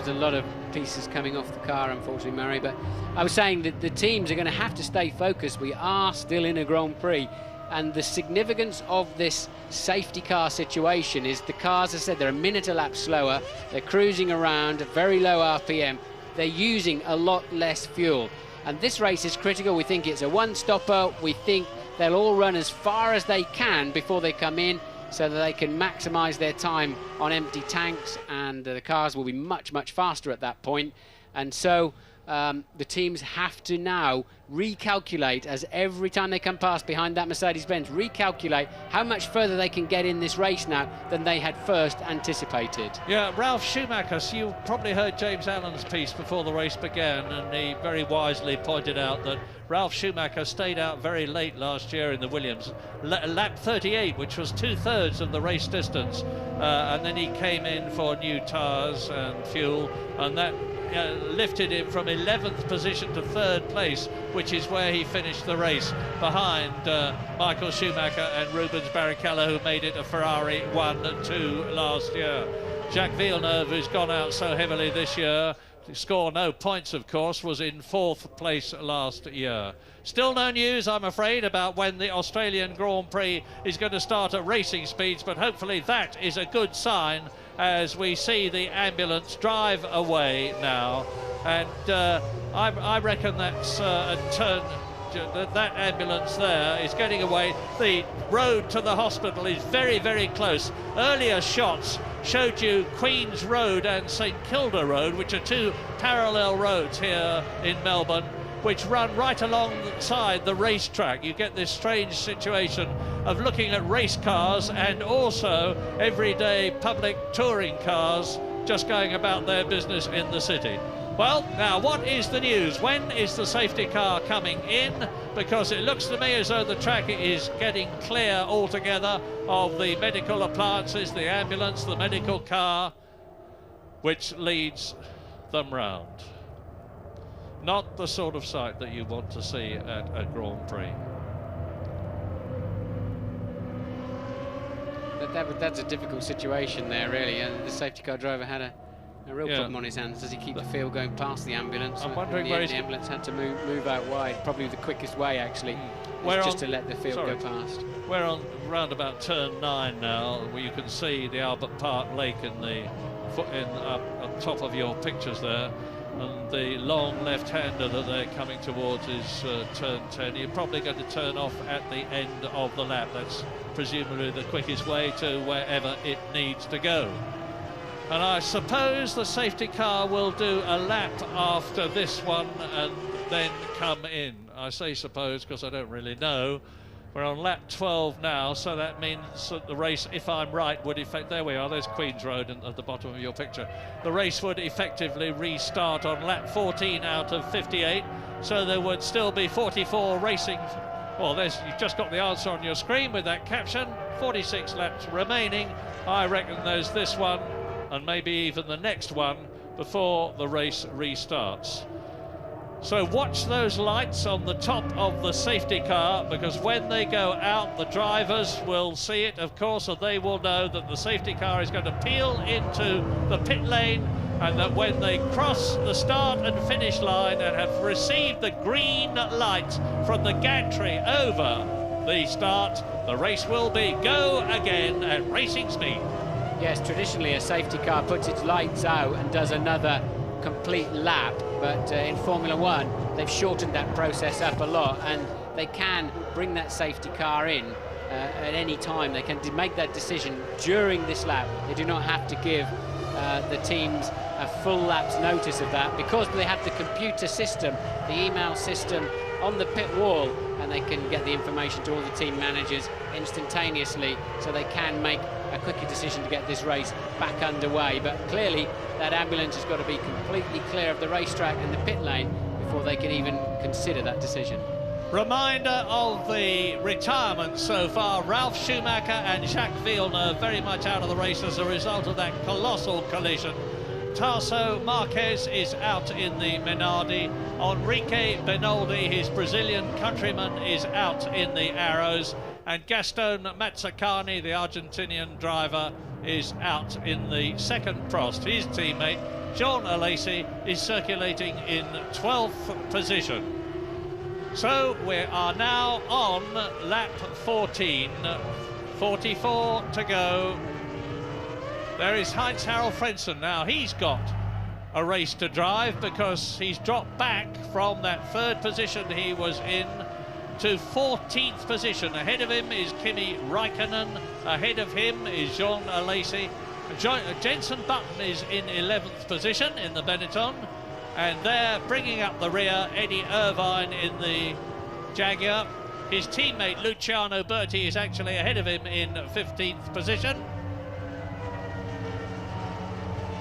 a lot of pieces coming off the car, unfortunately, Murray. But I was saying that the teams are going to have to stay focused. We are still in a Grand Prix, and the significance of this safety car situation is the cars, as I said, they're a minute a lap slower. They're cruising around at very low RPM. They're using a lot less fuel. And this race is critical. We think it's a one-stopper. We think they'll all run as far as they can before they come in, so that they can maximise their time on empty tanks, and the cars will be much, much faster at that point. And so the teams have to now recalculate, as every time they come past behind that Mercedes-Benz, recalculate how much further they can get in this race now than they had first anticipated. Yeah, Ralf Schumacher, so you probably heard James Allen's piece before the race began, and he very wisely pointed out that Ralf Schumacher stayed out very late last year in the Williams, lap 38, which was 2/3 of the race distance, and then he came in for new tyres and fuel, and that lifted him from 11th position to 3rd place, which is where he finished the race, behind Michael Schumacher and Rubens Barrichello, who made it a Ferrari 1-2 last year. Jacques Villeneuve, who's gone out so heavily this year, to score no points, of course, was in 4th place last year. Still no news, I'm afraid, about when the Australian Grand Prix is going to start at racing speeds, but hopefully that is a good sign as we see the ambulance drive away now. And I reckon that's a turn. That ambulance there is getting away. The road to the hospital is very, very close. Earlier shots showed you Queen's Road and St Kilda Road, which are two parallel roads here in Melbourne, which run right alongside the racetrack. You get this strange situation of looking at race cars and also everyday public touring cars just going about their business in the city. Well, now, what is the news? When is the safety car coming in? Because it looks to me as though the track is getting clear altogether of the medical appliances, the ambulance, the medical car, which leads them round. Not the sort of sight that you want to see at a Grand Prix. That's a difficult situation there, really. The safety car driver had a real problem on his hands. Does he keep the field going past the ambulance? I'm wondering where the ambulance had to move out wide. Probably the quickest way, actually, just to let the field go past. We're on round about turn 9 now, where you can see the Albert Park Lake up on top of your pictures there. And the long left-hander that they're coming towards is turn 10. You're probably going to turn off at the end of the lap. That's presumably the quickest way to wherever it needs to go. And I suppose the safety car will do a lap after this one and then come in. I say suppose because I don't really know. We're on lap 12 now, so that means that the race, if I'm right, would there we are, there's Queen's Road at the bottom of your picture. The race would effectively restart on lap 14 out of 58, so there would still be 44 racing Well, you've just got the answer on your screen with that caption. 46 laps remaining. I reckon there's this one and maybe even the next one before the race restarts. So watch those lights on the top of the safety car, because when they go out, the drivers will see it, of course, and they will know that the safety car is going to peel into the pit lane, and that when they cross the start and finish line and have received the green light from the gantry over the start, the race will be go again at racing speed. Yes, traditionally a safety car puts its lights out and does another complete lap, but in Formula One they've shortened that process up a lot, and they can bring that safety car in at any time. They can make that decision during this lap. They do not have to give the teams a full lap's notice of that, because they have the computer system, the email system on the pit wall, and they can get the information to all the team managers instantaneously, so they can make a quicker decision to get this race back underway. But clearly that ambulance has got to be completely clear of the racetrack and the pit lane before they can even consider that decision. Reminder of the retirement so far. Ralf Schumacher and Jacques Villeneuve very much out of the race as a result of that colossal collision. Tarso Marquez is out in the Minardi. Enrique Benoldi, his Brazilian countryman, is out in the Arrows. And Gaston Mazzacani, the Argentinian driver, is out in the second Prost. His teammate, Jean Alesi, is circulating in 12th position. So we are now on lap 14, 44 to go. There is Heinz-Harald Frentzen now. He's got a race to drive, because he's dropped back from that third position he was in to 14th position. Ahead of him is Kimi Raikkonen. Ahead of him is Jean Alesi. Jenson Button is in 11th position in the Benetton. And there, bringing up the rear, Eddie Irvine in the Jaguar. His teammate Luciano Berti is actually ahead of him in 15th position.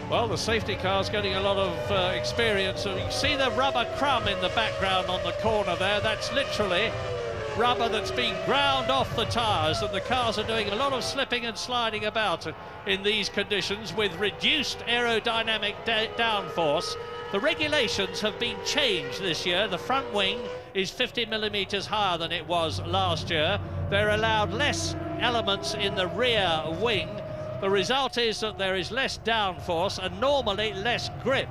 Well, the safety car's getting a lot of experience. So you see the rubber crumb in the background on the corner there. That's literally rubber that's been ground off the tyres, and the cars are doing a lot of slipping and sliding about in these conditions with reduced aerodynamic downforce. The regulations have been changed this year. The front wing is 50 millimetres higher than it was last year. They're allowed less elements in the rear wing. The result is that there is less downforce and normally less grip.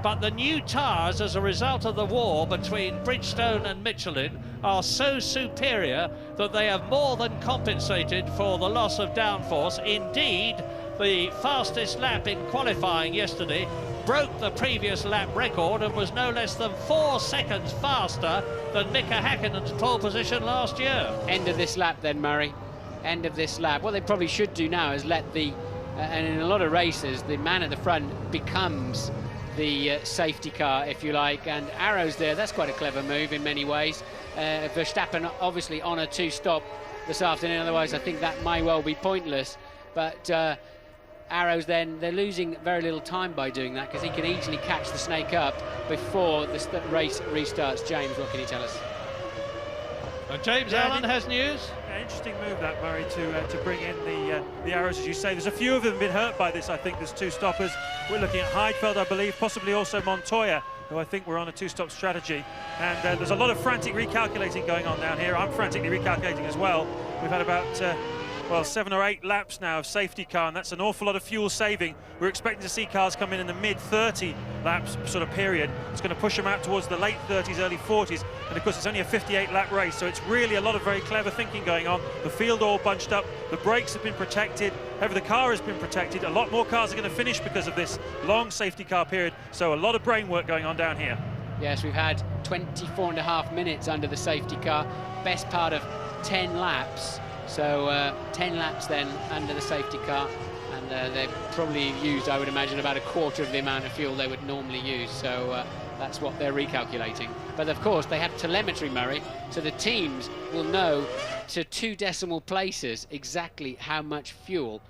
But the new tyres, as a result of the war between Bridgestone and Michelin, are so superior that they have more than compensated for the loss of downforce. Indeed, the fastest lap in qualifying yesterday broke the previous lap record and was no less than 4 seconds faster than Mika Häkkinen's pole position last year. End of this lap then, Murray. End of this lap. What they probably should do now is let the, and in a lot of races, the man at the front becomes the safety car, if you like, and Arrows there, that's quite a clever move in many ways. Verstappen obviously on a 2-stop this afternoon, otherwise I think that may well be pointless. But Arrows then, they're losing very little time by doing that, because he can easily catch the snake up before the race restarts. James, what can you tell us? James Allen has news. Interesting move that, Murray, to bring in the Arrows, as you say. There's a few of them been hurt by this. I think there's 2 stoppers. We're looking at Heidfeld, I believe, possibly also Montoya, who I think were on a 2-stop strategy. And there's a lot of frantic recalculating going on down here. I'm frantically recalculating as well. We've had about well, 7 or 8 laps now of safety car, and that's an awful lot of fuel saving. We're expecting to see cars come in the mid-30 laps sort of period. It's going to push them out towards the late 30s, early 40s, and of course it's only a 58-lap race, so it's really a lot of very clever thinking going on. The field all bunched up, the brakes have been protected, however the car has been protected. A lot more cars are going to finish because of this long safety car period, so a lot of brain work going on down here. Yes, we've had 24.5 minutes under the safety car, best part of 10 laps. So 10 laps then under the safety car, and they've probably used, I would imagine, about a quarter of the amount of fuel they would normally use. So that's what they're recalculating. But of course they have telemetry, Murray, so the teams will know to 2 decimal places exactly how much fuel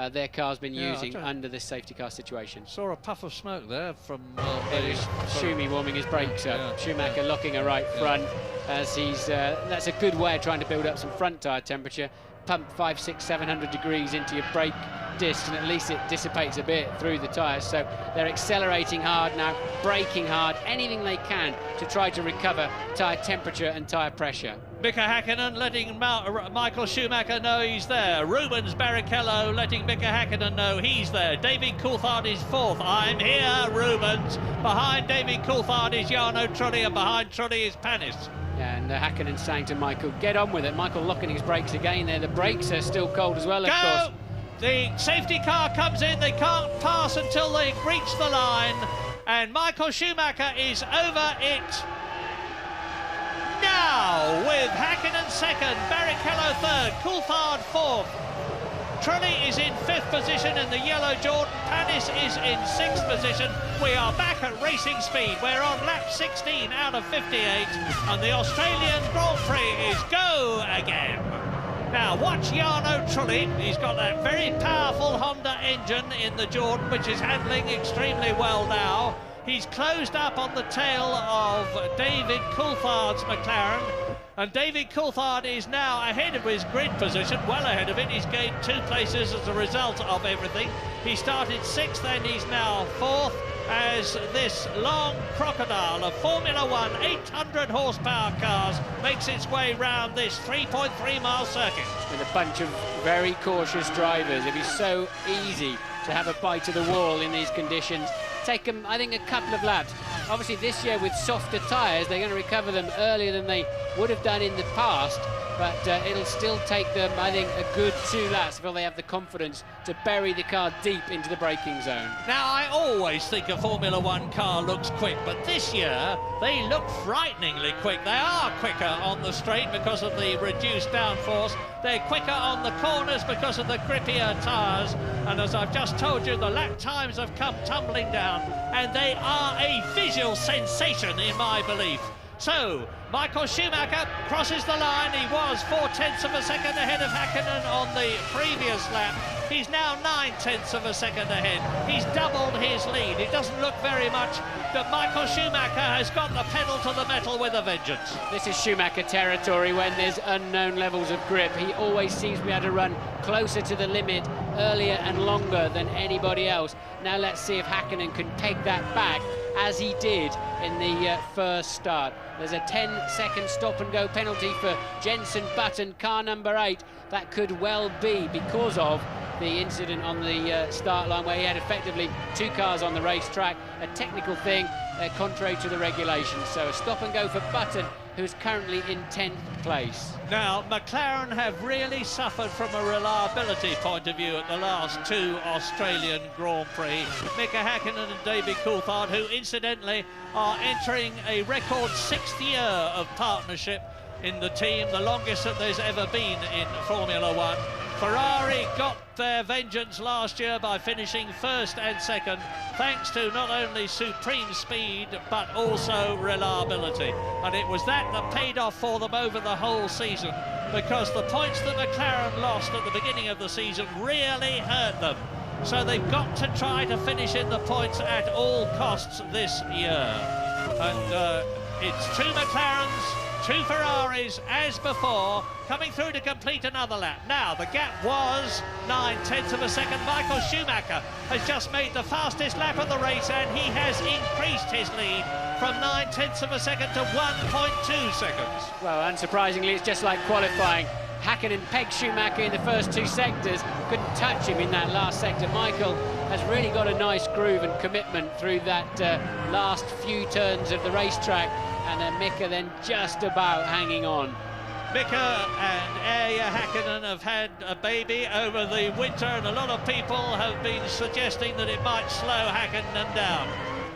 their car's been using under this safety car situation. Saw a puff of smoke there from Schumi warming his brakes up. Schumacher locking a right front as he's that's a good way of trying to build up some front tyre temperature. Pump 500, 600, 700 degrees into your brake disc, and at least it dissipates a bit through the tyres. So they're accelerating hard now, braking hard, anything they can to try to recover tyre temperature and tyre pressure. Mika Häkkinen letting Michael Schumacher know he's there. Rubens Barrichello letting Mika Häkkinen know he's there. David Coulthard is fourth. I'm here, Rubens. Behind David Coulthard is Jarno Trulli, and behind Trulli is Panis. Yeah, and Häkkinen saying to Michael, get on with it. Michael locking his brakes again there. The brakes are still cold as well, of course. The safety car comes in. They can't pass until they reach the line. And Michael Schumacher is over it now, with Häkkinen second, Barrichello third, Coulthard fourth. Trulli is in fifth position in the yellow Jordan. Panis is in sixth position. We are back at racing speed. We're on lap 16 out of 58, and the Australian Grand Prix is go again. Now watch Jarno Trulli. He's got that very powerful Honda engine in the Jordan, which is handling extremely well now. He's closed up on the tail of David Coulthard's McLaren, and David Coulthard is now ahead of his grid position, well ahead of it. He's gained 2 places as a result of everything. He started 6th and he's now 4th as this long crocodile of Formula 1 800 horsepower cars makes its way round this 3.3 mile circuit. With a bunch of very cautious drivers, it'd be so easy to have a bite of the wall in these conditions. Take them, I think, a couple of laps. Obviously this year with softer tyres, they're going to recover them earlier than they would have done in the past, but it'll still take them, I think, a good 2 laps before they have the confidence to bury the car deep into the braking zone. Now, I always think a Formula 1 car looks quick, but this year they look frighteningly quick. They are quicker on the straight because of the reduced downforce. They're quicker on the corners because of the grippier tyres, and as I've just told you, the lap times have come tumbling down, and they are a visual sensation in my belief. So, Michael Schumacher crosses the line. He was 4/10 of a second ahead of Häkkinen on the previous lap. He's now 9/10 of a second ahead. He's doubled his lead. It doesn't look very much, but Michael Schumacher has got the pedal to the metal with a vengeance. This is Schumacher territory when there's unknown levels of grip. He always seems to be able to run closer to the limit earlier and longer than anybody else. Now let's see if Häkkinen can peg that back, as he did in the first start. There's a 10-second stop-and-go penalty for Jenson Button, car number 8. That could well be because of the incident on the start line where he had effectively 2 cars on the racetrack, a technical thing contrary to the regulations. So a stop-and-go for Button, who's currently in 10th place. Now, McLaren have really suffered from a reliability point of view at the last 2 Australian Grand Prix. Mika Häkkinen and David Coulthard, who incidentally are entering a record 6th year of partnership in the team, the longest that there's ever been in Formula 1. Ferrari got their vengeance last year by finishing 1st and 2nd, thanks to not only supreme speed but also reliability. And it was that paid off for them over the whole season, because the points that McLaren lost at the beginning of the season really hurt them. So they've got to try to finish in the points at all costs this year. And it's 2 McLarens, 2 Ferraris, as before, coming through to complete another lap. Now, the gap was 9/10 of a second. Michael Schumacher has just made the fastest lap of the race, and he has increased his lead from 9/10 of a second to 1.2 seconds. Well, unsurprisingly, it's just like qualifying. Häkkinen pegged Schumacher in the first 2 sectors, couldn't touch him in that last sector. Michael has really got a nice groove and commitment through that last few turns of the racetrack, and Mika then just about hanging on. Mika and Arja Häkkinen have had a baby over the winter, and a lot of people have been suggesting that it might slow Häkkinen down.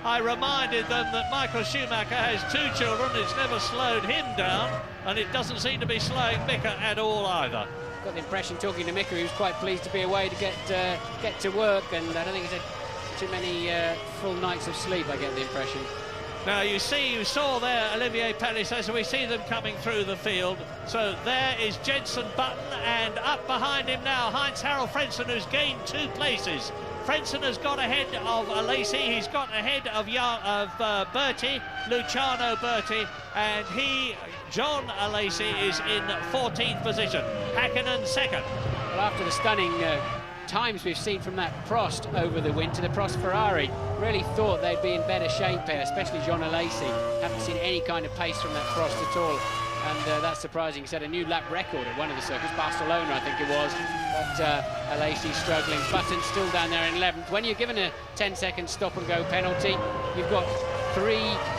I reminded them that Michael Schumacher has 2 children. It's never slowed him down, and it doesn't seem to be slowing Mika at all either. Got the impression, talking to Mika, he was quite pleased to be away to get to work, and I don't think he's had too many full nights of sleep, I get the impression. Now you saw there Olivier Panis as we see them coming through the field. So there is Jenson Button, and up behind him now Heinz-Harald Frentzen, who's gained 2 places. Frentzen has got ahead of Alesi, he's got ahead of Berti, Luciano Berti, and John Alesi is in 14th position. Hakkinen second. Well, after the stunning times we've seen from that Prost over the winter, the Prost Ferrari really thought they'd be in better shape here, especially John Alesi. Haven't seen any kind of pace from that Prost at all, and that's surprising. He set a new lap record at one of the circuits, Barcelona I think it was, but Alesi struggling. Button still down there in 11th. When you're given a 10-second stop-and-go penalty, you've got 3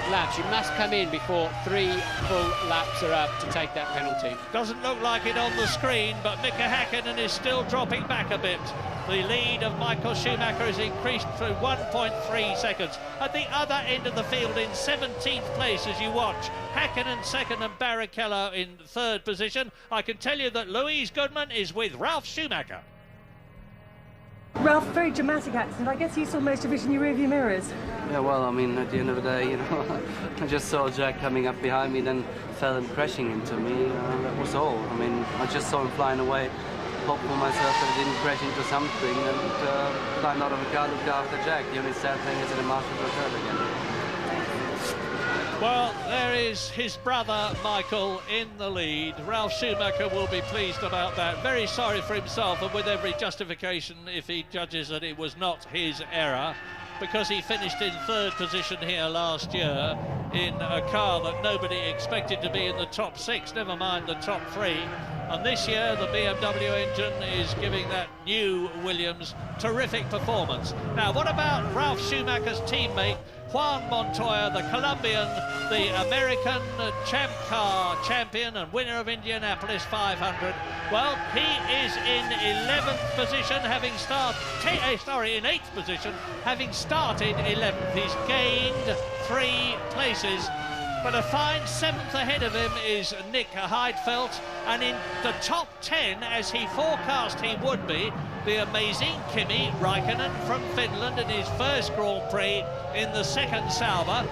laps. You must come in before 3 full laps are up to take that penalty. Doesn't look like it on the screen, but Mika Hakkinen is still dropping back a bit. The lead of Michael Schumacher has increased to 1.3 seconds. At the other end of the field, in 17th place as you watch, Hakkinen second and Barrichello in 3rd position. I can tell you that Louise Goodman is with Ralf Schumacher. Ralph, very dramatic accident. I guess you saw most of it in your rearview mirrors. Yeah, well, I mean, at the end of the day, you know, I just saw Jack coming up behind me, then fell and crashing into me. That was all. I mean, I just saw him flying away. Hope for myself that he didn't crash into something, and climbed out of the car, looked after Jack. The only sad thing is that the marshals returned again. Well, there is his brother Michael in the lead. Ralf Schumacher will be pleased about that. Very sorry for himself, and with every justification if he judges that it was not his error, because he finished in 3rd position here last year in a car that nobody expected to be in the top 6, never mind the top 3. And this year the BMW engine is giving that new Williams terrific performance. Now, what about Ralf Schumacher's teammate Juan Montoya, the Colombian, the American champ car champion and winner of Indianapolis 500? Well, he is in 11th position, having started, in 8th position, having started 11th. He's gained 3 places. But a fine 7th ahead of him is Nick Heidfeld, and in the top 10, as he forecast he would be, the amazing Kimi Räikkönen from Finland in his first Grand Prix in the 2nd Sauber.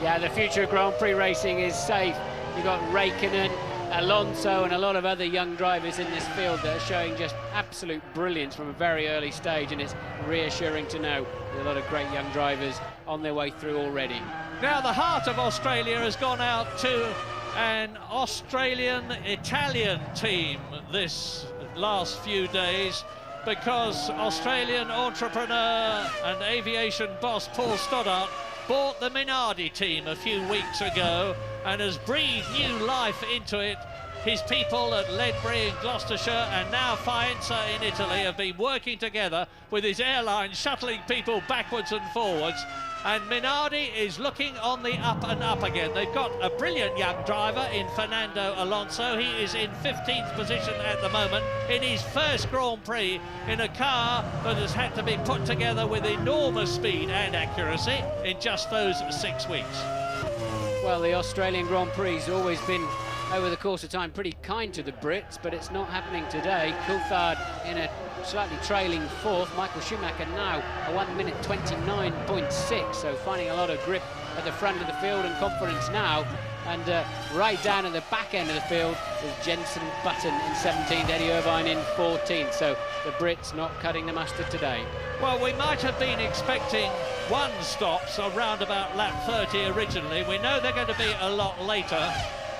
Yeah, the future of Grand Prix racing is safe. You've got Räikkönen, Alonso and a lot of other young drivers in this field that are showing just absolute brilliance from a very early stage, and it's reassuring to know there's a lot of great young drivers on their way through already. Now the heart of Australia has gone out to an Australian-Italian team this last few days, because Australian entrepreneur and aviation boss Paul Stoddart bought the Minardi team a few weeks ago and has breathed new life into it. His people at Ledbury in Gloucestershire and now Faenza in Italy have been working together with his airline, shuttling people backwards and forwards. And Minardi is looking on the up and up again. They've got a brilliant young driver in Fernando Alonso. He is in 15th position at the moment in his first Grand Prix in a car that has had to be put together with enormous speed and accuracy in just those 6 weeks. Well, the Australian Grand Prix has always been, over the course of time, pretty kind to the Brits, but it's not happening today. Coulthard in a slightly trailing 4th. Michael Schumacher now a 1 minute 29.6, so finding a lot of grip at the front of the field and confidence now. And right down at the back end of the field is Jenson Button in 17th, Eddie Irvine in 14th, so the Brits not cutting the mustard today. Well, we might have been expecting 1 stop, so round about lap 30 originally. We know they're going to be a lot later.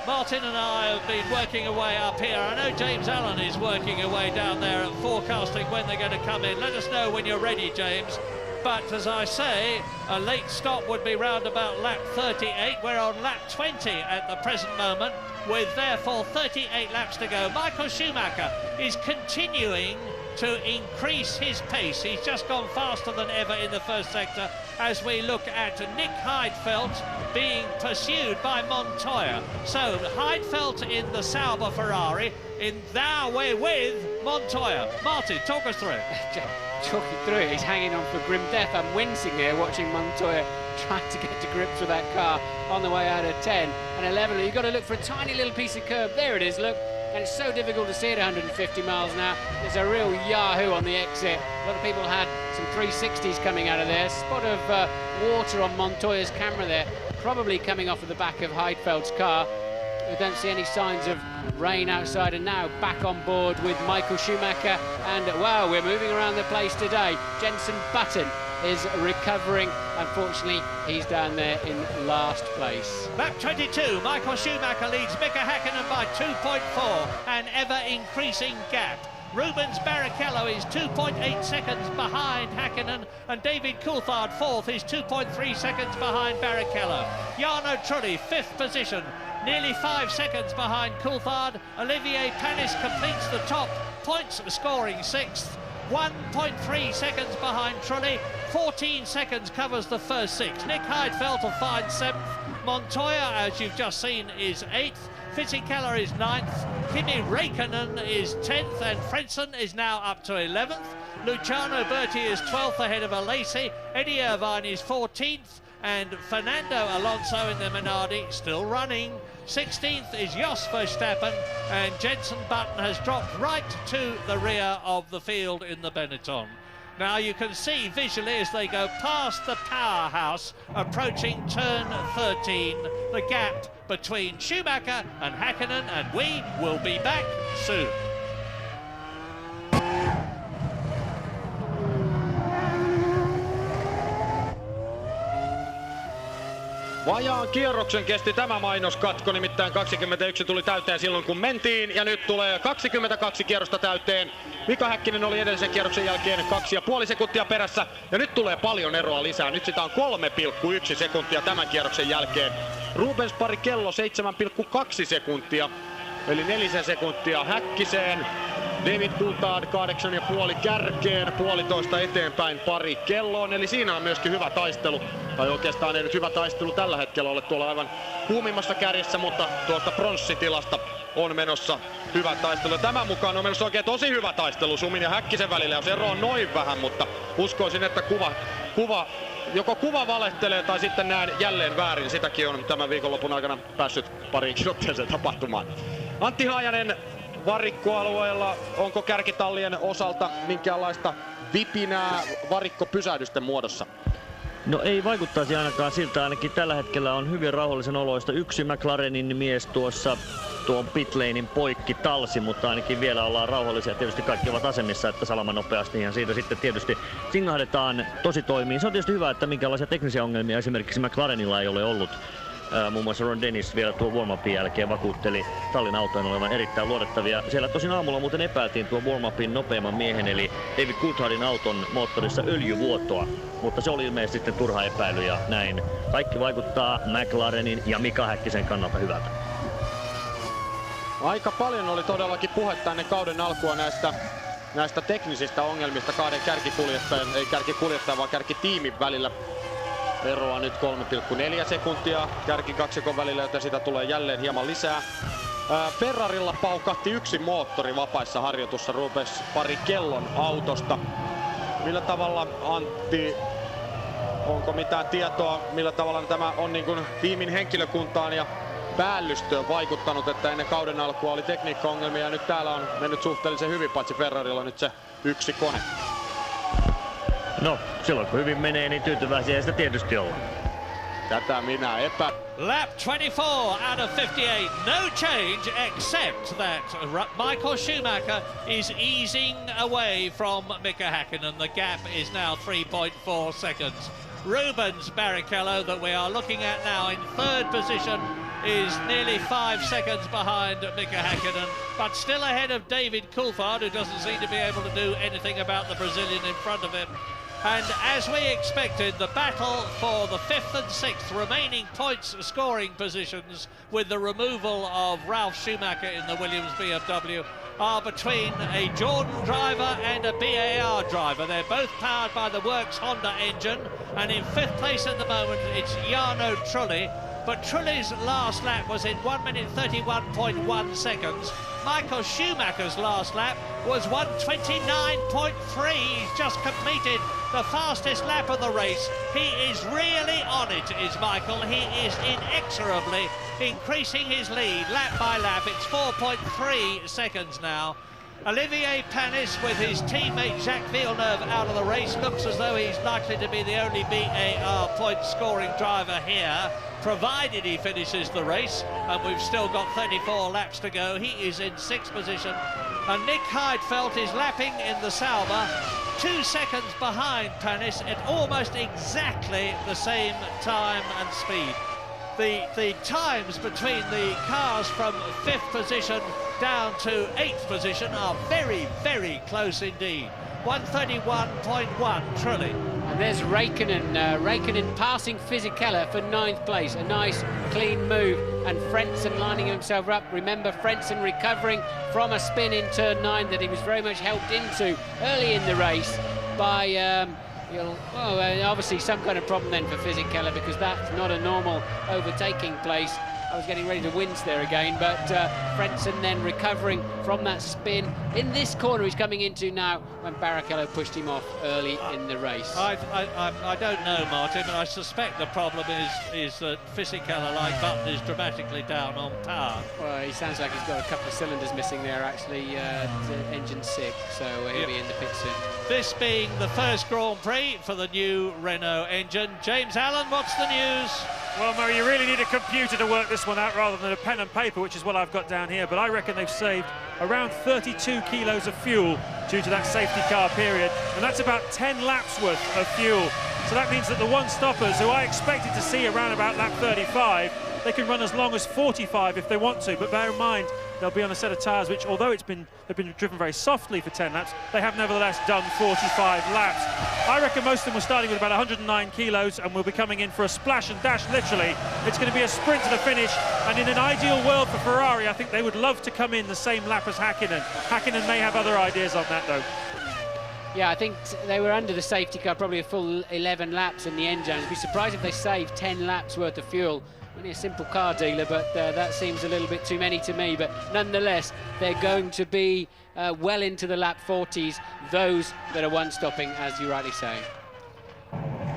Martin and I have been working away up here. I know James Allen is working away down there at forecasting when they're going to come in. Let us know when you're ready, James. But as I say, a late stop would be round about lap 38. We're on lap 20 at the present moment, with therefore 38 laps to go. Michael Schumacher is continuing to increase his pace. He's just gone faster than ever in the first sector as we look at Nick Heidfeld being pursued by Montoya. So Heidfeld in the Sauber Ferrari, in now we're with Montoya. Martin, talk us through it. Talking through it, he's hanging on for grim death. I'm wincing here watching Montoya trying to get to grips with that car on the way out of 10 and 11. You've got to look for a tiny little piece of curb. There it is, look. And it's so difficult to see at 150 miles now. There's a real yahoo on the exit. A lot of people had some 360s coming out of there. Spot of water on Montoya's camera there. probably coming off of the back of Heidfeld's car. We don't see any signs of rain outside, and now back on board with Michael Schumacher. And wow, we're moving around the place today. Jenson Button is recovering. Unfortunately, he's down there in last place. Lap 22, Michael Schumacher leads Mika Häkkinen by 2.4, an ever-increasing gap. Rubens Barrichello is 2.8 seconds behind Häkkinen, and David Coulthard fourth is 2.3 seconds behind Barrichello. Jarno Trulli, fifth position, nearly 5 seconds behind Coulthard. Olivier Panis completes the top, points scoring sixth, 1.3 seconds behind Trulli. 14 seconds covers the first six. Nick Heidfeld will find seventh. Montoya, as you've just seen, is eighth. Fisichella is ninth. Kimi Räikkönen is 10th, and Frentzen is now up to 11th. Luciano Berti is 12th ahead of Alesi. Eddie Irvine is 14th, and Fernando Alonso in the Minardi still running. 16th is Jos Verstappen, and Jenson Button has dropped right to the rear of the field in the Benetton. Now you can see visually as they go past the powerhouse, approaching turn 13, the gap between Schumacher and Häkkinen, and we will be back soon. Vajaan kierroksen kesti tämä mainoskatko, nimittäin 21 tuli täyteen silloin kun mentiin, ja nyt tulee 22 kierrosta täyteen. Mika Häkkinen oli edellisen kierroksen jälkeen 2,5 sekuntia perässä, ja nyt tulee paljon eroa lisää. Nyt sitä on 3,1 sekuntia tämän kierroksen jälkeen. Rubens Barrichello 7,2 sekuntia, eli 4 sekuntia Häkkiseen. David Coulthard 8,5 kärkeen, 1,5 eteenpäin Barrichelloon, eli siinä on myöskin hyvä taistelu. Tai oikeastaan ei nyt hyvä taistelu tällä hetkellä ole tuolla aivan kuumimmassa kärjessä, mutta tuosta pronssitilasta on menossa hyvä taistelu. Tämän mukaan on menossa oikein tosi hyvä taistelu Sumin ja Häkkisen välillä, jos ero on noin vähän, mutta uskoisin, että joko kuva valehtelee tai sitten näen jälleen väärin. Sitäkin on tämän viikonlopun aikana päässyt pariinkin otteeseen tapahtumaan. Antti Haajanen varikkoalueella, onko kärkitallien osalta minkäänlaista vipinää varikkopysähdysten muodossa? No ei vaikuttaisi ainakaan siltä, ainakin tällä hetkellä on hyvin rauhallisen oloista. Yksi McLarenin mies tuossa tuon pitlanein poikki talsi, mutta ainakin vielä ollaan rauhallisia. Tietysti kaikki ovat asemissa, että salama nopeasti ja siitä sitten tietysti singahdetaan tosi toimiin. Se on tietysti hyvä, että minkälaisia teknisiä ongelmia esimerkiksi McLarenilla ei ole ollut. Muun muassa Ron Dennis vielä tuon warm-upin jälkeen vakuutteli tallin autojen olevan erittäin luotettavia. Siellä tosin aamulla muuten epäiltiin tuon warm-upin nopeamman miehen eli David Coulthardin auton moottorissa öljyvuotoa, mutta se oli ilmeisesti sitten turha epäily ja näin. Kaikki vaikuttaa McLarenin ja Mika Häkkisen kannalta hyvältä. Aika paljon oli todellakin puhetta ennen kauden alkua näistä teknisistä ongelmista kahden kärkikuljettajan, ei kärkikuljettajan vaan kärkitiimin välillä. Eroa nyt 3,4 sekuntia kärkikaksikon välillä, joten sitä tulee jälleen hieman lisää. Ferrarilla paukahti yksi moottori vapaissa harjoitussa Rubens Barricellon autosta. Millä tavalla, Antti, onko mitään tietoa, millä tavalla tämä on niin kuin tiimin henkilökuntaan ja päällystöön vaikuttanut, että ennen kauden alkua oli tekniikkaongelmia ja nyt täällä on mennyt suhteellisen hyvin, paitsi Ferrarilla nyt se yksi kone. No, silloin kun hyvin menee, niin tyytyväisiä sitä tietysti ollaan. Tätä minä Lap 24 out of 58, no change except that Michael Schumacher is easing away from Mika Häkkinen. The gap is now 3.4 seconds. Rubens Barrichello, that we are looking at now in third position, is nearly 5 seconds behind Mika Häkkinen, but still ahead of David Coulthard, who doesn't seem to be able to do anything about the Brazilian in front of him. And as we expected, the battle for the 5th and 6th remaining points scoring positions with the removal of Ralf Schumacher in the Williams BMW are between a Jordan driver and a BAR driver. They're both powered by the Works Honda engine, and in 5th place at the moment it's Jarno Trulli. But Trulli's last lap was in 1 minute 31.1 seconds. Michael Schumacher's last lap was 1:29.3. He's just completed the fastest lap of the race. He is really on it, is Michael. He is inexorably increasing his lead lap by lap. It's 4.3 seconds now. Olivier Panis with his teammate Jacques Villeneuve out of the race. Looks as though he's likely to be the only BAR point-scoring driver here, provided he finishes the race, and we've still got 34 laps to go. He is in 6th position, and Nick Heidfeld is lapping in the Sauber, 2 seconds behind Panis at almost exactly the same time and speed. The times between the cars from 5th position down to 8th position are very, very close indeed. 1:31.1, truly. And there's Räikkönen, Räikkönen passing Fisichella for 9th place. A nice, clean move, and Frentzen lining himself up. Remember, Frentzen recovering from a spin in turn 9 that he was very much helped into early in the race by... obviously some kind of problem then for Fisichella, because that's not a normal overtaking place. I was getting ready to wince there again, but Frentzen then recovering from that spin. In this corner he's coming into now when Barrichello pushed him off early in the race. I don't know, Martin, but I suspect the problem is that Fisichella, like Button, is dramatically down on power. Well, he sounds like he's got a couple of cylinders missing there, actually, engine 6, so he'll be in the pit soon. This being the first Grand Prix for the new Renault engine. James Allen, what's the news? Well, Murray, you really need a computer to work this one out rather than a pen and paper, which is what I've got down here. But I reckon they've saved around 32 kilos of fuel due to that safety car period. And that's about 10 laps worth of fuel. So that means that the one-stoppers, who I expected to see around about lap 35, they can run as long as 45 if they want to. But bear in mind, they'll be on a set of tyres which, although they've been driven very softly for 10 laps, they have nevertheless done 45 laps. I reckon most of them were starting with about 109 kilos and will be coming in for a splash and dash, literally. It's going to be a sprint to the finish, and in an ideal world for Ferrari, I think they would love to come in the same lap as Häkkinen. Häkkinen may have other ideas on that, though. Yeah, I think they were under the safety car probably a full 11 laps in the engine. I'd be surprised if they saved 10 laps worth of fuel. Only a simple car dealer, but that seems a little bit too many to me. But nonetheless, they're going to be well into the lap 40s, those that are one-stopping, as you rightly say.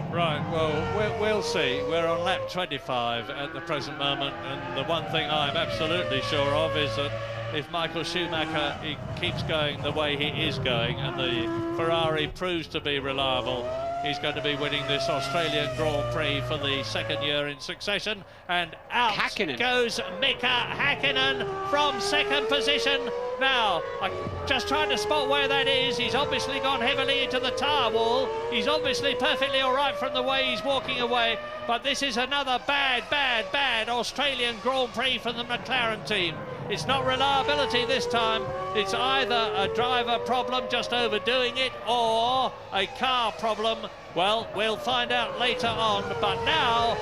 Right, well, we'll see. We're on lap 25 at the present moment, and the one thing I'm absolutely sure of is that if Michael Schumacher he keeps going the way he is going, and the Ferrari proves to be reliable, he's going to be winning this Australian Grand Prix for the 2nd year in succession. And out goes Mika Häkkinen from 2nd position. Now, I'm just trying to spot where that is. He's obviously gone heavily into the tyre wall. He's obviously perfectly all right from the way he's walking away. But this is another bad Australian Grand Prix for the McLaren team. It's not reliability this time. It's either a driver problem, just overdoing it, or a car problem. Well, we'll find out later on. But now,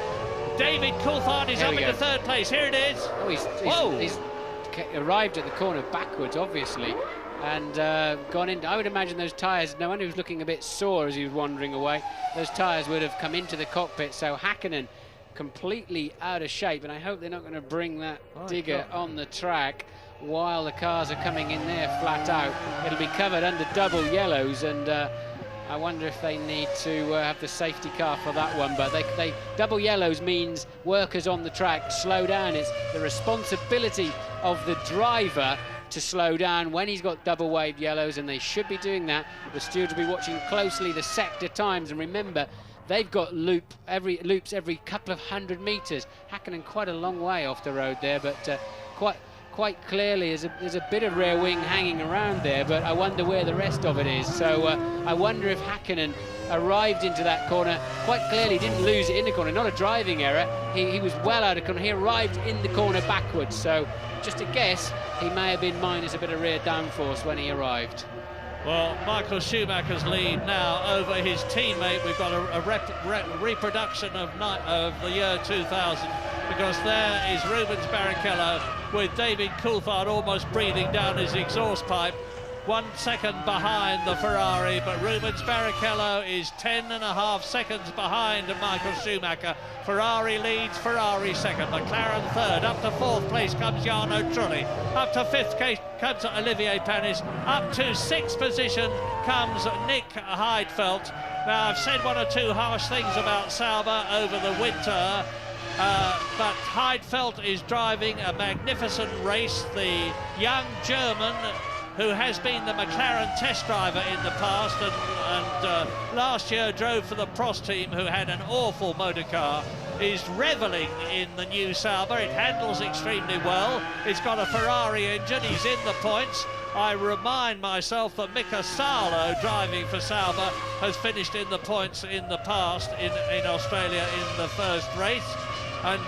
David Coulthard is up into 3rd place. Here it is. Oh, he's arrived at the corner backwards, obviously, and gone in. I would imagine those tyres, no wonder he was looking a bit sore as he was wandering away. Those tyres would have come into the cockpit, so Häkkinen completely out of shape, and I hope they're not going to bring that digger on the track while the cars are coming in there flat out. It'll be covered under double yellows, and I wonder if they need to have the safety car for that one. But they double yellows means workers on the track slow down. It's the responsibility of the driver to slow down when he's got double waved yellows, and they should be doing that. The stewards will be watching closely the sector times, and remember, they've got loops every couple of 100 metres. Häkkinen quite a long way off the road there, but quite clearly there's a bit of rear wing hanging around there, but I wonder where the rest of it is. So I wonder if Häkkinen arrived into that corner. Quite clearly didn't lose it in the corner, not a driving error. He was well out of corner. He arrived in the corner backwards, so just a guess, he may have been minus a bit of rear downforce when he arrived. Well, Michael Schumacher's lead now over his teammate. We've got a reproduction of the year 2000, because there is Rubens Barrichello with David Coulthard almost breathing down his exhaust pipe. 1 second behind the Ferrari, but Rubens Barrichello is 10.5 seconds behind Michael Schumacher. Ferrari leads, Ferrari second, McLaren third. Up to 4th place comes Jarno Trulli. Up to 5th place comes Olivier Panis. Up to 6th position comes Nick Heidfeld. Now, I've said 1 or 2 harsh things about Sauber over the winter, but Heidfeld is driving a magnificent race. The young German who has been the McLaren test driver in the past and last year drove for the Prost team, who had an awful motor car, is revelling in the new Sauber. It handles extremely well. It's got a Ferrari engine. He's in the points. I remind myself that Mika Salo, driving for Sauber, has finished in the points in the past in Australia in the first race. And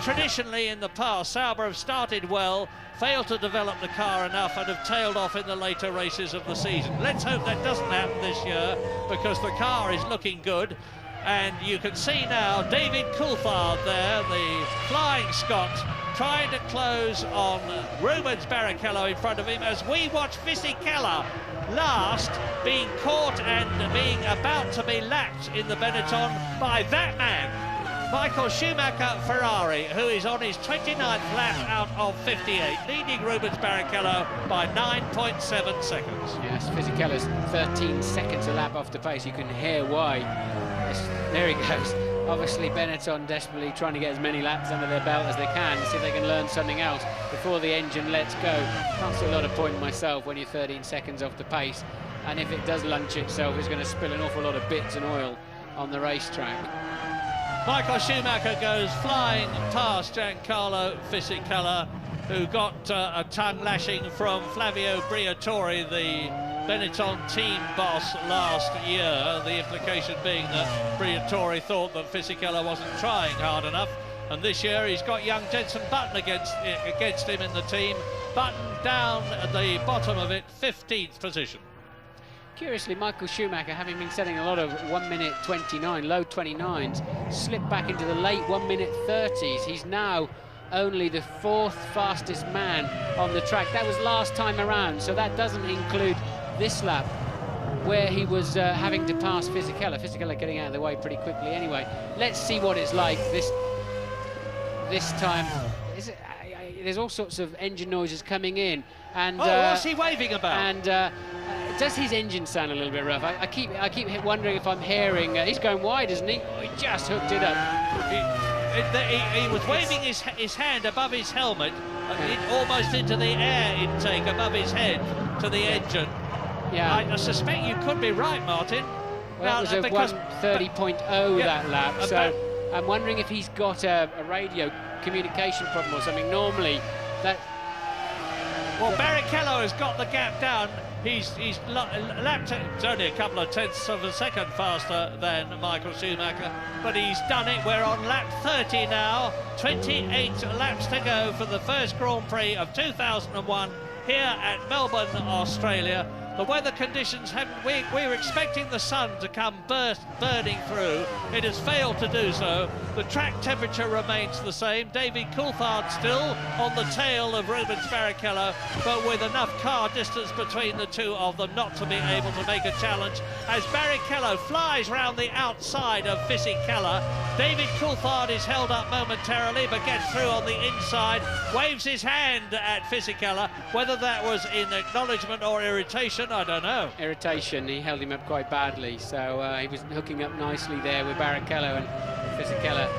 traditionally in the past, Sauber have started well, failed to develop the car enough, and have tailed off in the later races of the season. Let's hope that doesn't happen this year, because the car is looking good. And you can see now David Coulthard there, the Flying Scot, trying to close on Rubens Barrichello in front of him, as we watch Fisichella last, being caught and being about to be lapped in the Benetton by that man, Michael Schumacher Ferrari, who is on his 29th lap out of 58, leading Rubens Barrichello by 9.7 seconds. Yes, Fisichella's 13 seconds a lap off the pace. You can hear why. Yes, there he goes. Obviously Benetton desperately trying to get as many laps under their belt as they can, see if they can learn something else before the engine lets go. Can't see a lot of point myself when you're 13 seconds off the pace, and if it does lunch itself, it's going to spill an awful lot of bits and oil on the racetrack. Michael Schumacher goes flying past Giancarlo Fisichella, who got a tongue lashing from Flavio Briatore, the Benetton team boss, last year. The implication being that Briatore thought that Fisichella wasn't trying hard enough. And this year he's got young Jenson Button against him in the team. Button down at the bottom of it, 15th position. Curiously, Michael Schumacher, having been setting a lot of 1 minute 29, low 29s, slipped back into the late 1 minute 30s. He's now only the 4th fastest man on the track. That was last time around, so that doesn't include this lap, where he was having to pass Fisichella. Fisichella getting out of the way pretty quickly anyway. Let's see what it's like this time. There's all sorts of engine noises coming in, and what's he waving about? And does his engine sound a little bit rough? I keep wondering if I'm hearing. He's going wide, isn't he? Oh, he just hooked it up. He was waving his hand above his helmet, almost into the air intake above his head to the engine. Yeah, I suspect you could be right, Martin. Well, that was a 1:30.0 that lap, so I'm wondering if he's got a radio communication problem or something. Normally, that... Well, Barrichello has got the gap down. He's lapped it. It's only a couple of tenths of a second faster than Michael Schumacher, but he's done it. We're on lap 30 now. 28 laps to go for the first Grand Prix of 2001 here at Melbourne, Australia. The weather conditions haven't... We were expecting the sun to come burning through. It has failed to do so. The track temperature remains the same. David Coulthard still on the tail of Rubens Barrichello, but with enough car distance between the two of them not to be able to make a challenge. As Barrichello flies round the outside of Fisichella, David Coulthard is held up momentarily, but gets through on the inside, waves his hand at Fisichella. Whether that was in acknowledgement or irritation, I don't know. Irritation, he held him up quite badly, so he was hooking up nicely there with Barrichello, and Fisichella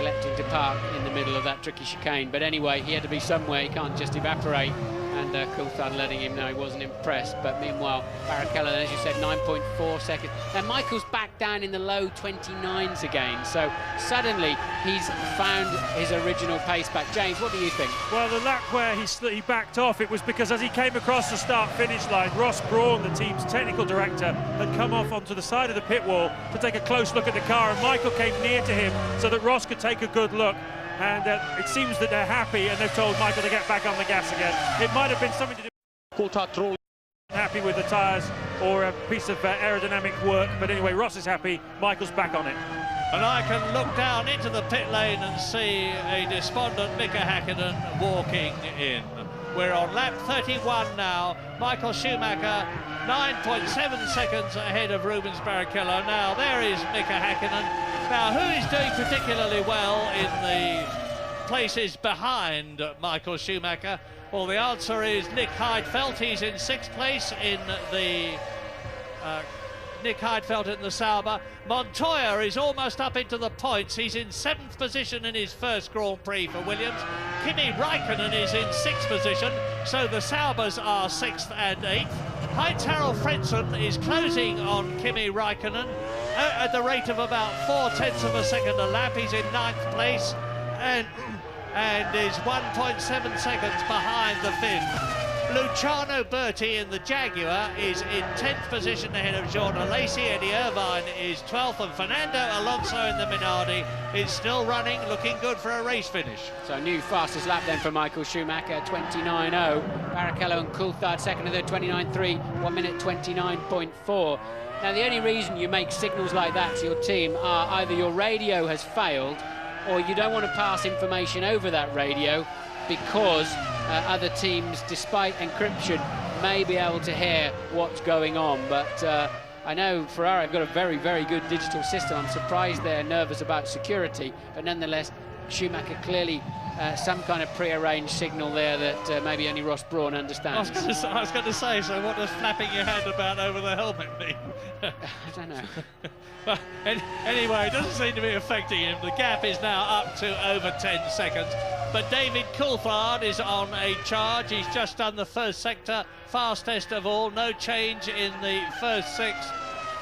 electing to park in the middle of that tricky chicane. But anyway, he had to be somewhere, he can't just evaporate, and Coulthard letting him know he wasn't impressed. But meanwhile, Barrichello, as you said, 9.4 seconds. Now Michael's back down in the low 29s again, so suddenly he's found his original pace back. James, what do you think? Well, the lap where he backed off, it was because as he came across the start-finish line, Ross Brawn, the team's technical director, had come off onto the side of the pit wall to take a close look at the car, and Michael came near to him so that Ross could take a good look. And it seems that they're happy, and they've told Michael to get back on the gas again. It might have been something to do happy with the tyres or a piece of aerodynamic work, but anyway, Ross is happy, Michael's back on it. And I can look down into the pit lane and see a despondent Mika Häkkinen walking in. We're on lap 31 now. Michael Schumacher 9.7 seconds ahead of Rubens Barrichello. Now there is Mika Häkkinen. Now who is doing particularly well in the places behind Michael Schumacher? Well, the answer is Nick Heidfeld. He's in 6th place in the Nick Heidfeld in the Sauber. Montoya is almost up into the points. He's in 7th position in his first Grand Prix for Williams. Kimi Raikkonen is in 6th position. So the Saubers are 6th and 8th. Heinz-Harald Frentzen is closing on Kimi Räikkönen at the rate of about 0.4 of a second a lap. He's in 9th place and is 1.7 seconds behind the 5th. Luciano Berti in the Jaguar is in 10th position ahead of Jean Alesi. Eddie Irvine is 12th, and Fernando Alonso in the Minardi is still running, looking good for a race finish. So new fastest lap then for Michael Schumacher, 29.0. Barrichello and Coulthard second and third, 29.3, 1 minute 29.4. Now the only reason you make signals like that to your team are either your radio has failed or you don't want to pass information over that radio because other teams, despite encryption, may be able to hear what's going on. But I know Ferrari have got a very, very good digital system. I'm surprised they're nervous about security, but nonetheless, Schumacher clearly some kind of pre-arranged signal there that maybe only Ross Brawn understands. I was going to say, so what does flapping your hand about over the helmet mean? I don't know. Well, anyway, it doesn't seem to be affecting him. The gap is now up to over 10 seconds. But David Coulthard is on a charge. He's just done the first sector, fastest of all. No change in the first 6.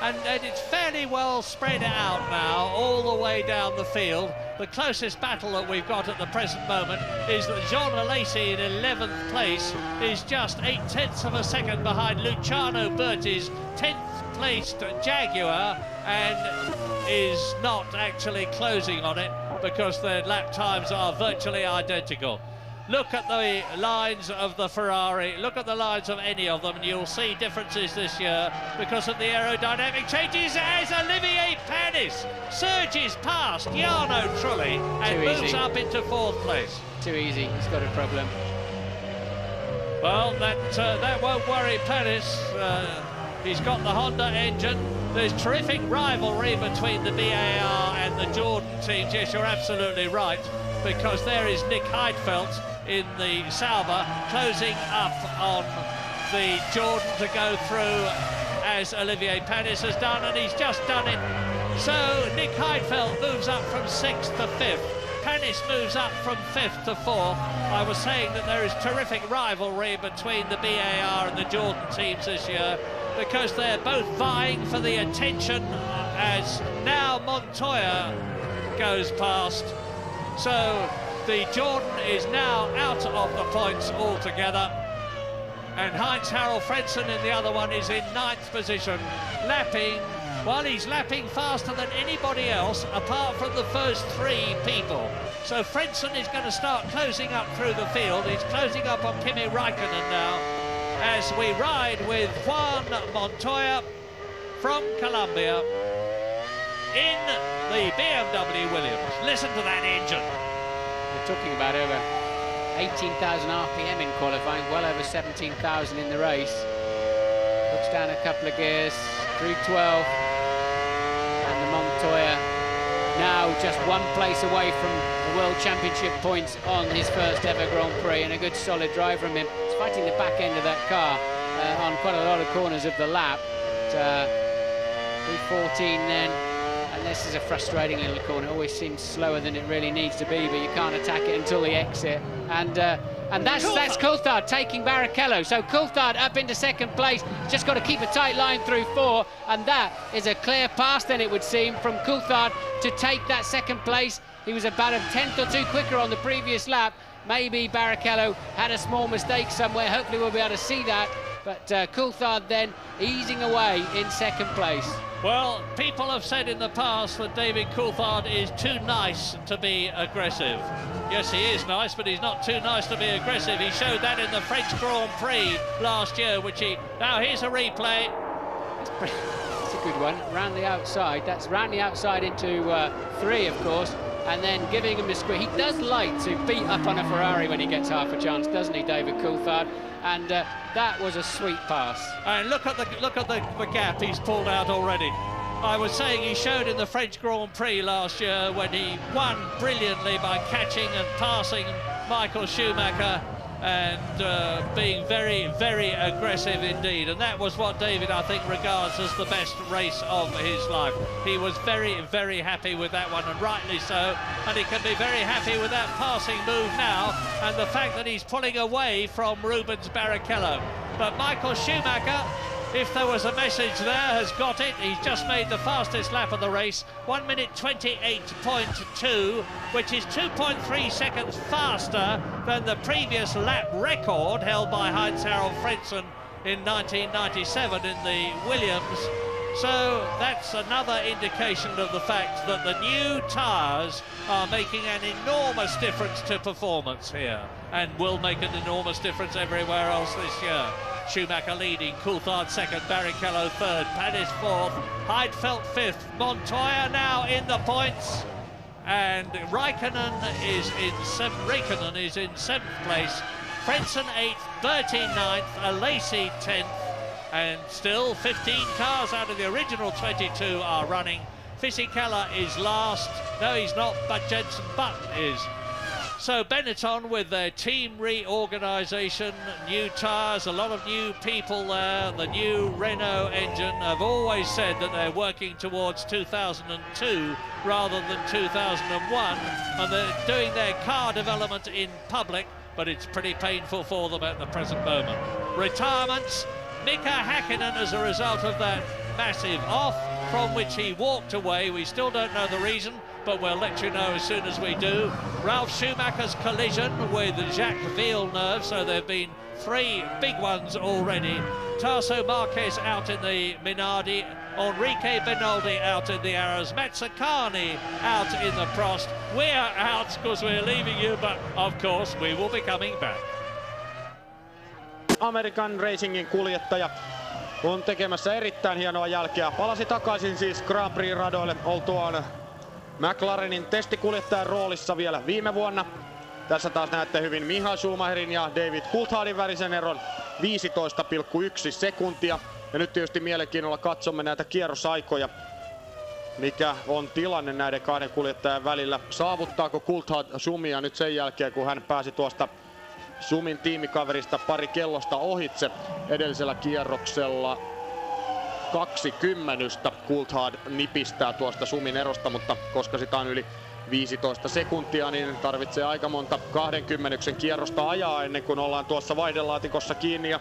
And it's fairly well spread out now, all the way down the field. The closest battle that we've got at the present moment is that Jean Alesi in 11th place is just 0.8 of a second behind Luciano Berti's 10th placed Jaguar, and is not actually closing on it because their lap times are virtually identical. Look at the lines of the Ferrari, look at the lines of any of them, and you'll see differences this year because of the aerodynamic changes as Olivier Panis surges past Jarno Trulli and moves up into 4th place. Too easy, he's got a problem. Well, that won't worry Panis. He's got the Honda engine. There's terrific rivalry between the BAR and the Jordan teams. Yes, you're absolutely right, because there is Nick Heidfeld in the Sauber closing up on the Jordan to go through as Olivier Panis has done, and he's just done it. So Nick Heidfeld moves up from 6th to 5th. Panis moves up from 5th to 4th. I was saying that there is terrific rivalry between the BAR and the Jordan teams this year because they're both vying for the attention as now Montoya goes past. So the Jordan is now out of the points altogether, and Heinz-Harald Frentzen in the other one is in 9th position, lapping, well, he's lapping faster than anybody else apart from the first 3 people. So Frentzen is going to start closing up through the field. He's closing up on Kimi Räikkönen now as we ride with Juan Montoya from Colombia in the BMW Williams. Listen to that engine. We're talking about over 18,000 RPM in qualifying, well over 17,000 in the race. Looks down a couple of gears through 12, and the Montoya now just 1 place away from the World Championship points on his first ever Grand Prix, and a good solid drive from him. He's fighting the back end of that car on quite a lot of corners of the lap. 3:14 then. And this is a frustrating little corner. It always seems slower than it really needs to be, but you can't attack it until the exit. And that's Coulthard taking Barrichello. So Coulthard up into 2nd place. Just got to keep a tight line through 4, and that is a clear pass then, it would seem, from Coulthard to take that 2nd place. He was about a 10th or 2 quicker on the previous lap. Maybe Barrichello had a small mistake somewhere. Hopefully we'll be able to see that. But Coulthard then easing away in 2nd place. Well, people have said in the past that David Coulthard is too nice to be aggressive. Yes, he is nice, but he's not too nice to be aggressive. He showed that in the French Grand Prix last year, which he... Now, here's a replay. That's a good one. Round the outside. That's round the outside into 3, of course, and then giving him a squeeze. He does like to beat up on a Ferrari when he gets half a chance, doesn't he, David Coulthard? And that was a sweet pass. And look at the gap he's pulled out already. I was saying he showed in the French Grand Prix last year when he won brilliantly by catching and passing Michael Schumacher. and being very, very aggressive indeed. And that was what David, I think, regards as the best race of his life. He was very, very happy with that one, and rightly so. And he can be very happy with that passing move now, and the fact that he's pulling away from Rubens Barrichello. But Michael Schumacher, if there was a message there, has got it. He's just made the fastest lap of the race, 1 minute 28.2, which is 2.3 seconds faster than the previous lap record held by Heinz-Harald Frentzen in 1997 in the Williams. So that's another indication of the fact that the new tyres are making an enormous difference to performance here, and will make an enormous difference everywhere else this year. Schumacher leading, Coulthard second, Barrichello third, Pettis fourth, Heidfeld fifth, Montoya now in the points, and Raikkonen is in seventh place, Frentzen 8th, Bertie 9th, Alesi 10th, and still 15 cars out of the original 22 are running. Fisichella is last. No, he's not, but Jensen Button is. So Benetton, with their team reorganisation, new tyres, a lot of new people there, the new Renault engine, have always said that they're working towards 2002 rather than 2001, and they're doing their car development in public, but it's pretty painful for them at the present moment. Retirements, Mika Hakkinen, as a result of that massive off from which he walked away. We still don't know the reason, but we'll let you know as soon as we do. Ralf Schumacher's collision with Jacques Villeneuve, so there have been 3 big ones already. Tasso Marquez out in the Minardi, Enrique Benoldi out in the Arrows, Mazzacani out in the Prost. We're out because we're leaving you, but of course we will be coming back. American Racingin kuljettaja on tekemässä erittäin hienoa jälkeä. Palasi takaisin siis Grand Prix-radoille oltuaan McLarenin testikuljettajan roolissa vielä viime vuonna. Tässä taas näette hyvin Michael Schumacherin ja David Coulthardin välisen eron 15,1 sekuntia. Ja nyt tietysti mielenkiinnolla katsomme näitä kierrosaikoja. Mikä on tilanne näiden kahden kuljettajan välillä? Saavuttaako Coulthard Schumia nyt sen jälkeen, kun hän pääsi tuosta Sumin tiimikaverista pari kellosta ohitse edellisellä kierroksella? 20 Coulthard nipistää tuosta Sumin erosta, mutta koska sitä on yli 15 sekuntia, niin tarvitsee aika monta 20 kierrosta ajaa ennen kuin ollaan tuossa vaihdelaatikossa kiinni. Ja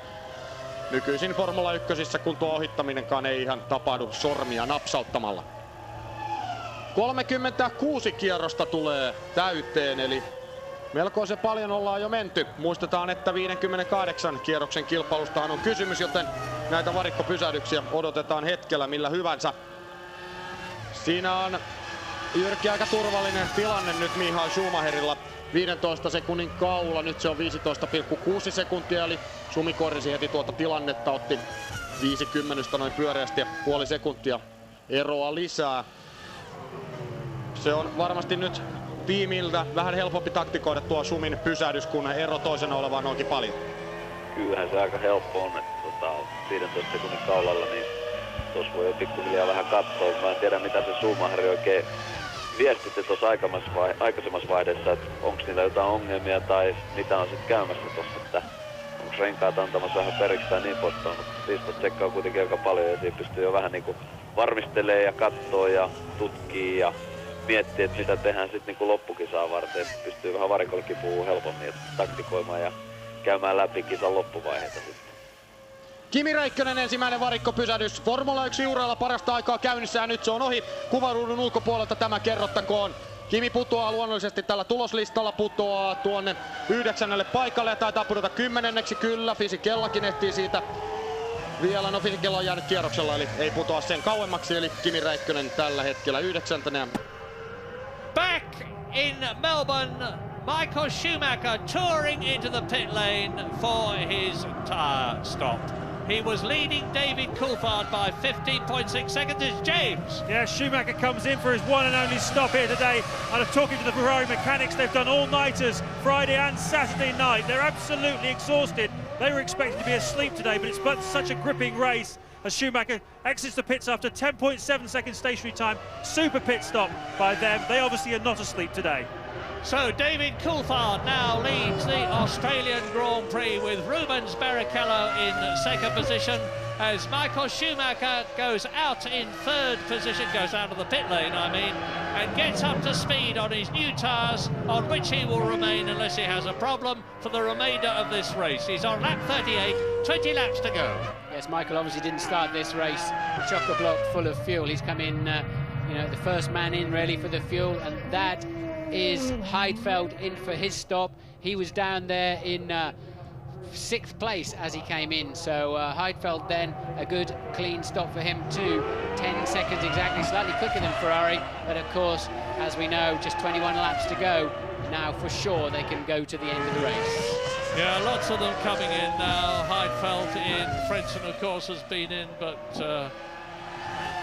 nykyisin Formula 1:ssä, kun tuo ohittaminenkaan ei ihan tapahdu sormia napsauttamalla. 36 kierrosta tulee täyteen, eli melkoisen paljon ollaan jo menty. Muistetaan, että 58 kierroksen kilpailustahan on kysymys, joten näitä varikkopysähdyksiä odotetaan hetkellä millä hyvänsä. Siinä on Jyrki aika turvallinen tilanne nyt Michael Schumacherilla. 15 sekunnin kaula, nyt se on 15,6 sekuntia, eli Schumi korjasi heti tuota tilannetta, otti 50 noin pyöreästi ja puoli sekuntia eroa lisää. Se on varmasti nyt tiimiltä vähän helpompi taktikoida tuo Sumin pysähdys, kun ero toisena olevaan noinkin paljon. Kyllähän se aika helppo on, että 15 sekunnin kaulalla, niin tuossa voi jo pikkuhiljaa vähän katsoa. Mä en tiedä, mitä se Schumacher oikein viestitte tuossa aikaisemmassa vaiheessa, että onko niillä jotain ongelmia tai mitä on sitten käymässä tuossa, että onko renkaat antamassa vähän periksi tai niin poispäin, mutta 15 sekkaa on kuitenkin aika paljon ja siinä pystyy jo vähän niin kuin varmistelemaan ja katsoo ja tutkii ja miettii, että mitä tehdään sitten niin loppukisaa varten. Pystyy vähän varikollekin puhua helpommin, että taktikoimaan ja käymään läpi kisan loppuvaiheita sitten. Kimi Räikkönen ensimmäinen varikkopysähdys. Formula 1 uralla parasta aikaa käynnissä ja nyt se on ohi. Kuvaruudun ulkopuolelta tämä kerrottakoon. Kimi putoaa luonnollisesti tällä tuloslistalla, putoaa tuonne 9. paikalle ja taitaa pudota 10. kyllä. Fisikellakin ehtii siitä vielä. No Fisikella on jäänyt kierroksella, eli ei putoa sen kauemmaksi, eli Kimi Räikkönen tällä hetkellä 9. Back in Melbourne, Michael Schumacher touring into the pit lane for his tyre stop. He was leading David Coulthard by 15.6 seconds. It's James. Yeah, Schumacher comes in for his one and only stop here today. And I'm talking to the Ferrari mechanics. They've done all-nighters Friday and Saturday night. They're absolutely exhausted. They were expected to be asleep today, but it's but such a gripping race as Schumacher exits the pits after 10.7 seconds stationary time. Super pit stop by them. They obviously are not asleep today. So David Coulthard now leads the Australian Grand Prix with Rubens Barrichello in second position, as Michael Schumacher goes out in third position, goes out of the pit lane, I mean, and gets up to speed on his new tyres, on which he will remain unless he has a problem for the remainder of this race. He's on lap 38, 20 laps to go. Yes, Michael obviously didn't start this race chock-a-block full of fuel. He's come in, you know, the first man in really for the fuel, and that is Heidfeld in for his stop. He was down there in 6th place as he came in, so Heidfeld then a good clean stop for him too. 10 seconds exactly, slightly quicker than Ferrari, but of course, as we know, just 21 laps to go. Now for sure they can go to the end of the race. Yeah, lots of them coming in now. Heidfeld in, Frentzen of course has been in, but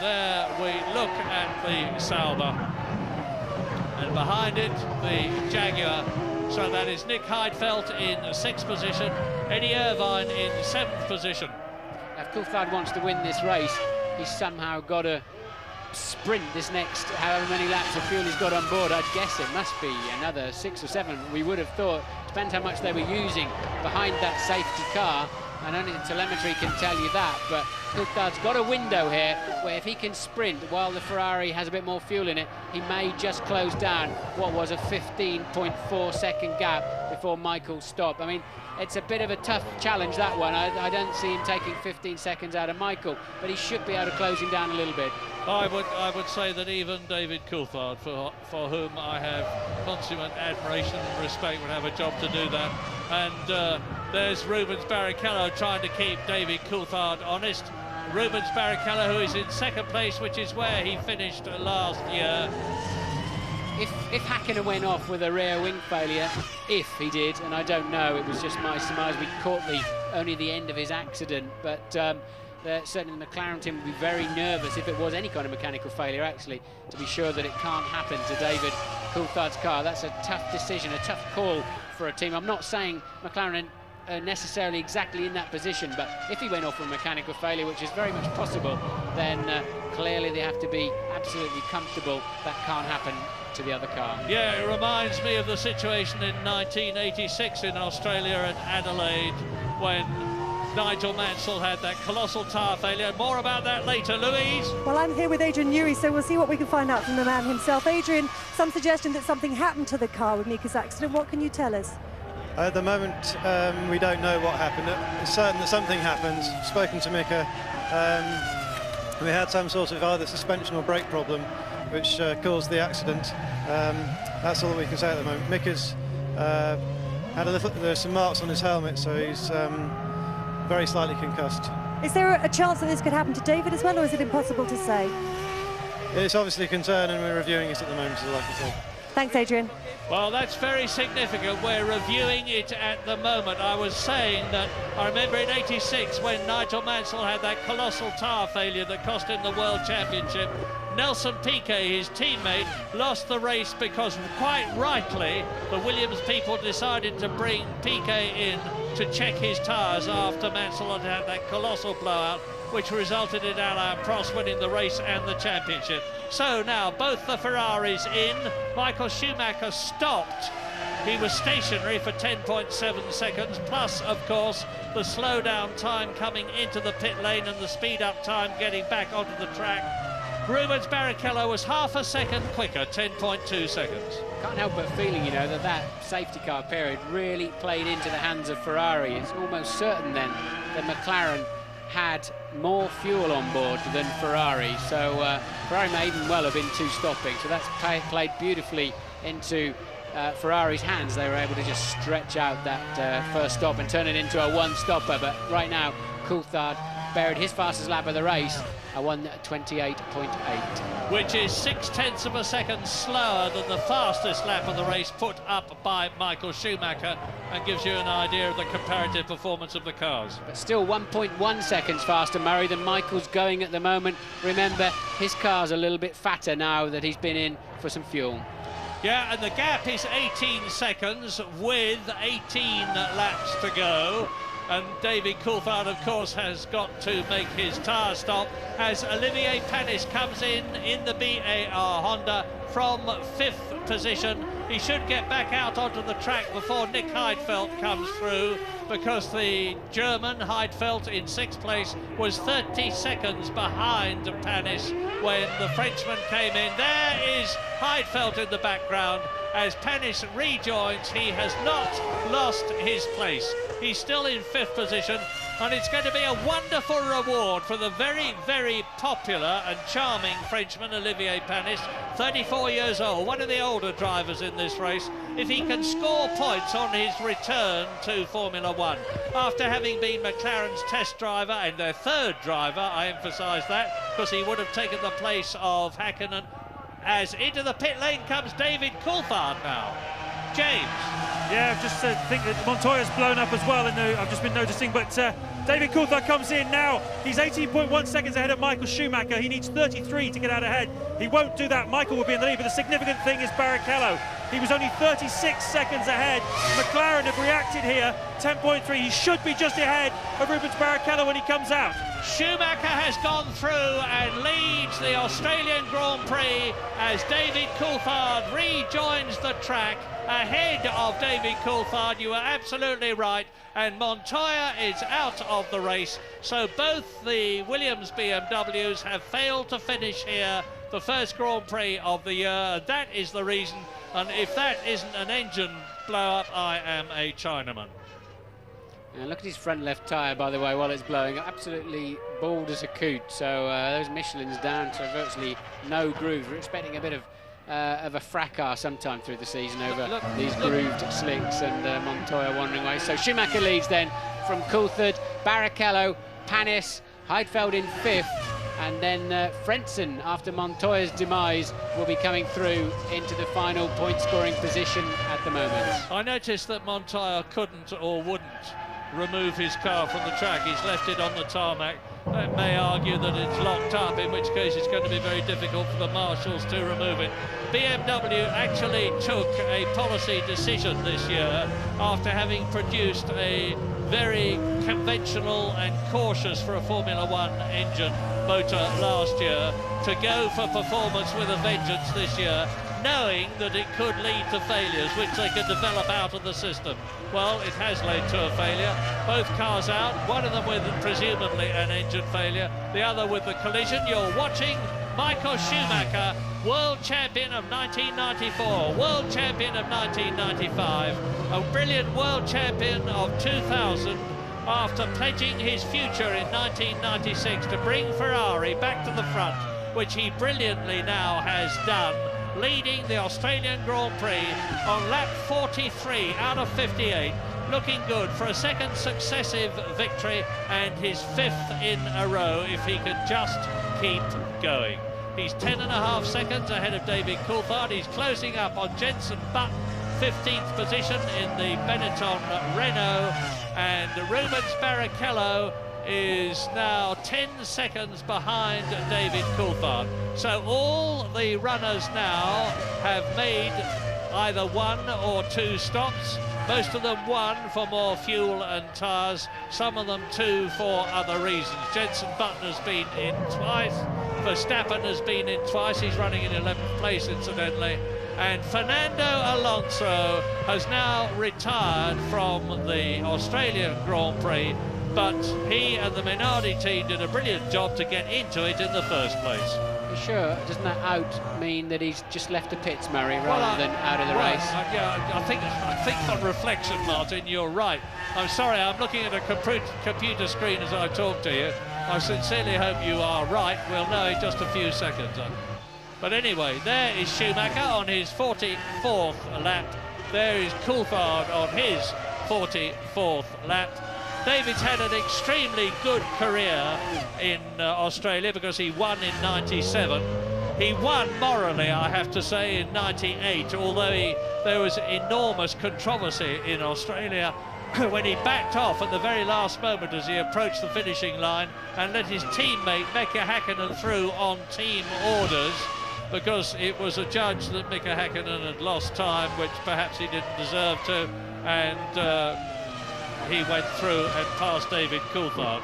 there we look at the Sauber. And behind it, the Jaguar. So that is Nick Heidfeld in 6th position, Eddie Irvine in 7th position. Now, if Coulthard wants to win this race, he's somehow got to sprint this next however many laps of fuel he's got on board. I'd guess it must be another 6 or 7. We would have thought, depends how much they were using behind that safety car, and only the telemetry can tell you that, but Coulthard's got a window here where if he can sprint while the Ferrari has a bit more fuel in it, he may just close down what was a 15.4 second gap before Michael stopped. I mean, it's a bit of a tough challenge, that one. I don't see him taking 15 seconds out of Michael, but he should be able to close him down a little bit. I would say that even David Coulthard, for whom I have consummate admiration and respect, would have a job to do that. And there's Rubens Barrichello trying to keep David Coulthard honest. Rubens Barrichello, who is in 2nd place, which is where he finished last year. If Hakkinen went off with a rear wing failure, if he did, and I don't know, it was just my surmise, we caught only the end of his accident, but certainly the McLaren team would be very nervous if it was any kind of mechanical failure, actually, to be sure that it can't happen to David Coulthard's car. That's a tough decision, a tough call for a team. I'm not saying McLaren are necessarily exactly in that position, but if he went off with mechanical failure, which is very much possible, then clearly they have to be absolutely comfortable that can't happen to the other car. Yeah, it reminds me of the situation in 1986 in Australia at Adelaide, when Nigel Mansell had that colossal tyre failure. More about that later, Louise. Well, I'm here with Adrian Newey, so we'll see what we can find out from the man himself. Adrian, some suggestion that something happened to the car with Mika's accident. What can you tell us? At the moment, we don't know what happened. It's certain that something happened. Spoken to Mika. We had some sort of either suspension or brake problem, which caused the accident. That's all that we can say at the moment. Mika's had there's some marks on his helmet, so he's very slightly concussed. Is there a chance that this could happen to David as well, or is it impossible to say? It's obviously a concern, and we're reviewing it at the moment, so like I said. Thanks, Adrian. Well, that's very significant. We're reviewing it at the moment. I was saying that I remember in '86 when Nigel Mansell had that colossal tyre failure that cost him the World Championship. Nelson Piquet, his teammate, lost the race because, quite rightly, the Williams people decided to bring Piquet in to check his tyres after Mansell had had that colossal blowout, which resulted in Alain Prost winning the race and the championship. So now both the Ferraris in. Michael Schumacher stopped. He was stationary for 10.7 seconds, plus, of course, the slowdown time coming into the pit lane and the speed-up time getting back onto the track. Rubens Barrichello was half a second quicker, 10.2 seconds. Can't help but feeling, you know, that safety car period really played into the hands of Ferrari. It's almost certain then that McLaren had more fuel on board than Ferrari, so Ferrari may even well have been two-stopping, so that's played beautifully into Ferrari's hands. They were able to just stretch out that first stop and turn it into a one-stopper, but right now Coulthard buried his fastest lap of the race, a 1:28.8. Which is 0.6 of a second slower than the fastest lap of the race put up by Michael Schumacher, and gives you an idea of the comparative performance of the cars. But still 1.1 seconds faster, Murray, than Michael's going at the moment. Remember, his car's a little bit fatter now that he's been in for some fuel. Yeah, and the gap is 18 seconds with 18 laps to go. And David Coulthard, of course, has got to make his tyre stop as Olivier Panis comes in the BAR Honda from 5th position. He should get back out onto the track before Nick Heidfeld comes through, because the German Heidfeld in 6th place was 30 seconds behind Panis when the Frenchman came in. There is Heidfeld in the background as Panis rejoins. He has not lost his place. He's still in 5th position, and it's going to be a wonderful reward for the very, very popular and charming Frenchman Olivier Panis, 34 years old, one of the older drivers in this race, if he can score points on his return to Formula One. After having been McLaren's test driver and their 3rd driver, I emphasise that, because he would have taken the place of Hakkinen, as into the pit lane comes David Coulthard now. James. Yeah, I've just think that Montoya's blown up as well, I've just been noticing, but David Coulthard comes in now. He's 18.1 seconds ahead of Michael Schumacher. He needs 33 to get out ahead. He won't do that. Michael will be in the lead, but the significant thing is Barrichello. He was only 36 seconds ahead. McLaren have reacted here, 10.3. He should be just ahead of Rubens Barrichello when he comes out. Schumacher has gone through and leads the Australian Grand Prix as David Coulthard rejoins the track ahead of David Coulthard. You are absolutely right, and Montoya is out of the race, so both the Williams BMWs have failed to finish here the first Grand Prix of the year. That is the reason, and if that isn't an engine blow-up, I am a Chinaman. And look at his front left tyre, by the way, while it's blowing, absolutely bald as a coot. So those Michelin's down to virtually no grooves. We're expecting a bit of a fracas sometime through the season over these grooved slicks, and Montoya wandering away. So Schumacher leads then from Coulthard, Barrichello, Panis, Heidfeld in 5th, and then Frentzen, after Montoya's demise, will be coming through into the final point-scoring position at the moment. I noticed that Montoya couldn't or wouldn't remove his car from the track. He's left it on the tarmac. That may argue that it's locked up, in which case it's going to be very difficult for the marshals to remove it. BMW actually took a policy decision this year after having produced a very conventional and cautious for a Formula One engine motor last year to go for performance with a vengeance this year, knowing that it could lead to failures which they could develop out of the system. Well, it has led to a failure. Both cars out, one of them with presumably an engine failure, the other with the collision. You're watching Michael Schumacher, world champion of 1994, world champion of 1995, a brilliant world champion of 2000, after pledging his future in 1996 to bring Ferrari back to the front, which he brilliantly now has done, leading the Australian Grand Prix on lap 43 out of 58, looking good for a second successive victory and his 5th in a row if he can just keep going. He's 10.5 seconds ahead of David Coulthard. He's closing up on Jenson Button, 15th position in the Benetton Renault, and Rubens Barrichello is now 10 seconds behind David Coulthard. So all the runners now have made either 1 or 2 stops. Most of them 1 for more fuel and tyres, some of them 2 for other reasons. Jenson Button has been in twice, Verstappen has been in twice, he's running in 11th place incidentally, and Fernando Alonso has now retired from the Australian Grand Prix, but he and the Minardi team did a brilliant job to get into it in the first place. Sure, doesn't that out mean that he's just left the pits, Murray, rather than out of the race? Yeah, I think on reflection, Martin, you're right. I'm sorry, I'm looking at a computer screen as I talk to you. I sincerely hope you are right. We'll know in just a few seconds. But anyway, there is Schumacher on his 44th lap. There is Coulthard on his 44th lap. David's had an extremely good career in Australia because he won in 97. He won morally, I have to say, in 98, although there was enormous controversy in Australia when he backed off at the very last moment as he approached the finishing line and let his teammate Mika Hakkinen through on team orders, because it was a judge that Mika Hakkinen had lost time, which perhaps he didn't deserve to, and he went through and passed David Coulthard.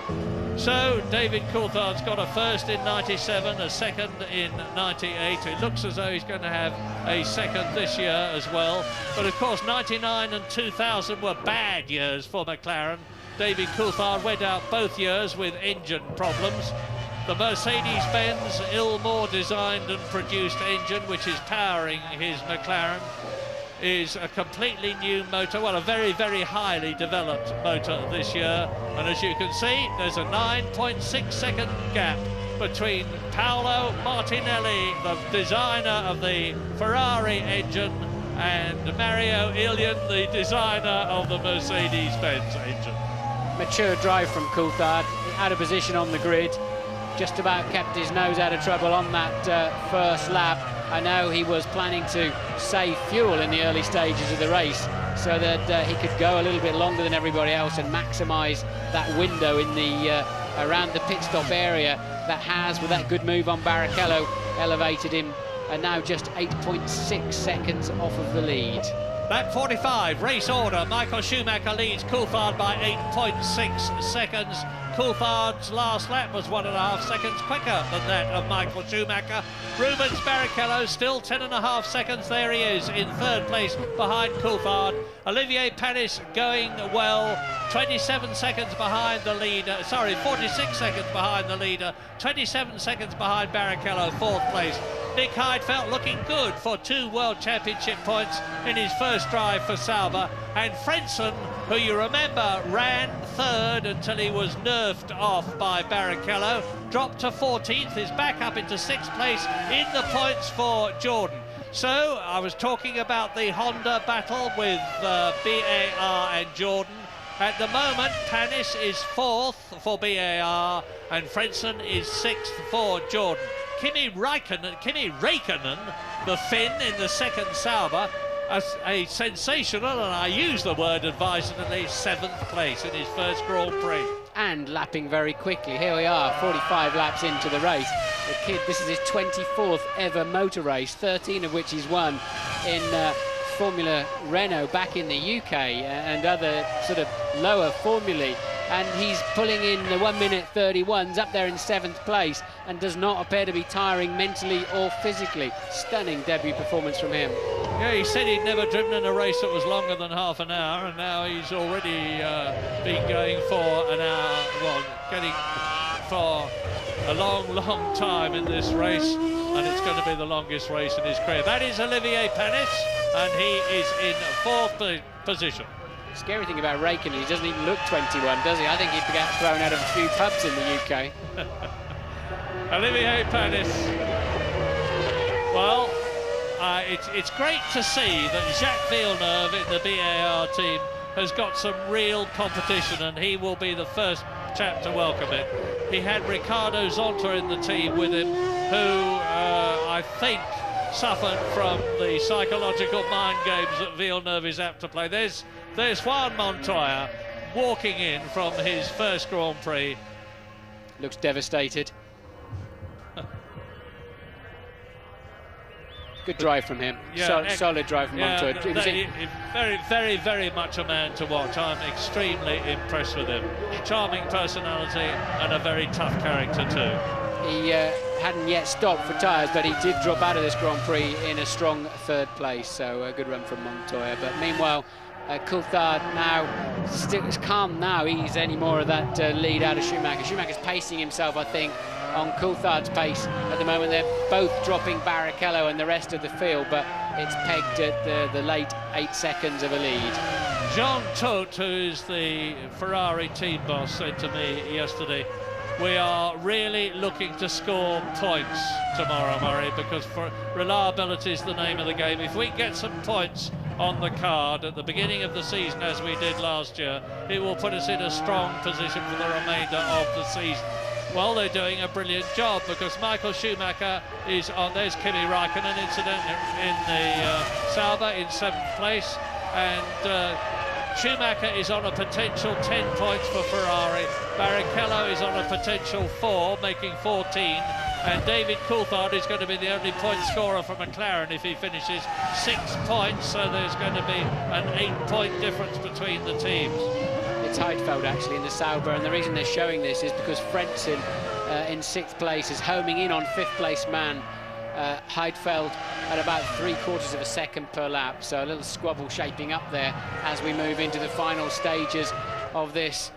So David Coulthard's got a first in 97, a second in 98. It looks as though he's going to have a second this year as well. But of course 99 and 2000 were bad years for McLaren. David Coulthard went out both years with engine problems. The Mercedes-Benz Ilmore designed and produced engine, which is powering his McLaren, is a completely new motor, well, a very, very highly developed motor this year. And as you can see, there's a 9.6 second gap between Paolo Martinelli, the designer of the Ferrari engine, and Mario Ilian, the designer of the Mercedes-Benz engine. Mature drive from Coulthard, out of position on the grid, just about kept his nose out of trouble on that first lap. I know he was planning to save fuel in the early stages of the race so that he could go a little bit longer than everybody else and maximise that window in the around the pit stop area that has, with that good move on Barrichello, elevated him, and now just 8.6 seconds off of the lead. Lap 45, race order. Michael Schumacher leads Coulthard by 8.6 seconds. Coulthard's last lap was 1.5 seconds quicker than that of Michael Schumacher. Rubens Barrichello still 10.5 seconds. There he is in third place behind Coulthard. Olivier Panis going well, 27 seconds behind the leader, 46 seconds behind the leader, 27 seconds behind Barrichello, fourth place. Nick Heidfeld looking good for 2 World Championship points in his first drive for Sauber. And Frentzen, who you remember ran third until he was nerfed off by Barrichello, dropped to 14th, is back up into 6th place in the points for Jordan. So I was talking about the Honda battle with BAR and Jordan. At the moment, Panis is 4th for BAR and Frentzen is 6th for Jordan. Kimi Räikkönen, the Finn in the second Sauber, a sensational, and I use the word advisedly, 7th place in his first Grand Prix. And lapping very quickly. Here we are, 45 laps into the race. The kid, this is his 24th ever motor race, 13 of which he's won in Formula Renault back in the UK and other sort of lower formulae. And he's pulling in the 1:31s, up there in 7th place, and does not appear to be tiring mentally or physically. Stunning debut performance from him. Yeah, he said he'd never driven in a race that was longer than half an hour, and now he's already been going for an hour, well, getting for a long, long time in this race, and it's going to be the longest race in his career. That is Olivier Panis, and he is in 4th position. Scary thing about Räikkönen, he doesn't even look 21, does he? I think he'd get thrown out of a few pubs in the UK. Olivier Panis. Well, it's great to see that Jacques Villeneuve in the BAR team has got some real competition, and he will be the first chap to welcome it. He had Ricardo Zonta in the team with him, who I think suffered from the psychological mind games that Villeneuve is apt to play. There's Juan Montoya walking in from his first Grand Prix. Looks devastated. Good drive from him. Yeah, solid drive from Montoya. Very, very, very much a man to watch. I'm extremely impressed with him. Charming personality and a very tough character too. He hadn't yet stopped for tyres, but he did drop out of this Grand Prix in a strong 3rd place, so a good run from Montoya. But meanwhile, Coulthard now is calm now. He's any more of that lead out of Schumacher. Schumacher's pacing himself, I think, on Coulthard's pace at the moment. They're both dropping Barrichello and the rest of the field, but it's pegged at the late 8 seconds of a lead. Jean Todt, who is the Ferrari team boss, said to me yesterday, we are really looking to score points tomorrow, Murray, because reliability is the name of the game. If we get some points on the card at the beginning of the season, as we did last year, it will put us in a strong position for the remainder of the season. Well, they're doing a brilliant job, because Michael Schumacher is on. There's Kimi Räikkönen incident in the Sauber in 7th place, and Schumacher is on a potential 10 points for Ferrari. Barrichello is on a potential 4, making 14. And David Coulthard is going to be the only point scorer for McLaren if he finishes 6 points. So there's going to be an 8-point difference between the teams. It's Heidfeld actually in the Sauber, and the reason they're showing this is because Frentzen in 6th place is homing in on 5th place man Heidfeld at about 3/4 of a second per lap, so a little squabble shaping up there as we move into the final stages of this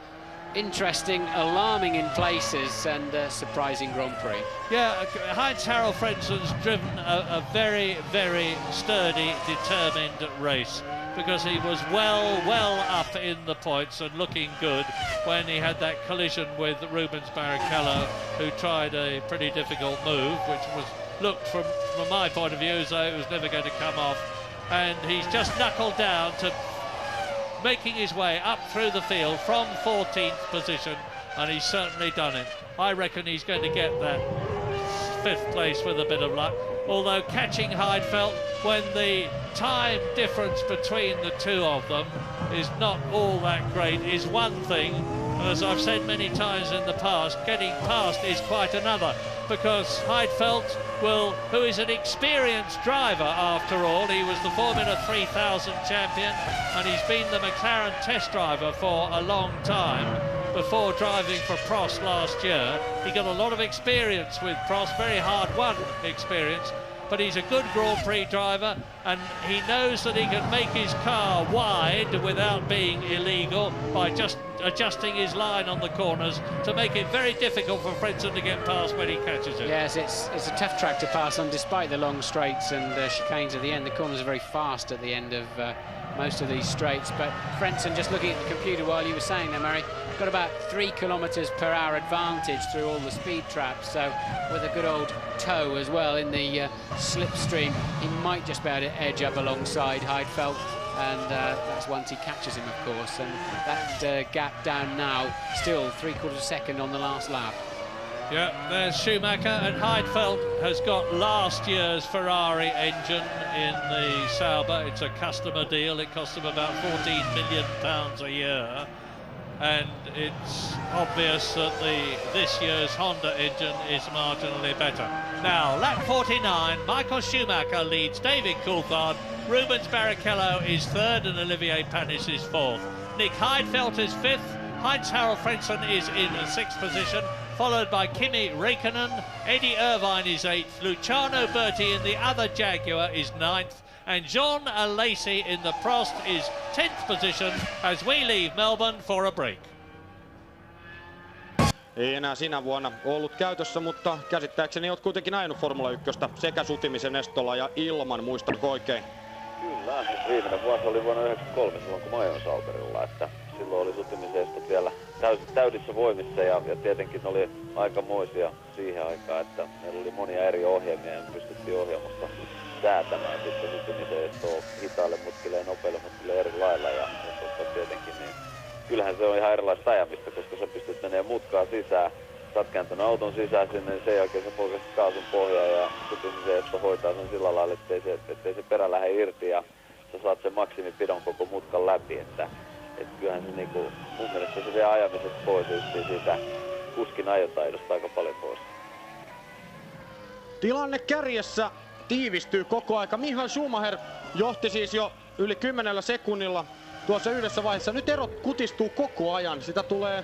interesting, alarming in places, and surprising Grand Prix. Yeah, Heinz-Harald Frentzen's driven a very, very sturdy, determined race, because he was well up in the points and looking good when he had that collision with Rubens Barrichello, who tried a pretty difficult move, which looked from my point of view as though it was never going to come off, and he's just knuckled down to making his way up through the field from 14th position, and he's certainly done it. I reckon he's going to get that 5th place with a bit of luck, although catching Heidfeld when the time difference between the two of them is not all that great is one thing, and as I've said many times in the past, getting past is quite another, because Heidfeld who is an experienced driver after all. He was the Formula 3000 champion, and he's been the McLaren test driver for a long time before driving for Prost last year. He got a lot of experience with Prost, very hard-won experience, but he's a good Grand Prix driver, and he knows that he can make his car wide without being illegal by just adjusting his line on the corners to make it very difficult for Frentzen to get past when he catches it. Yes, it's a tough track to pass on despite the long straights and chicanes at the end. The corners are very fast at the end of most of these straights, but Frentzen, just looking at the computer while you were saying that, Murray, got about 3 km/h advantage through all the speed traps, so with a good old toe as well in the slipstream, he might just be able to edge up alongside Heidfeld, and that's once he catches him, of course, and that gap down now, still 3/4 second on the last lap. Yeah, there's Schumacher, and Heidfeld has got last year's Ferrari engine in the Sauber. It's a customer deal. It cost him about £14 million a year, and it's obvious that this year's Honda engine is marginally better. Now, lap 49, Michael Schumacher leads David Coulthard, Rubens Barrichello is 3rd, and Olivier Panis is 4th. Nick Heidfeld is 5th, Heinz-Harald Frentzen is in 6th position, followed by Kimi Räikkönen. Eddie Irvine is 8th, Luciano Berti in the other Jaguar is 9th, and Jean Alesi in the Prost is 10th position as we leave Melbourne for a break. Ei enää sinä vuonna ollut käytössä, mutta käsittääkseni olet kuitenkin ajanut Formula 1 sekä sutimisen estolla ja ilman, muistatko oikein? Kyllä, viimeinen vuosi oli vuonna 1993 silloin kun mä ajoin Sauberilla, että silloin oli sutimisen estot vielä täydissä voimissa ja tietenkin ne oli aikamoisia siihen aikaan, että meillä oli monia eri ohjelmia ja me pystyttiin ohjelmasta säätämään sitten sutimisen estoa hitaille mutkille ja nopeille mutkille eri lailla ja tietenkin niin kyllähän se on ihan erilaista ajamista, koska sä pystyt menemään mutkaa sisään, sä oot kääntänyt auton sisään sinne, niin sen jälkeen sä polkasit kaasun pohjaan ja sutimisen esto hoitaa sen sillä lailla, ettei se perä lähde irti ja sä saat sen maksimipidon koko mutkan läpi, että kyllähän se niinku, mun mielestä se vie ajamisesta pois ja siitä kuskin ajotaidosta aika paljon pois. Tilanne kärjessä tiivistyy koko aika. Michael Schumacher johti siis jo yli 10 sekunnilla tuossa yhdessä vaiheessa. Nyt erot kutistuu koko ajan. Sitä tulee,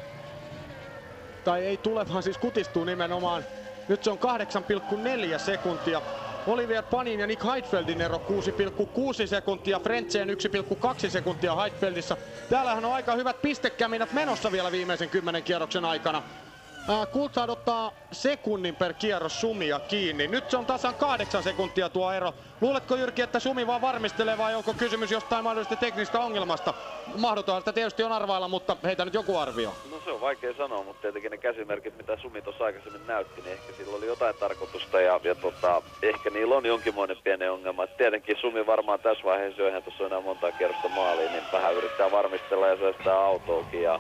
tai ei tule, vaan siis kutistuu nimenomaan. Nyt se on 8,4 sekuntia. Olivier Panin ja Nick Heidfeldin ero 6,6 sekuntia, Frentzen 1,2 sekuntia Heidfeldissa. Täällähän on aika hyvät pistekäminät menossa vielä viimeisen 10 kierroksen aikana. Coulthard ottaa sekunnin per kierros Sumia kiinni. Nyt se on tasan 8 sekuntia tuo ero. Luuletko, Jyrki, että Sumi vaan varmistelee vai onko kysymys jostain mahdollisesti teknisestä ongelmasta? Mahdotonta sitä tietysti on arvailla, mutta heitä nyt joku arvio. No se on vaikea sanoa, mutta tietenkin ne käsimerkit, mitä Sumi tuossa aikaisemmin näytti, niin ehkä sillä oli jotain tarkoitusta ja ehkä niillä on jonkinmoinen pieni ongelma. Et tietenkin Sumi varmaan tässä vaiheessa, eihän tuossa enää montaa kierrosta maaliin, niin vähän yrittää varmistella ja säästää autoakin ja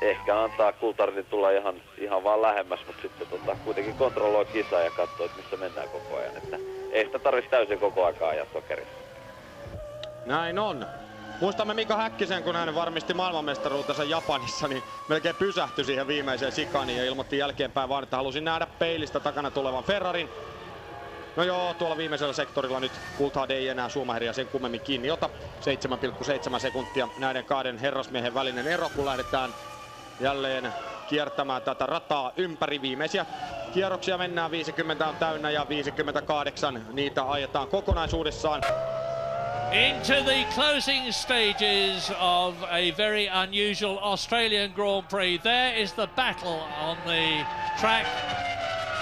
ehkä antaa Coulthardin tulla ihan vaan lähemmäs, mutta sitten kuitenkin kontrolloi kisaa ja katsoo, että missä mennään koko ajan. Että ei sitä tarvitse täysin koko aikaa ajaa sokerissa. Näin on. Muistamme Mika Häkkisen, kun hän varmisti maailmanmestaruutensa Japanissa, niin melkein pysähtyi siihen viimeiseen sikaniin ja ilmoitti jälkeenpäin vaan, että halusin nähdä peilistä takana tulevan Ferrarin. No joo, tuolla viimeisellä sektorilla nyt Coulthard ei enää Schumacheria sen kummemmin kiinni ota. 7,7 sekuntia näiden kahden herrasmiehen välinen ero, kun lähdetään jälleen kiertämään tätä rataa ympäri. Viimeisiä kierroksia mennään, 50 on täynnä ja 58 niitä ajetaan kokonaisuudessaan. Into the closing stages of a very unusual Australian Grand Prix. There is the battle on the track,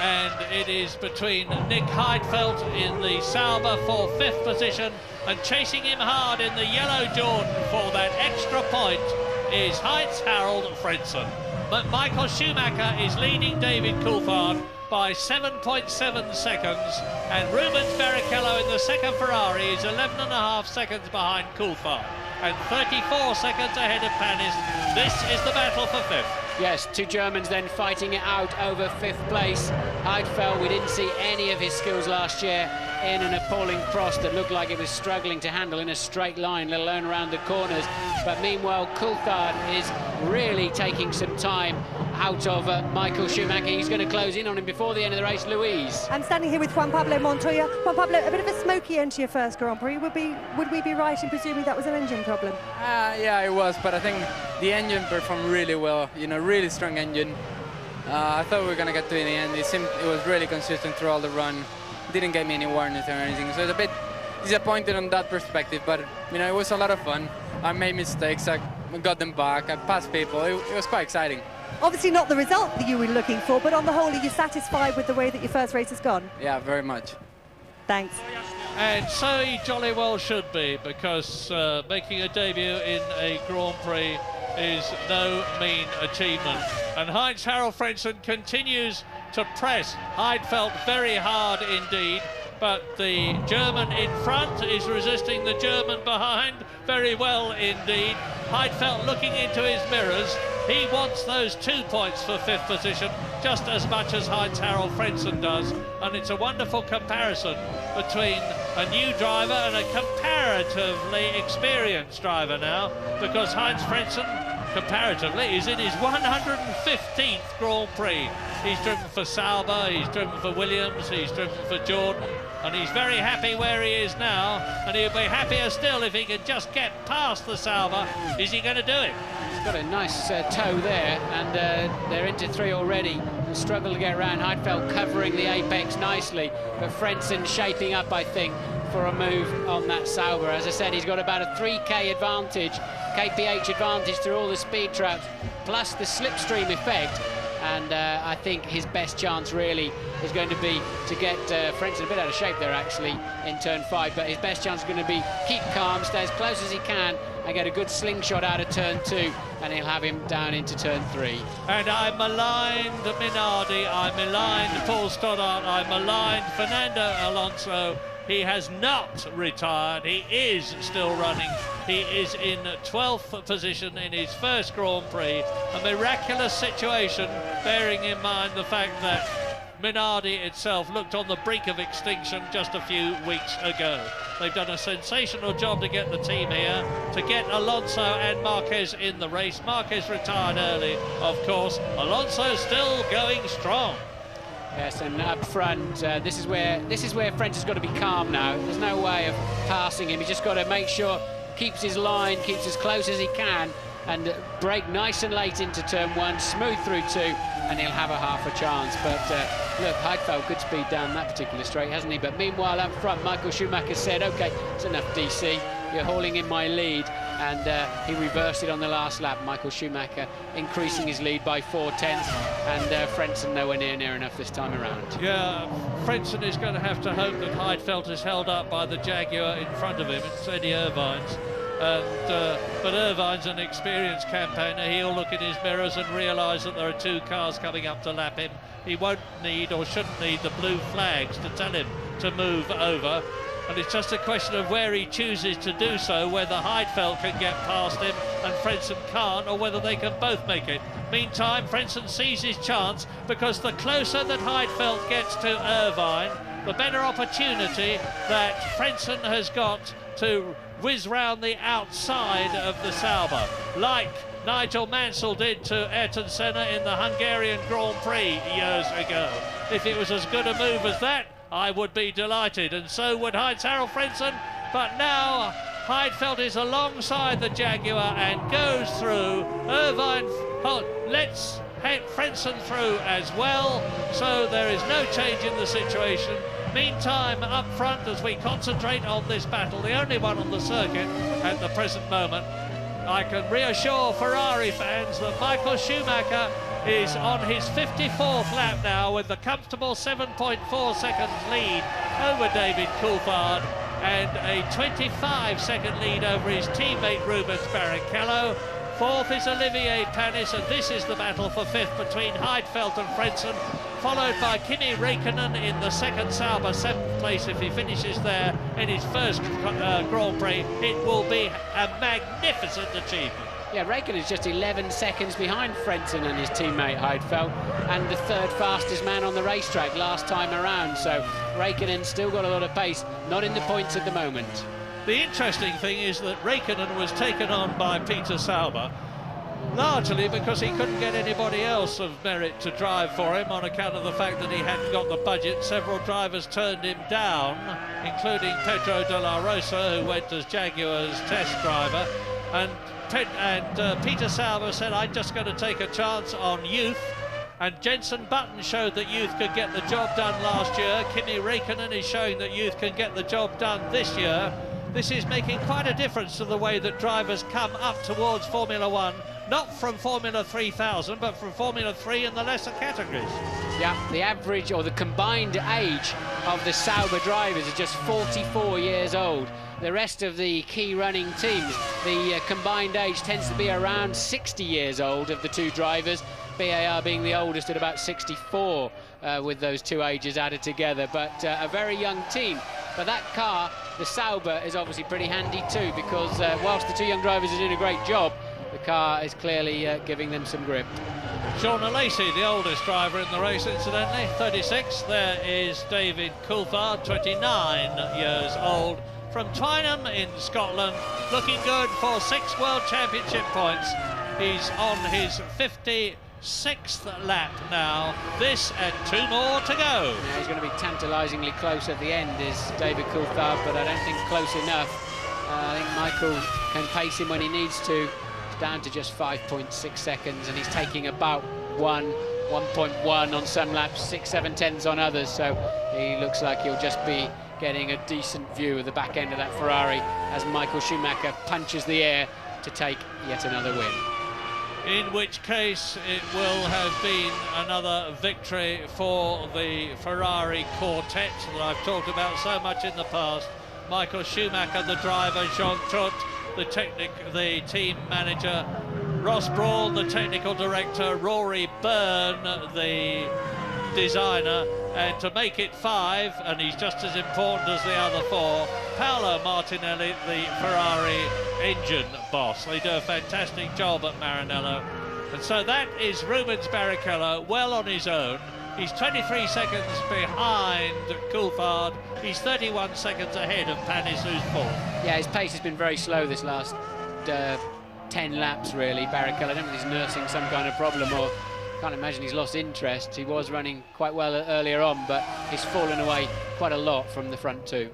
and it is between Nick Heidfeld in the Sauber for 5th position, and chasing him hard in the yellow Jordan for that extra point is Heinz-Harald Frentzen. But Michael Schumacher is leading David Coulthard by 7.7 seconds, and Rubens Barrichello in the second Ferrari is 11.5 seconds behind Coulthard and 34 seconds ahead of Panis. This is the battle for 5th. Yes, two Germans then fighting it out over 5th place. Heidfeld, we didn't see any of his skills last year in an appalling Prost that looked like it was struggling to handle in a straight line, let alone around the corners. But meanwhile, Coulthard is really taking some time out of Michael Schumacher. He's going to close in on him before the end of the race. Louise. I'm standing here with Juan Pablo Montoya. Juan Pablo, a bit of a smoky end to your first Grand Prix. Would we be right in presuming that was an engine problem? Yeah, it was, but I think the engine performed really well. You know, really strong engine. I thought we were going to get to it in the end. It was really consistent through all the run. Didn't get me any warnings or anything, so it's a bit disappointed on that perspective, but you know, it was a lot of fun. I made mistakes, I got them back, I passed people. It was quite exciting. Obviously not the result that you were looking for, but on the whole, are you satisfied with the way that your first race has gone? Yeah, very much. Thanks. And so he jolly well should be, because making a debut in a Grand Prix is no mean achievement. And Heinz-Harald Frentzen continues to press Heidfeld very hard indeed, but the German in front is resisting the German behind very well indeed. Heidfeld looking into his mirrors. He wants those 2 points for 5th position just as much as Heinz-Harald Frentzen does, and it's a wonderful comparison between a new driver and a comparatively experienced driver now, because Heinz Frentzen comparatively is in his 115th Grand Prix. He's driven for Sauber, he's driven for Williams, he's driven for Jordan, and he's very happy where he is now, and he'll be happier still if he can just get past the Sauber. Is he going to do it? He's got a nice toe there, and they're into 3 already. They struggle to get around. Heidfeld covering the apex nicely, but Frentzen shaping up, I think, for a move on that Sauber. As I said, he's got about a 3k advantage, kph advantage through all the speed traps, plus the slipstream effect. And I think his best chance really is going to be to get Frentzen a bit out of shape there actually in turn 5, but his best chance is going to be keep calm, stay as close as he can and get a good slingshot out of turn 2, and he'll have him down into turn 3. And I maligned Minardi, I maligned Paul Stoddart, I maligned Fernando Alonso. He has not retired, he is still running. He is in 12th position in his first Grand Prix. A miraculous situation, bearing in mind the fact that Minardi itself looked on the brink of extinction just a few weeks ago. They've done a sensational job to get the team here, to get Alonso and Marquez in the race. Marquez retired early, of course. Alonso still going strong. Yes, and up front, this is where Frentzen's got to be calm now. There's no way of passing him. He's just got to make sure keeps his line, keeps as close as he can, and brake nice and late into turn 1, smooth through 2, and he'll have a half a chance. But look, Heidfeld, good speed down that particular straight, hasn't he? But meanwhile, up front, Michael Schumacher said, OK, it's enough, DC. You're hauling in my lead. And he reversed it on the last lap. Michael Schumacher increasing his lead by 4/10, and Frentzen nowhere near enough this time around. Yeah, Frentzen is going to have to hope that Heidfeld is held up by the Jaguar in front of him. It's Eddie Irvine's. But Irvine's an experienced campaigner. He'll look in his mirrors and realise that there are 2 cars coming up to lap him. He won't need or shouldn't need the blue flags to tell him to move over. And it's just a question of where he chooses to do so, whether Heidfeld can get past him and Frentzen can't, or whether they can both make it. Meantime, Frentzen sees his chance, because the closer that Heidfeld gets to Irvine, the better opportunity that Frentzen has got to whiz round the outside of the Sauber, like Nigel Mansell did to Ayrton Senna in the Hungarian Grand Prix years ago. If it was as good a move as that, I would be delighted, and so would Heinz-Harald Frentzen. But now Heidfeld is alongside the Jaguar and goes through. Irvine lets Frentzen through as well, so there is no change in the situation. Meantime, up front, as we concentrate on this battle, the only one on the circuit at the present moment, I can reassure Ferrari fans that Michael Schumacher is on his 54th lap now with the comfortable 7.4 seconds lead over David Coulthard and a 25-second lead over his teammate Rubens Barrichello. Fourth is Olivier Panis, and this is the battle for fifth between Heidfeld and Frentzen, followed by Kimi Räikkönen in the second Sauber, seventh place if he finishes there in his first Grand Prix. It will be a magnificent achievement. Yeah, Räikkönen is just 11 seconds behind Frentzen and his teammate Heidfeld, and the third fastest man on the racetrack last time around. So Räikkönen still got a lot of pace, not in the points at the moment. The interesting thing is that Räikkönen was taken on by Peter Sauber, largely because he couldn't get anybody else of merit to drive for him on account of the fact that he hadn't got the budget. Several drivers turned him down, including Pedro de la Rosa, who went as Jaguar's test driver, and Peter Sauber said, I'm just going to take a chance on youth. And Jenson Button showed that youth could get the job done last year. Kimi Räikkönen is showing that youth can get the job done this year. This is making quite a difference to the way that drivers come up towards Formula One, not from Formula 3000, but from Formula 3 in the lesser categories. Yeah, the average or the combined age of the Sauber drivers is just 44 years old. The rest of the key running teams, the combined age tends to be around 60 years old of the two drivers, BAR being the oldest at about 64 with those two ages added together, but a very young team. But that car, the Sauber, is obviously pretty handy too, because whilst the two young drivers are doing a great job, the car is clearly giving them some grip. Sean Lacey, the oldest driver in the race, incidentally, 36. There is David Coulthard, 29 years old, from Twynham in Scotland, looking good for 6 World Championship points. He's on his 56th lap now. This and 2 more to go. Yeah, he's going to be tantalisingly close at the end, is David Coulthard, but I don't think close enough. I think Michael can pace him when he needs to. It's down to just 5.6 seconds, and he's taking about 1.1 on some laps, 6-7 tenths on others, so he looks like he'll just be getting a decent view of the back end of that Ferrari as Michael Schumacher punches the air to take yet another win. In which case it will have been another victory for the Ferrari quartet that I've talked about so much in the past. Michael Schumacher, the driver, Jean Trott, the team manager, Ross Brawn, the technical director, Rory Byrne, the designer, and to make it 5, and he's just as important as the other 4, Paolo Martinelli, the Ferrari engine boss. They do a fantastic job at Maranello. And so that is Rubens Barrichello well on his own. He's 23 seconds behind Coulthard. He's 31 seconds ahead of Panis, who's 4th. Yeah, his pace has been very slow this last 10 laps, really. Barrichello, I don't think he's nursing some kind of problem, or can't imagine he's lost interest. He was running quite well earlier on, but he's fallen away quite a lot from the front 2.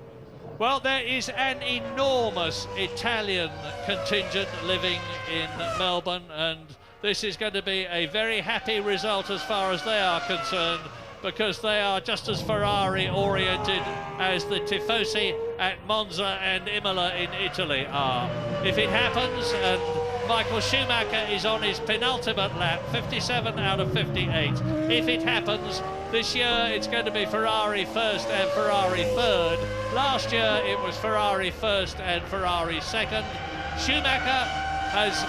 Well, there is an enormous Italian contingent living in Melbourne, and this is going to be a very happy result as far as they are concerned, because they are just as Ferrari-oriented as the tifosi at Monza and Imola in Italy are. If it happens, and Michael Schumacher is on his penultimate lap, 57 out of 58. If it happens, this year it's going to be Ferrari first and Ferrari third. Last year it was Ferrari first and Ferrari second. Schumacher has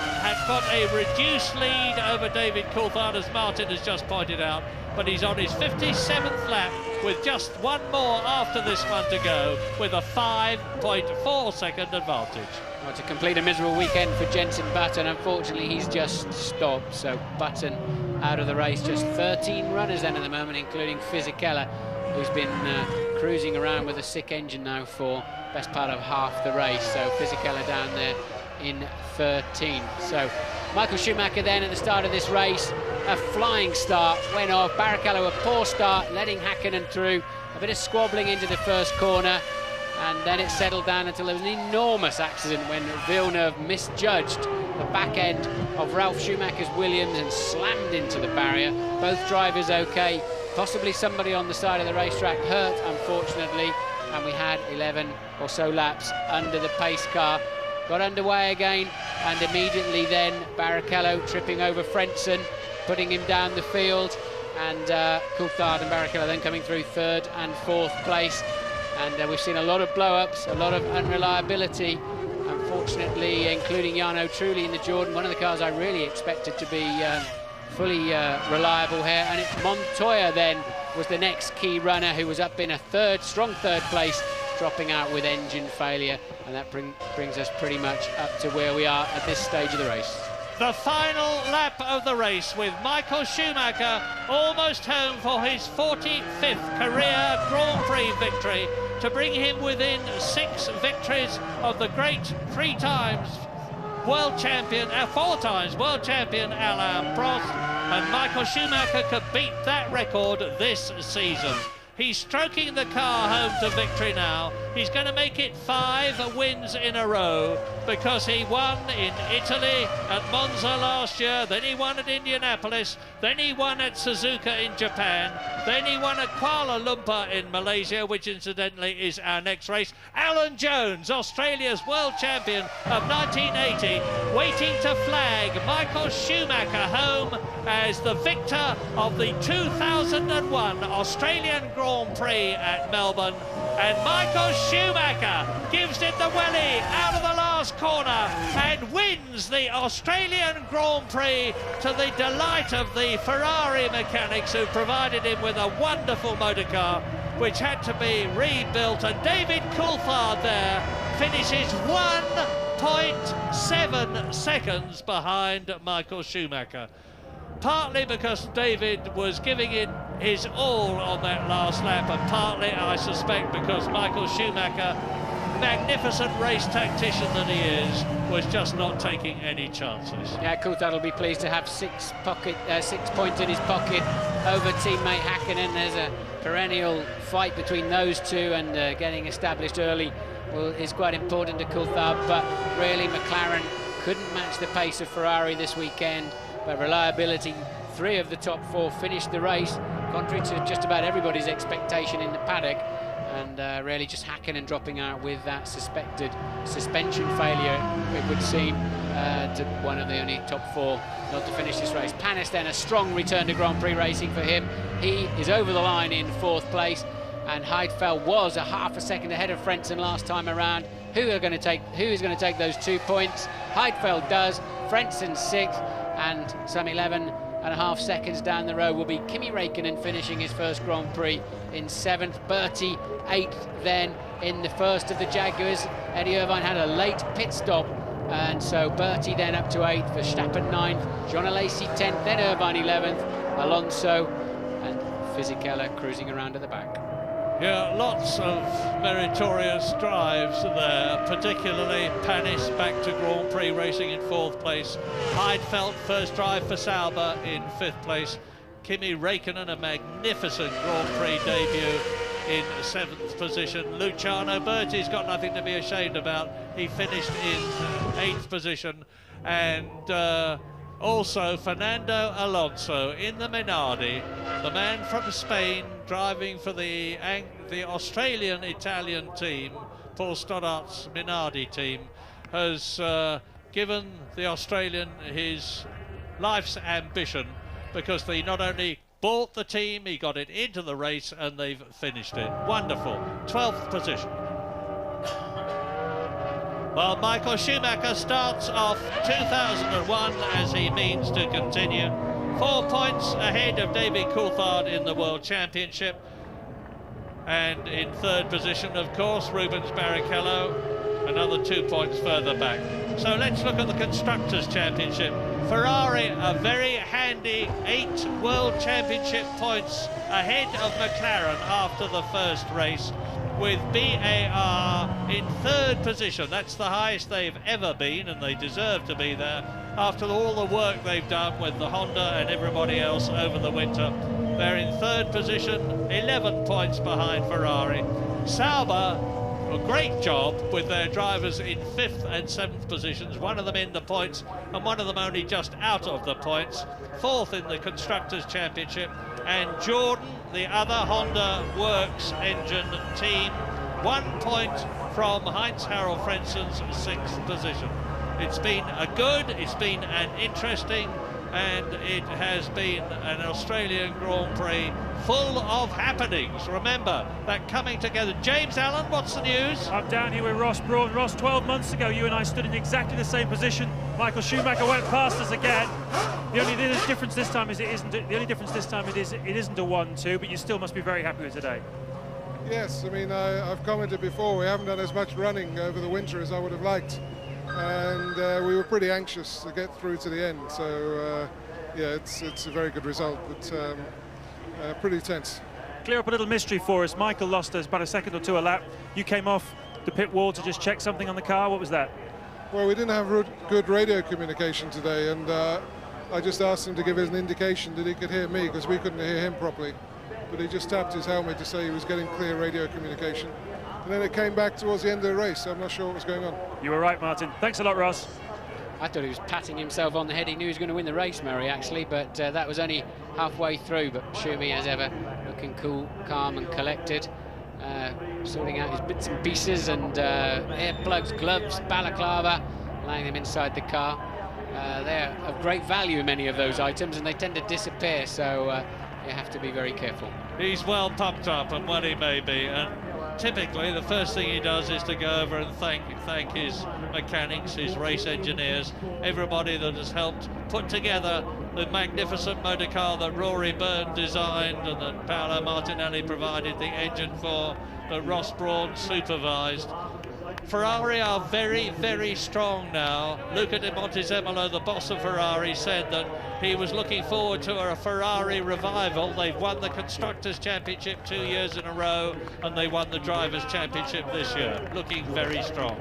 got a reduced lead over David Coulthard, as Martin has just pointed out, but he's on his 57th lap with just 1 more after this one to go, with a 5.4 second advantage. Well, to complete a miserable weekend for Jenson Button, unfortunately he's just stopped, so Button out of the race. Just 13 runners then at the moment, including Fisichella, who's been cruising around with a sick engine now for best part of half the race. So Fisichella down there in 13. So Michael Schumacher then at the start of this race, a flying start, went off. Barrichello a poor start, letting Häkkinen through. a bit of squabbling into the first corner, and then it settled down until there was an enormous accident when Villeneuve misjudged the back end of Ralf Schumacher's Williams and slammed into the barrier. Both drivers okay, possibly somebody on the side of the racetrack hurt, unfortunately, and we had 11 or so laps under the pace car. Got underway again, and immediately then Barrichello tripping over Frentzen, putting him down the field, and Coulthard and Barrichello then coming through third and fourth place. And we've seen a lot of blow-ups, a lot of unreliability, unfortunately, including Jarno Trulli in the Jordan, one of the cars I really expected to be fully reliable here. And Montoya then was the next key runner, who was up in a strong third place, dropping out with engine failure, and that brings us pretty much up to where we are at this stage of the race. The final lap of the race, with Michael Schumacher almost home for his 45th career Grand Prix victory, to bring him within 6 victories of the great 3 times world champion, 4 times world champion Alain Prost, and Michael Schumacher could beat that record this season. He's stroking the car home to victory now. He's going to make it 5 wins in a row, because he won in Italy at Monza last year, then he won at Indianapolis, then he won at Suzuka in Japan, then he won at Kuala Lumpur in Malaysia, which incidentally is our next race. Alan Jones, Australia's world champion of 1980, waiting to flag Michael Schumacher home as the victor of the 2001 Australian Grand Prix at Melbourne. And Michael Schumacher gives it the welly out of the last corner and wins the Australian Grand Prix, to the delight of the Ferrari mechanics, who provided him with a wonderful motor car which had to be rebuilt. And David Coulthard there finishes 1.7 seconds behind Michael Schumacher. Partly because David was giving it his all on that last lap, and partly, I suspect, because Michael Schumacher, magnificent race tactician that he is, was just not taking any chances. Yeah, Coulthard will be pleased to have 6 points in his pocket over teammate Häkkinen. There's a perennial fight between those two, and getting established early is quite important to Coulthard, but really McLaren couldn't match the pace of Ferrari this weekend. But reliability, 3 of the top 4 finished the race, contrary to just about everybody's expectation in the paddock, and really just Häkkinen dropping out with that suspected suspension failure, it would seem, to one of the only top 4 not to finish this race. Panis then, a strong return to Grand Prix racing for him. He is over the line in 4th place, and Heidfeld was a ½ a second ahead of Frentzen last time around. Who is going to take those 2 points? Heidfeld does. Frentzen 6th. And some 11.5 seconds down the road will be Kimi Räikkönen, finishing his first Grand Prix in 7th. Bertie 8th then in the first of the Jaguars. Eddie Irvine had a late pit stop, and so Bertie then up to 8th, Verstappen 9th, John Alesi 10th, then Irvine 11th, Alonso and Fisichella cruising around at the back. Yeah, lots of meritorious drives there, particularly Panis back to Grand Prix racing in 4th place. Heidfeld, first drive for Sauber, in 5th place. Kimi Räikkönen, a magnificent Grand Prix debut, in 7th position. Luciano Berti's got nothing to be ashamed about. He finished in 8th position. And also Fernando Alonso in the Minardi, the man from Spain driving for the Australian-Italian team, Paul Stoddart's Minardi team, has given the Australian his life's ambition, because they not only bought the team, he got it into the race, and they've finished it. Wonderful. 12th position. Well, Michael Schumacher starts off 2001 as he means to continue. 4 points ahead of David Coulthard in the World Championship. And in 3rd position, of course, Rubens Barrichello, another 2 points further back. So let's look at the Constructors' Championship. Ferrari, a very handy 8 World Championship points ahead of McLaren after the first race, with BAR in 3rd position. That's the highest they've ever been, and they deserve to be there after all the work they've done with the Honda and everybody else over the winter. They're in third position, 11 points behind Ferrari. Sauber, a great job with their drivers in 5th and 7th positions, one of them in the points and one of them only just out of the points. 4th in the Constructors' Championship. And Jordan, the other Honda Works engine team, 1 point from Heinz-Harald Frenzen's 6th position. It's been it's been an interesting, and it has been an Australian Grand Prix full of happenings. Remember, that coming together. James Allen, what's the news? I'm down here with Ross Brawn. Ross, 12 months ago, you and I stood in exactly the same position. Michael Schumacher went past us again. The only difference this time is it isn't a 1-2, but you still must be very happy with today. Yes, I mean, I've commented before, we haven't done as much running over the winter as I would have liked. And we were pretty anxious to get through to the end. So, yeah, it's a very good result, but pretty tense. Clear up a little mystery for us. Michael lost us about a second or two a lap. You came off the pit wall to just check something on the car. What was that? Well, we didn't have good radio communication today, and I just asked him to give us an indication that he could hear me, because we couldn't hear him properly. But he just tapped his helmet to say he was getting clear radio communication. And then it came back towards the end of the race, so I'm not sure what was going on. You were right, Martin. Thanks a lot, Ross. I thought he was patting himself on the head. He knew he was going to win the race, Murray, actually, but that was only halfway through. But Schumi, as ever, looking cool, calm and collected, sorting out his bits and pieces and earplugs, gloves, balaclava, laying them inside the car. They're of great value, many of those items, and they tend to disappear, so you have to be very careful. He's well pumped up, and what he may be, and typically the first thing he does is to go over and thank his mechanics, his race engineers, everybody that has helped put together the magnificent motor car that Rory Byrne designed and that Paolo Martinelli provided the engine for, that Ross Brawn supervised. Ferrari are very, very strong now. Luca Di Montezemolo, the boss of Ferrari, said that he was looking forward to a Ferrari revival. They've won the Constructors' Championship 2 years in a row, and they won the Drivers' Championship this year. Looking very strong.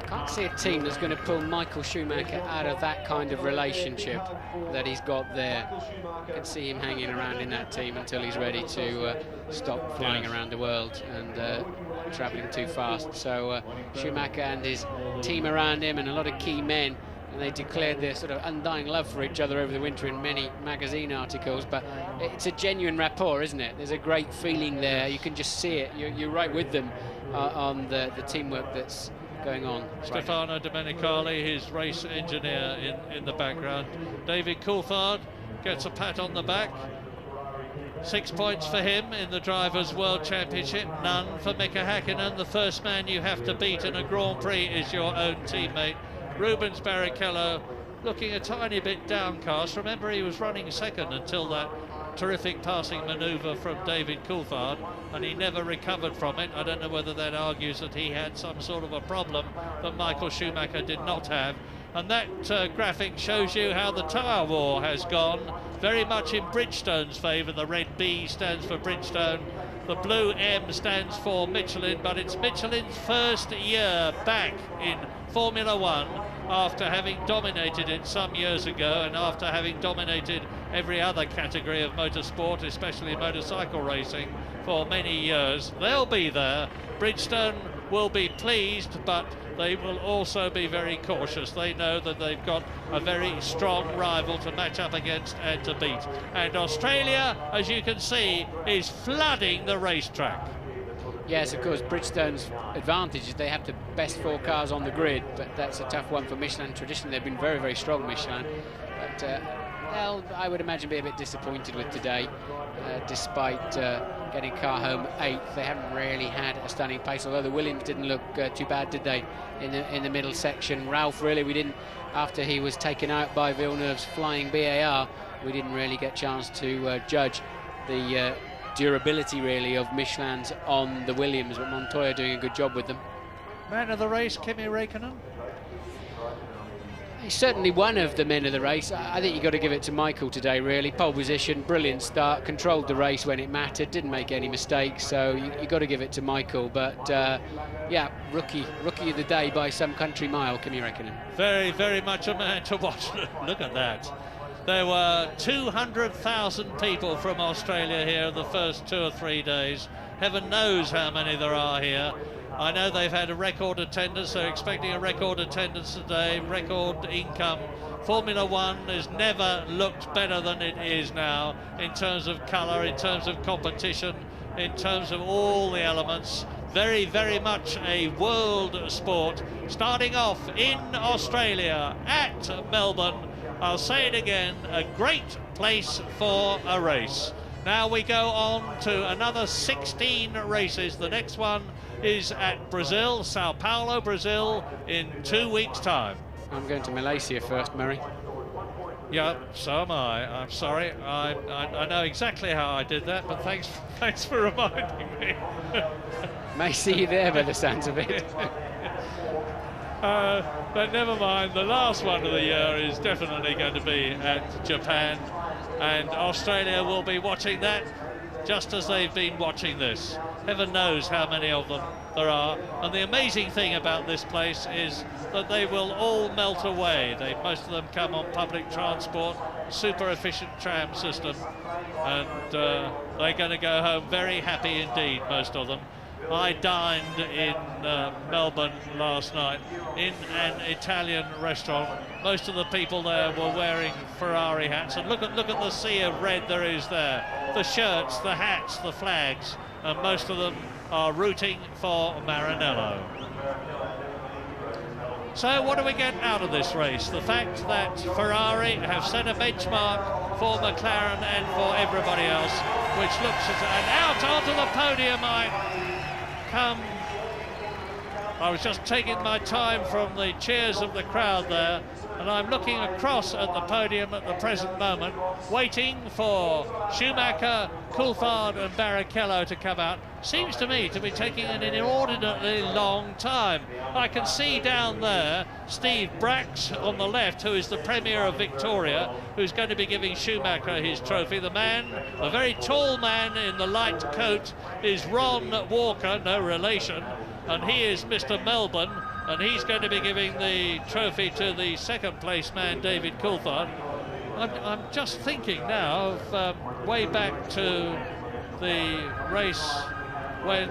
Can't see a team that's going to pull Michael Schumacher out of that kind of relationship that he's got there. I can see him hanging around in that team until he's ready to stop flying around the world and travelling too fast. So Schumacher and his team around him and a lot of key men, and they declared their sort of undying love for each other over the winter in many magazine articles. But it's a genuine rapport, isn't it? There's a great feeling there. You can just see it. You're right with them on the teamwork that's going on. Stefano Domenicali, his race engineer, in the background. David Coulthard gets a pat on the back. 6 points for him in the Drivers' World Championship, none for Mika Hakkinen. The first man you have to beat in a Grand Prix is your own teammate. Rubens Barrichello looking a tiny bit downcast. Remember, he was running second until that terrific passing manoeuvre from David Coulthard, and he never recovered from it. I don't know whether that argues that he had some sort of a problem that Michael Schumacher did not have. And that graphic shows you how the tyre war has gone, very much in Bridgestone's favour. The red B stands for Bridgestone, the blue M stands for Michelin, but it's Michelin's first year back in Formula One after having dominated it some years ago and after having dominated every other category of motorsport, especially motorcycle racing, for many years. They'll be there. Bridgestone will be pleased, but they will also be very cautious. They know that they've got a very strong rival to match up against and to beat. And Australia, as you can see, is flooding the racetrack. Yes, of course, Bridgestone's advantage is they have the best 4 cars on the grid, but that's a tough one for Michelin. Traditionally, they've been very, very strong, Michelin. But they'll, I would imagine, be a bit disappointed with today, despite getting car home 8th. They haven't really had a stunning pace, although the Williams didn't look too bad, did they, in the middle section. Ralph, really, we didn't, after he was taken out by Villeneuve's flying BAR, we didn't really get a chance to judge the durability, really, of Michelin's on the Williams, but Montoya doing a good job with them. Man of the race, Kimi Räikkönen? He's certainly one of the men of the race. I think you've got to give it to Michael today, really. Pole position, brilliant start, controlled the race when it mattered, didn't make any mistakes, so you've got to give it to Michael. But yeah, rookie of the day by some country mile, Kimi Räikkönen. Very, very much a man to watch. Look at that. There were 200,000 people from Australia here the first 2 or 3 days. Heaven knows how many there are here. I know they've had a record attendance. They're expecting a record attendance today, record income. Formula One has never looked better than it is now in terms of colour, in terms of competition, in terms of all the elements. Very, very much a world sport. Starting off in Australia at Melbourne. I'll say it again, a great place for a race. Now we go on to another 16 races. The next one is at Brazil, Sao Paulo, Brazil, in 2 weeks' time. I'm going to Malaysia first, Murray. Yeah, so am I. I'm sorry. I know exactly how I did that, but thanks for reminding me. May see you there by the sounds of it. But never mind, the last one of the year is definitely going to be at Japan, and Australia will be watching that just as they've been watching this. Heaven knows how many of them there are, and the amazing thing about this place is that they will all melt away. Most of them come on public transport, super efficient tram system, and they're going to go home very happy indeed, most of them. I dined in Melbourne last night in an Italian restaurant. Most of the people there were wearing Ferrari hats, and look at the sea of red there is there. The shirts, the hats, the flags, and most of them are rooting for Maranello. So what do we get out of this race? The fact that Ferrari have set a benchmark for McLaren and for everybody else, which looks at, and out onto the podium I was just taking my time from the cheers of the crowd there, and I'm looking across at the podium at the present moment, waiting for Schumacher, Coulthard and Barrichello to come out. Seems to me to be taking an inordinately long time. I can see down there Steve Brax on the left, who is the Premier of Victoria, who's going to be giving Schumacher his trophy. The man, a very tall man in the light coat, is Ron Walker, no relation, and he is Mr. Melbourne, and he's going to be giving the trophy to the second place man, David Coulthard. I'm just thinking now of way back to the race when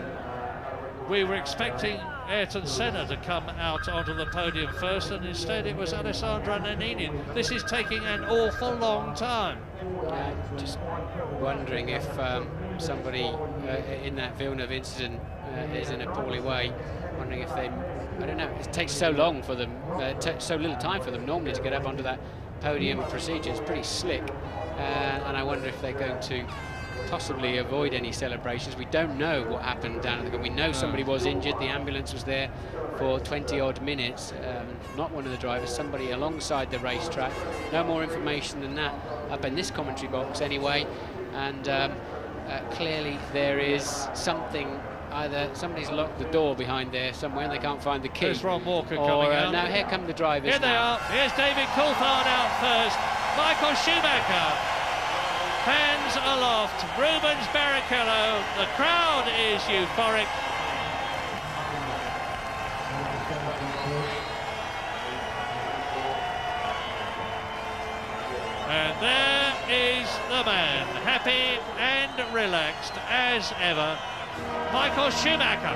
we were expecting Ayrton Senna to come out onto the podium first, and instead it was Alessandro Nannini. This is taking an awful long time. Just wondering if somebody in that Villeneuve incident is in a poorly way. Wondering if they, I don't know, it takes so long for them, so little time for them normally to get up onto that podium procedure. It's pretty slick, and I wonder if they're going to possibly avoid any celebrations. We don't know what happened down at the. We know somebody was injured. The ambulance was there for 20-odd minutes. Not one of the drivers, somebody alongside the racetrack. No more information than that up in this commentary box anyway. And clearly there is something. Either somebody's locked the door behind there somewhere and they can't find the key. There's Ron Walker coming out. Now here come the drivers. Here they are. Here's David Coulthard out first. Michael Schumacher. Hands aloft. Rubens Barrichello. The crowd is euphoric. And there is the man, happy and relaxed as ever, Michael Schumacher.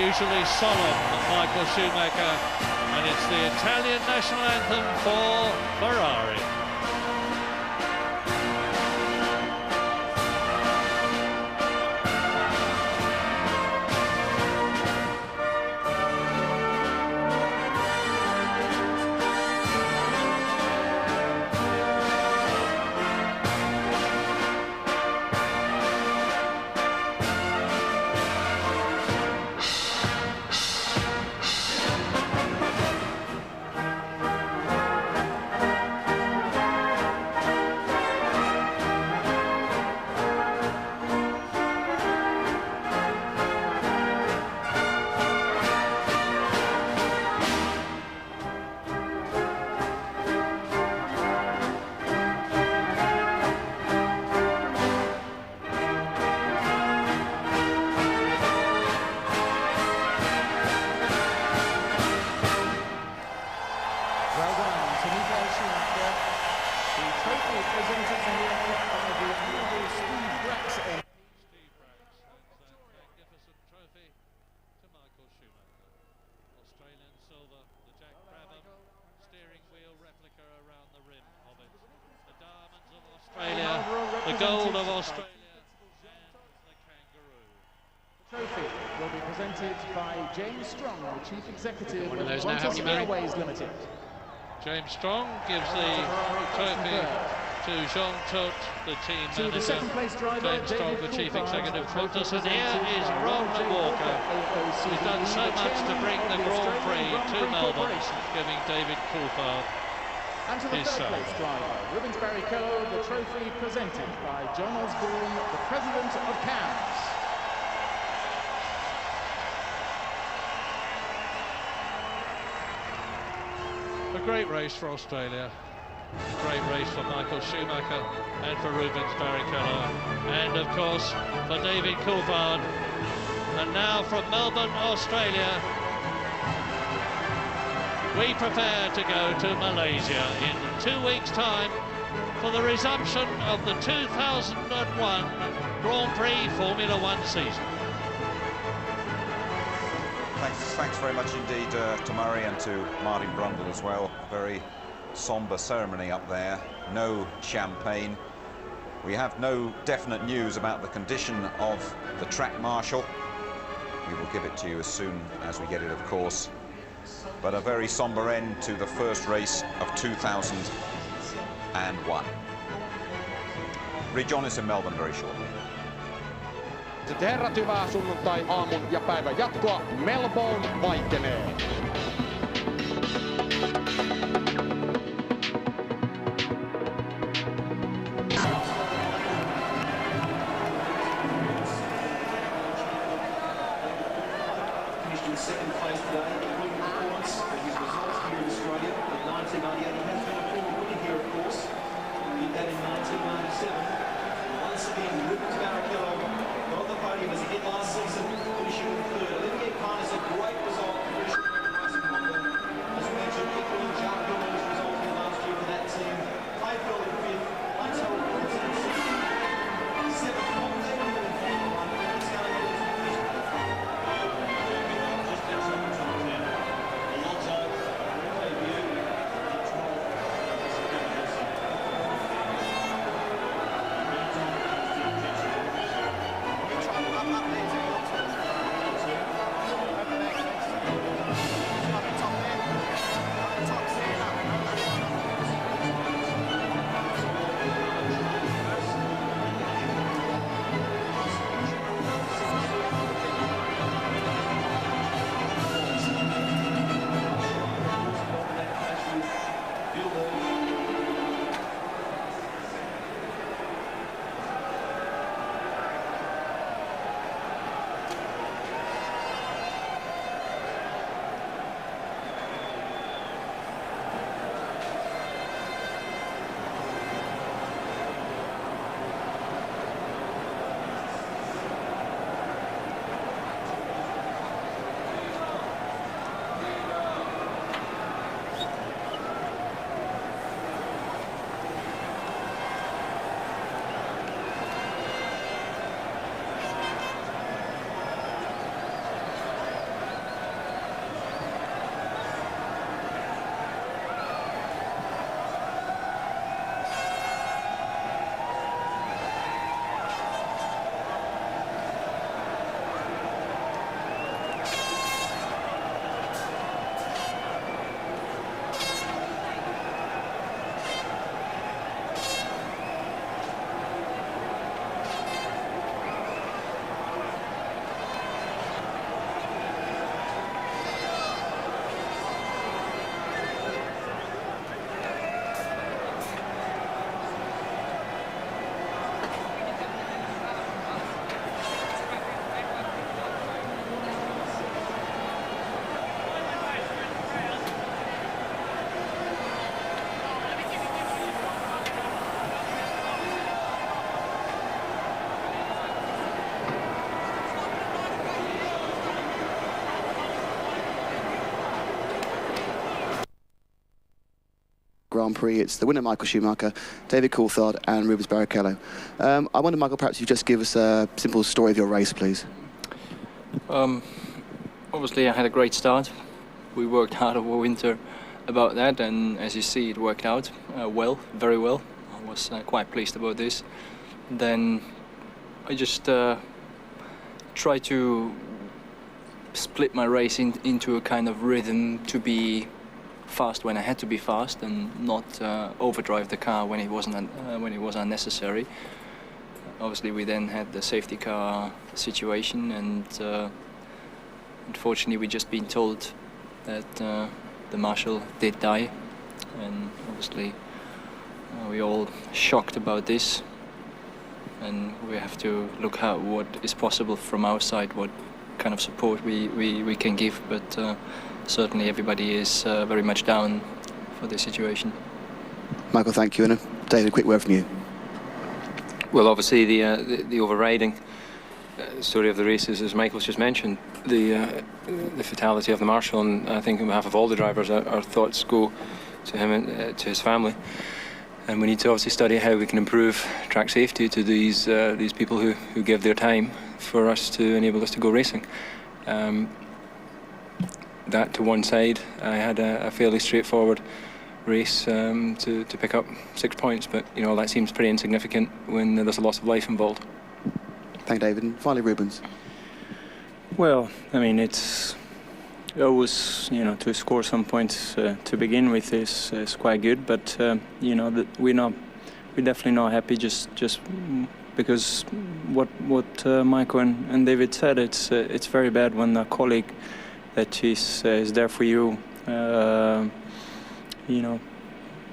unusually solemn Michael Schumacher, and it's the Italian national anthem for Ferrari. The gold of Australia and the kangaroo. The trophy will be presented by James Strong, the Chief Executive One of those of now, Qantas haven't you, Mary? Airways Limited. James Strong gives the trophy to Jean Todt, the team To the manager. second-place driver, James Strong, David the Chief Coulthard, Executive of the trophy Qantas, and here presented is by Ron Roger Walker. Walker, He's done so the much to bring the chairman of Grand the Prix Australian to Grand Prix Melbourne, Corporation. giving David Coulthard And to the his son. third-place driver, Rubens Barrichello, the trophy presented by John Osborne, the President of CAMS. A great race for Australia, a great race for Michael Schumacher and for Rubens Barrichello, and of course for David Coulthard. And now from Melbourne, Australia, we prepare to go to Malaysia in 2 weeks' time for the resumption of the 2001 Grand Prix Formula One season. Thanks very much indeed to Murray and to Martin Brundle as well. A very sombre ceremony up there. No champagne. We have no definite news about the condition of the track marshal. We will give it to you as soon as we get it, of course. But a very sombre end to the first race of 2001. Rejoin us in Melbourne very shortly. Sitten herrat, hyvää sunnuntai-aamun ja päivän jatkoa. Melbourne vaikenee. Finished in second place today, winning performance of his results here in Australia in 1998. He has been a former winner here, of course. He did that in 1997. Once again, Rubens Barrichello got on the podium as he did last season, finishing third. Olivier Kahn is a great result, finishing Grand Prix. It's the winner, Michael Schumacher, David Coulthard and Rubens Barrichello. I wonder, Michael, perhaps you just give us a simple story of your race, please. Obviously, I had a great start. We worked hard over winter about that, and as you see, it worked out well, very well. I was quite pleased about this. Then I just tried to split my race into a kind of rhythm to be fast when I had to be fast and not overdrive the car when it was unnecessary. Obviously, we then had the safety car situation, and unfortunately, we just been told that the marshal did die, and obviously we're all shocked about this, and we have to look at what is possible from our side, what kind of support we can give, but certainly everybody is very much down for this situation. Michael, thank you. And David, a quick word from you. Well, obviously the overriding story of the race is, as Michael's just mentioned, the fatality of the marshal, and I think on behalf of all the drivers, our thoughts go to him and to his family. And we need to obviously study how we can improve track safety to these people who give their time for us to enable us to go racing. That to one side, I had a fairly straightforward race to pick up 6 points, but you know that seems pretty insignificant when there's a loss of life involved. Thank you, David. And finally, Rubens. Well, I mean, it's always, you know, to score some points to begin with is quite good, but you know, that we're definitely not happy just because what Michael and David said. It's very bad when a colleague that is there for you, you know,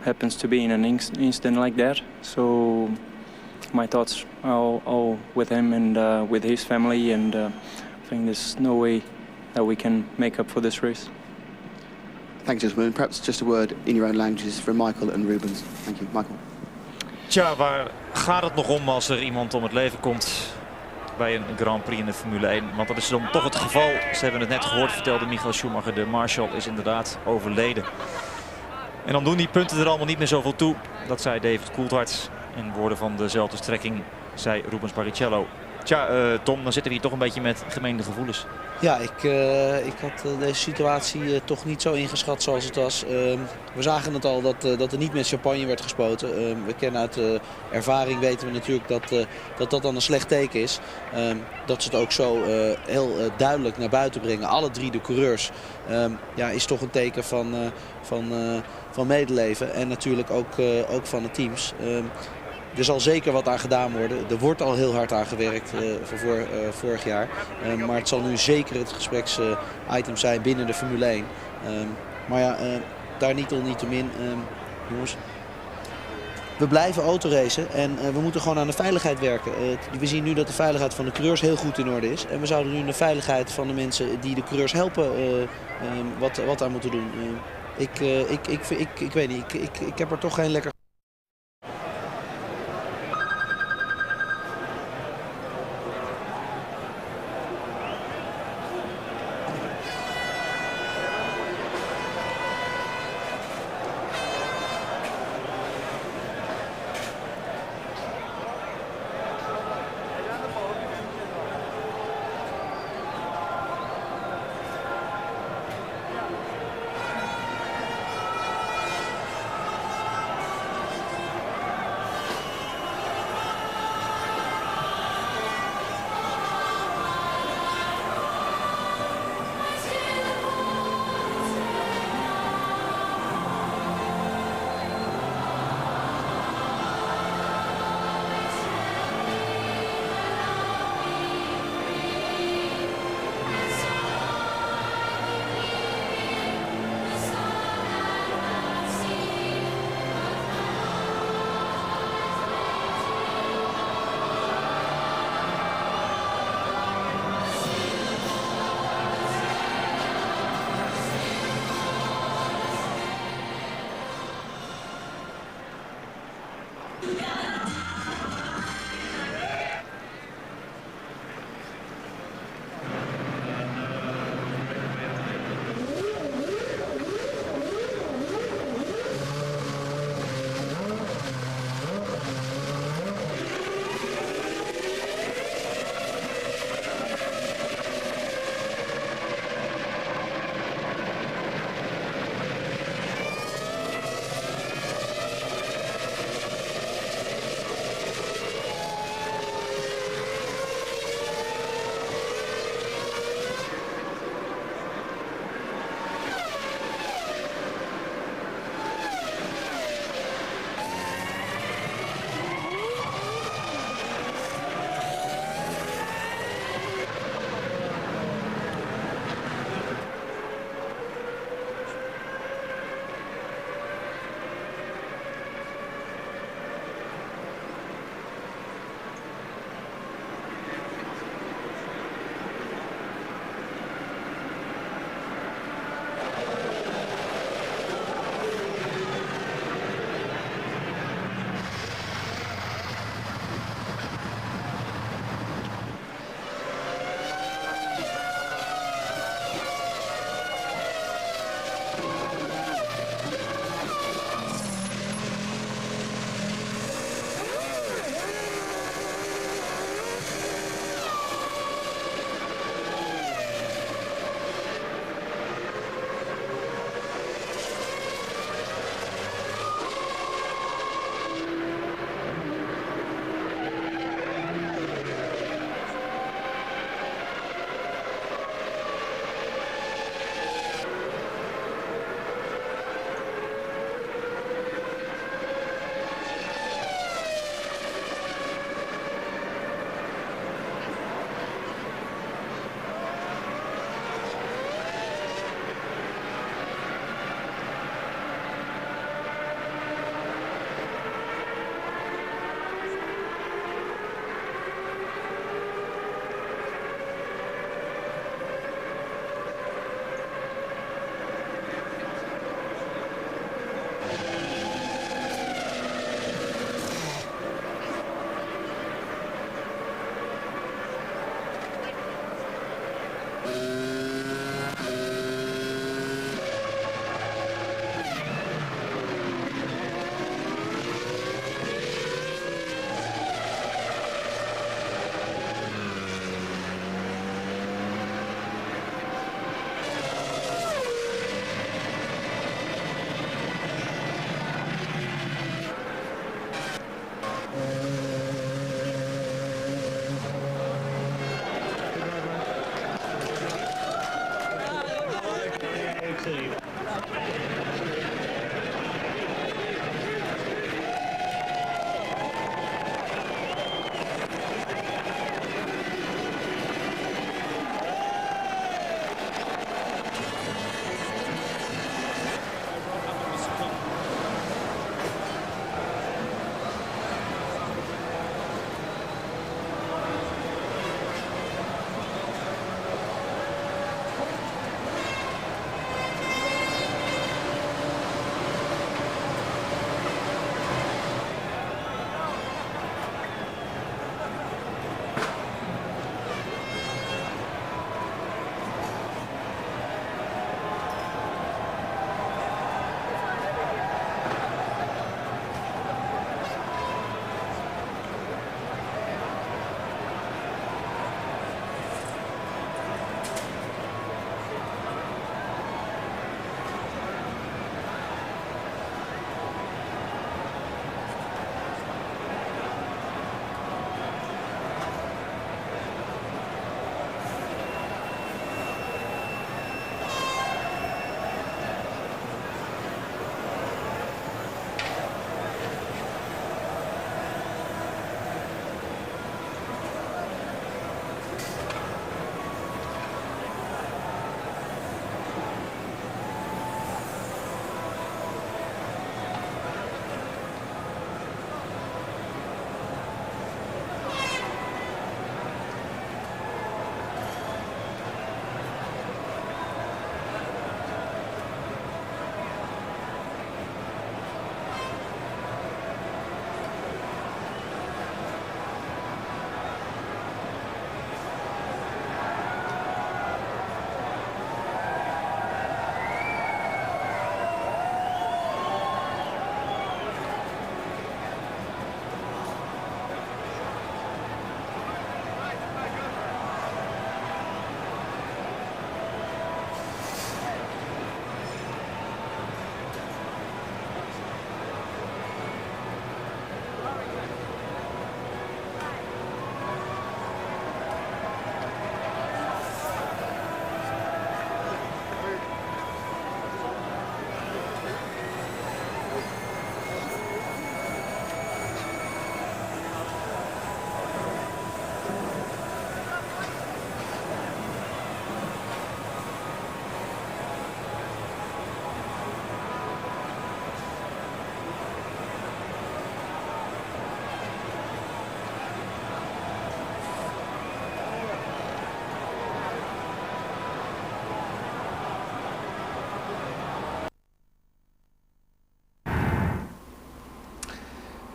happens to be in an incident like that. So my thoughts are all with him and with his family, and I think there's no way that we can make up for this race. Thank you, gentlemen. Perhaps just a word in your own languages from Michael and Rubens. Thank you, Michael. Tja, waar gaat het nog om als er iemand om het leven komt bij een Grand Prix in de Formule 1? Want dat is dan toch het geval. Ze hebben het net gehoord, vertelde Michael Schumacher. De marshal is inderdaad overleden. En dan doen die punten er allemaal niet meer zoveel toe. Dat zei David Coulthard. In woorden van dezelfde strekking zei Rubens Barrichello. Tja, Tom, dan zitten we hier toch een beetje met gemeende gevoelens. Ja, ik had deze situatie toch niet zo ingeschat zoals het was. We zagen het al dat er niet met champagne werd gespoten. We kennen uit ervaring, weten we natuurlijk dat dan een slecht teken is. Dat ze het ook zo heel duidelijk naar buiten brengen. Alle drie de coureurs ja, is toch een teken van medeleven. En natuurlijk ook van de teams. Er zal zeker wat aan gedaan worden. Er wordt al heel hard aan gewerkt voor vorig jaar. Maar het zal nu zeker het gespreksitem zijn binnen de Formule 1. Maar ja, daar niettemin, jongens. We blijven autoracen en we moeten gewoon aan de veiligheid werken. We zien nu dat de veiligheid van de coureurs heel goed in orde is. En we zouden nu de veiligheid van de mensen die de coureurs helpen wat aan moeten doen. Ik weet niet, ik heb er toch geen lekker...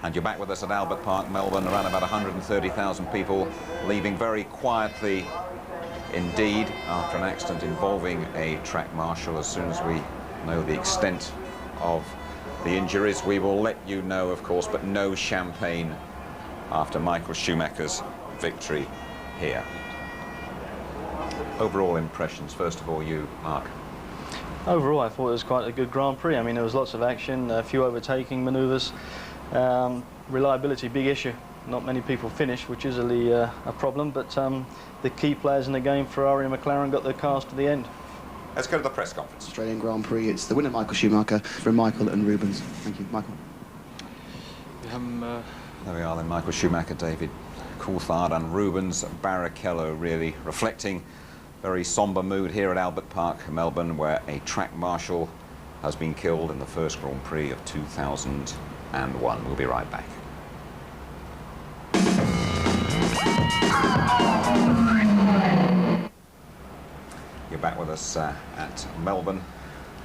And you're back with us at Albert Park, Melbourne, around about 130,000 people leaving very quietly indeed after an accident involving a track marshal. As soon as we know the extent of the injuries, we will let you know, of course, but no champagne after Michael Schumacher's victory here. Overall impressions, first of all, you, Mark. Overall, I thought it was quite a good Grand Prix. I mean, there was lots of action, a few overtaking manoeuvres. Reliability, big issue. Not many people finished, which is a problem, but the key players in the game, Ferrari and McLaren, got their cars to the end. Let's go to the press conference. Australian Grand Prix, it's the winner, Michael Schumacher, from Michael and Rubens. Thank you, Michael. There we are then, Michael Schumacher, David Coulthard and Rubens Barrichello, really reflecting very sombre mood here at Albert Park, Melbourne, where a track marshal has been killed in the first Grand Prix of 2001. We'll be right back. You're back with us at Melbourne,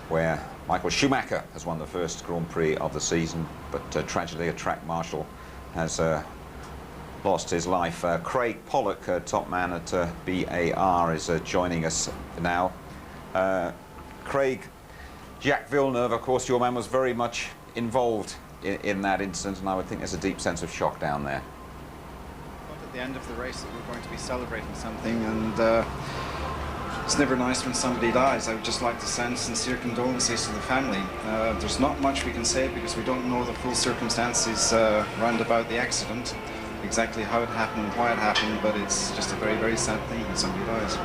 where Michael Schumacher has won the first Grand Prix of the season, but tragically a track marshal has lost his life. Craig Pollock, top man at BAR, is joining us now. Craig, Jacques Villeneuve, of course, your man was very much involved in that incident, and I would think there's a deep sense of shock down there. At the end of the race that we're going to be celebrating something, and it's never nice when somebody dies. I would just like to send sincere condolences to the family. There's not much we can say because we don't know the full circumstances round about the accident, exactly how it happened, why it happened, but it's just a very, very sad thing when somebody dies.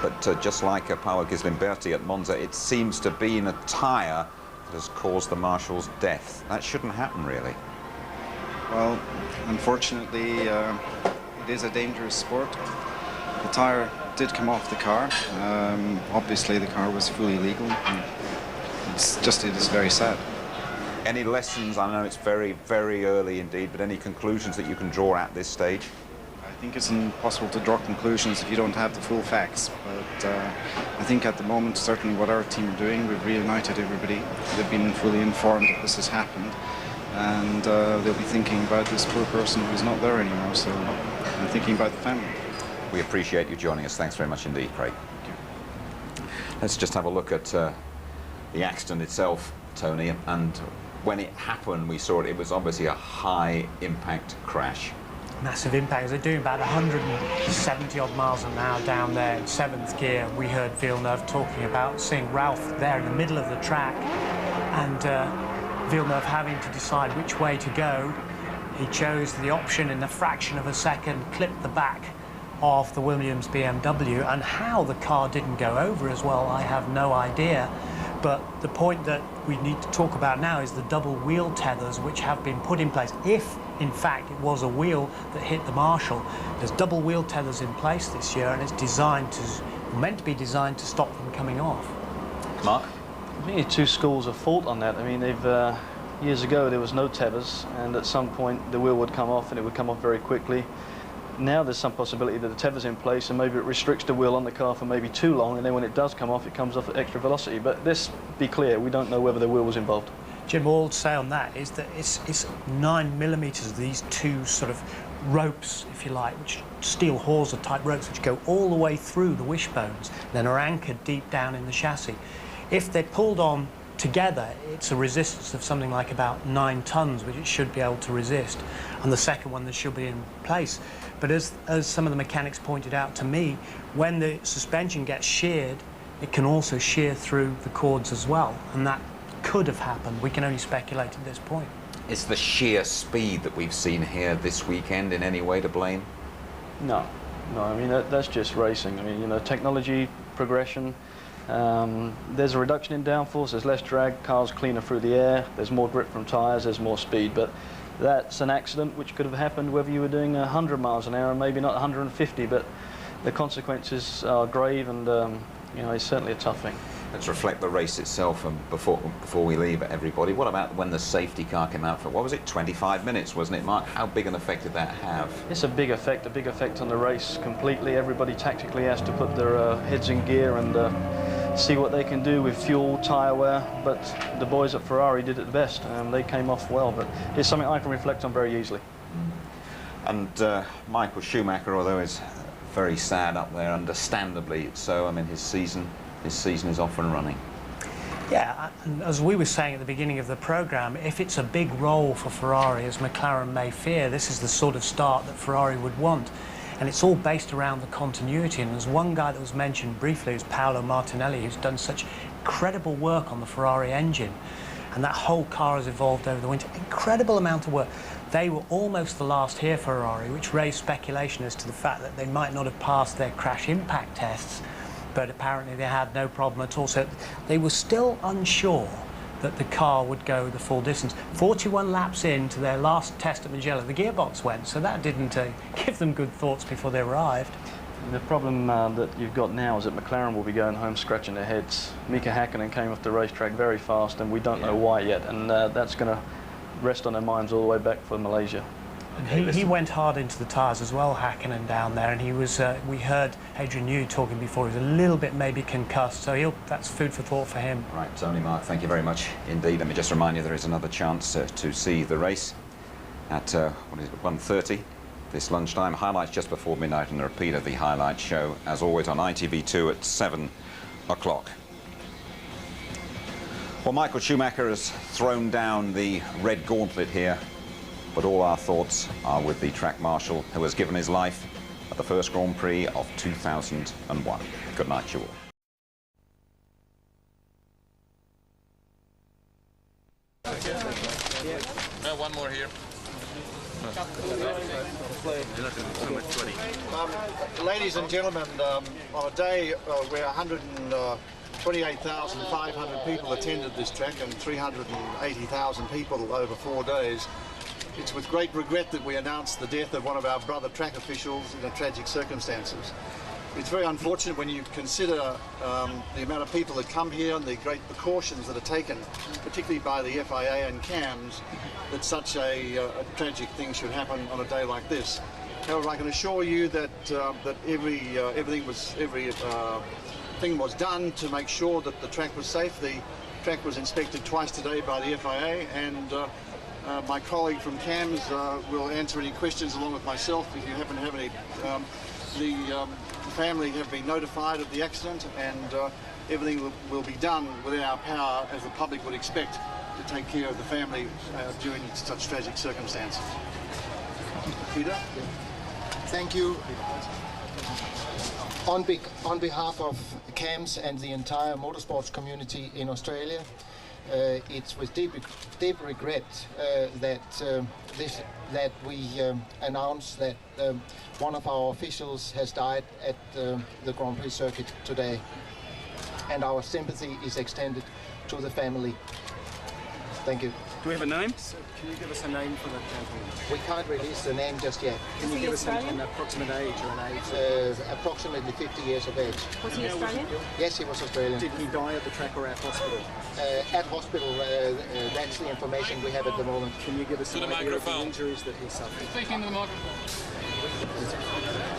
But just like Paolo Ghizlimberti at Monza, it seems to be in a tyre that has caused the marshal's death. That shouldn't happen, really. Well, unfortunately, it is a dangerous sport. The tyre did come off the car. Obviously, the car was fully legal. It is very sad. Any lessons? I know it's very, very early indeed, but any conclusions that you can draw at this stage? I think it's impossible to draw conclusions if you don't have the full facts. But I think at the moment, certainly what our team are doing, we've reunited everybody. They've been fully informed that this has happened. And they'll be thinking about this poor person who's not there anymore, so I'm thinking about the family. We appreciate you joining us. Thanks very much indeed, Craig. Let's just have a look at the accident itself, Tony. And when it happened, we saw it. It was obviously a high-impact crash. Massive impact. They're doing about 170 odd miles an hour down there in 7th gear. We heard Villeneuve talking about seeing Ralph there in the middle of the track, and Villeneuve having to decide which way to go. He chose the option in a fraction of a second, clipped the back of the Williams BMW, and how the car didn't go over as well, I have no idea. But the point that we need to talk about now is the double wheel tethers which have been put in place. If, in fact, it was a wheel that hit the marshal, there's double wheel tethers in place this year, and it's meant to be designed to stop them coming off. Mark? I think two schools of thought on that. I mean, years ago there was no tethers, and at some point the wheel would come off, and it would come off very quickly. Now there's some possibility that the tether's in place and maybe it restricts the wheel on the car for maybe too long, and then when it does come off, it comes off at extra velocity. But let's be clear, we don't know whether the wheel was involved. Jim, all I'd say on that is that it's 9mm of these two sort of ropes, if you like, which steel hawser type ropes which go all the way through the wishbones, then are anchored deep down in the chassis. If they're pulled on together, it's a resistance of something like about 9 tons, which it should be able to resist, and the second one that should be in place. But as some of the mechanics pointed out to me, when the suspension gets sheared, it can also shear through the cords as well, and that could have happened. We can only speculate at this point. Is the sheer speed that we've seen here this weekend in any way to blame? No, I mean, that's just racing. I mean, you know, technology, progression, there's a reduction in downforce, there's less drag, cars cleaner through the air, there's more grip from tyres, there's more speed, but that's an accident which could have happened whether you were doing 100 miles an hour and maybe not 150, but the consequences are grave, and you know, it's certainly a tough thing. Let's reflect the race itself, and before we leave, everybody, what about when the safety car came out for, what was it, 25 minutes, wasn't it, Mark? How big an effect did that have? It's a big effect on the race completely. Everybody tactically has to put their heads in gear and see what they can do with fuel, tyre wear, but the boys at Ferrari did it the best. They came off well, but it's something I can reflect on very easily. And Michael Schumacher, although is very sad up there, understandably so, I mean, his season is off and running. Yeah, and as we were saying at the beginning of the programme, if it's a big role for Ferrari, as McLaren may fear, this is the sort of start that Ferrari would want. And it's all based around the continuity. And there's one guy that was mentioned briefly, who's Paolo Martinelli, who's done such incredible work on the Ferrari engine. And that whole car has evolved over the winter. Incredible amount of work. They were almost the last here, Ferrari, which raised speculation as to the fact that they might not have passed their crash impact tests, but apparently they had no problem at all. So they were still unsure that the car would go the full distance. 41 laps into their last test at Mugello, the gearbox went, so that didn't give them good thoughts before they arrived. The problem that you've got now is that McLaren will be going home scratching their heads. Mika Häkkinen came off the racetrack very fast, and we don't know why yet, and that's going to rest on their minds all the way back for Malaysia. And he went hard into the tyres as well, Häkkinen down there, and he was. We heard Adrian Newey talking before. He was a little bit maybe concussed, so that's food for thought for him. Right, Tony, Mark, thank you very much indeed. Let me just remind you there is another chance to see the race at 1:30 this lunchtime. Highlights just before midnight, and a repeat of the highlight show as always on ITV2 at 7 o'clock. Well, Michael Schumacher has thrown down the red gauntlet here, but all our thoughts are with the track marshal who has given his life at the first Grand Prix of 2001. Good night, you all. One more here. Ladies and gentlemen, on a day where 128,500 people attended this track and 380,000 people over 4 days, it's with great regret that we announce the death of one of our brother track officials in tragic circumstances. It's very unfortunate when you consider the amount of people that come here and the great precautions that are taken, particularly by the FIA and CAMS, that such a tragic thing should happen on a day like this. However, I can assure you that everything was done to make sure that the track was safe. The track was inspected twice today by the FIA, and my colleague from CAMS will answer any questions along with myself if you happen to have any. The family have been notified of the accident, and everything will be done within our power, as the public would expect, to take care of the family during such tragic circumstances. Peter? Thank you. On behalf of CAMS and the entire motorsports community in Australia, it's with deep regret that we announce that one of our officials has died at the Grand Prix circuit today, and our sympathy is extended to the family. Thank you. Do we have a name? So can you give us a name for that gentleman? We can't release the name just yet. Can you give us an approximate age or an age? Approximately 50 years of age. Was he Australian? Yes, he was Australian. Did he die at the track or at hospital? At hospital, that's the information we have at the moment. Can you give us an idea of the injuries that he suffered? Speaking to the microphone.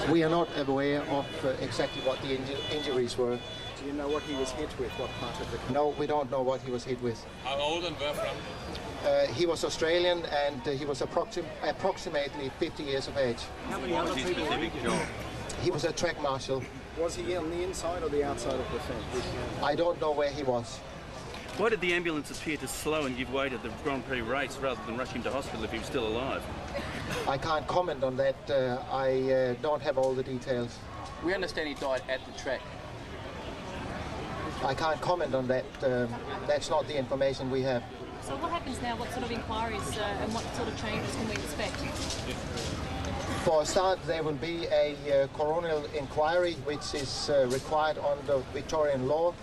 We are not aware of exactly what the injuries were. Do you know what he was hit with? What part of the car? No, we don't know what he was hit with. How old and where from? He was Australian, and he was approximately 50 years of age. How many other people were he? He was a track marshal. Was he on the inside or the outside of the fence? I don't know where he was. Why did the ambulance appear to slow and give way to the Grand Prix race rather than rush him to hospital if he was still alive? I can't comment on that. I don't have all the details. We understand he died at the track. I can't comment on that. That's not the information we have. So what happens now? What sort of inquiries and what sort of changes can we expect? For a start, there will be a coronial inquiry, which is required under Victorian law,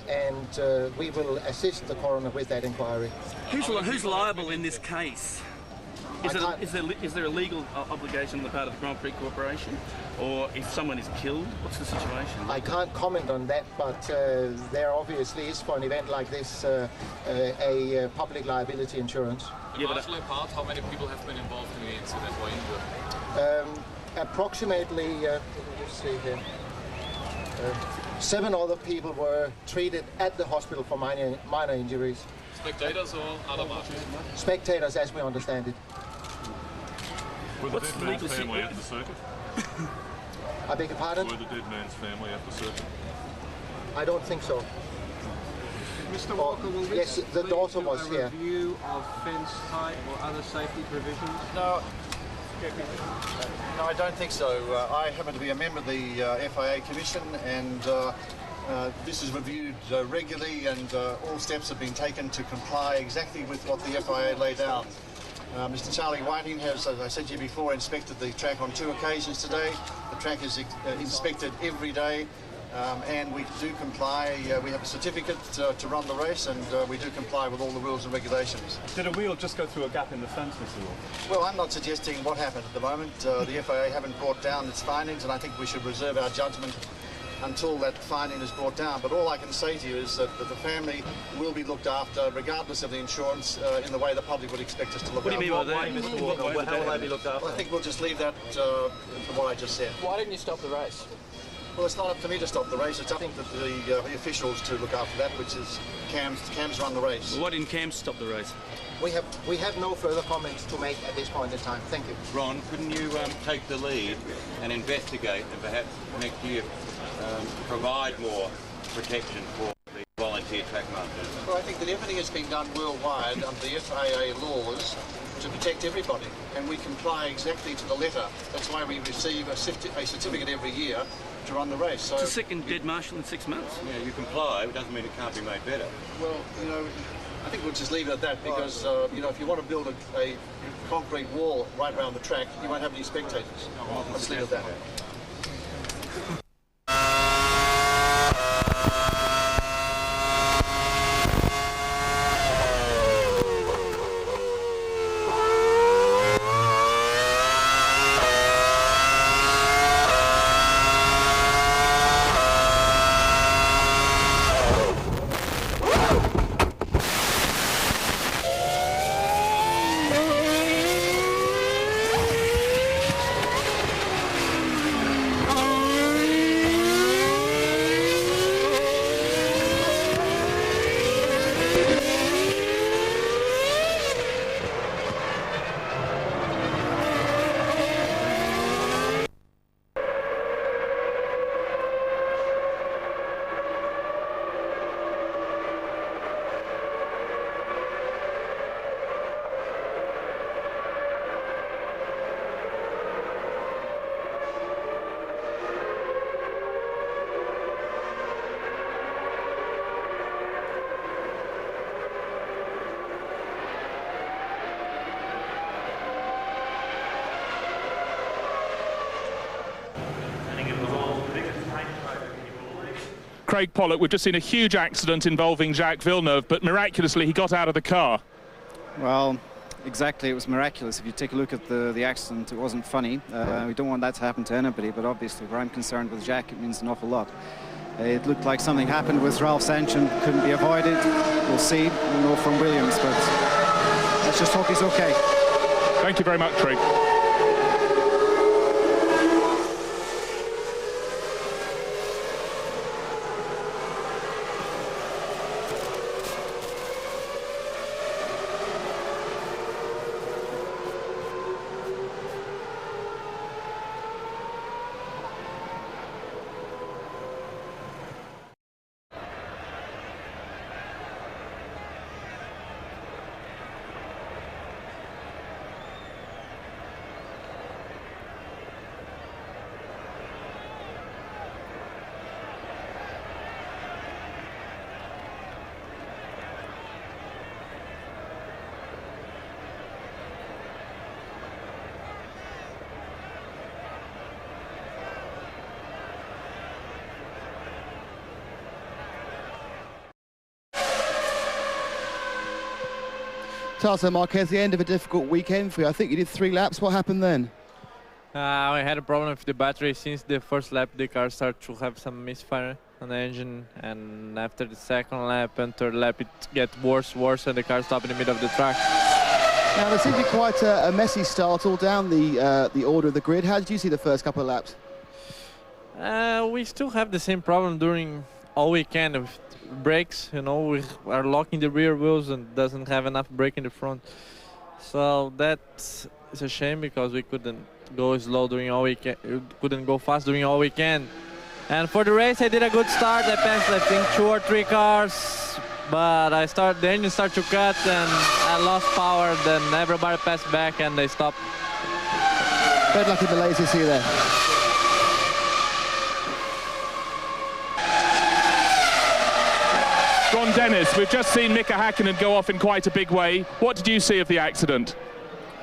and we will assist the coroner with that inquiry. Who's liable in this case? Is there a legal obligation on the part of the Grand Prix Corporation? Or if someone is killed, what's the situation? I can't comment on that, but there obviously is, for an event like this, a public liability insurance. The marshal part, how many people have been involved in the incident or injured? Approximately, let me just see here. 7 other people were treated at the hospital for minor injuries. Spectators or other marshals? Spectators, as we understand it. Were the dead man's family at the circuit? I beg your pardon? Were the dead man's family at the circuit? I don't think so. Mr. Walker, will this yes, the daughter was a here. review of fence height or other safety provisions? No. No, I don't think so. I happen to be a member of the FIA Commission, and this is reviewed regularly, and all steps have been taken to comply exactly with what the FIA laid out. Mr. Charlie Whiting has, as I said to you before, inspected the track on 2 occasions today. The track is inspected every day, and we do comply. We have a certificate to run the race, and we do comply with all the rules and regulations. Did a wheel just go through a gap in the fence, Mr. Walker? Well, I'm not suggesting what happened at the moment. The FIA haven't brought down its findings, and I think we should reserve our judgment until that finding is brought down. But all I can say to you is that the family will be looked after, regardless of the insurance, in the way the public would expect us to look after. What do you mean by that, Mr. Walker? How will they be looked after? Well, I think we'll just leave that for what I just said. Why didn't you stop the race? Well, it's not up to me to stop the race. It's up to the officials to look after that, which is Cam's run the race. Well, why didn't Cam stop the race? We have no further comments to make at this point in time. Thank you. Ron, couldn't you take the lead and investigate and perhaps next year provide more protection for the volunteer track masters? Well, I think that everything has been done worldwide under the FIA laws to protect everybody, and we comply exactly to the letter. That's why we receive a certificate every year to run the race. So it's the second dead marshal in 6 months. Yeah, you comply, it doesn't mean it can't be made better. Well, you know, I think we'll just leave it at that, because you know, if you want to build a concrete wall right around the track, you won't have any spectators. Let's leave it at that. Craig Pollock, we've just seen a huge accident involving Jacques Villeneuve, but miraculously he got out of the car. Well, exactly, it was miraculous. If you take a look at the accident, it wasn't funny. We don't want that to happen to anybody, but obviously where I'm concerned with Jacques, it means an awful lot. It looked like something happened with Ralph Sanchin, couldn't be avoided. We'll see, we'll know from Williams, but let's just hope he's okay. Thank you very much, Craig. Tasso Marquez, the end of a difficult weekend for you. I think you did 3 laps. What happened then? I had a problem with the battery. Since the first lap, the car started to have some misfire on the engine, and after the second lap and third lap, it get worse, and the car stopped in the middle of the track. Now, there seemed to be quite a messy start all down the order of the grid. How did you see the first couple of laps? We still have the same problem during all weekend with brakes. You know, we are locking the rear wheels and doesn't have enough brake in the front. So that's a shame because we couldn't go slow during all weekend. Couldn't go fast during all weekend. And for the race, I did a good start. I passed, I think, 2 or 3 cars. But the engine started to cut and I lost power. Then everybody passed back and they stopped. Bad luck in Malaysia. See you there. Ron Dennis, we've just seen Mika Häkkinen go off in quite a big way. What did you see of the accident?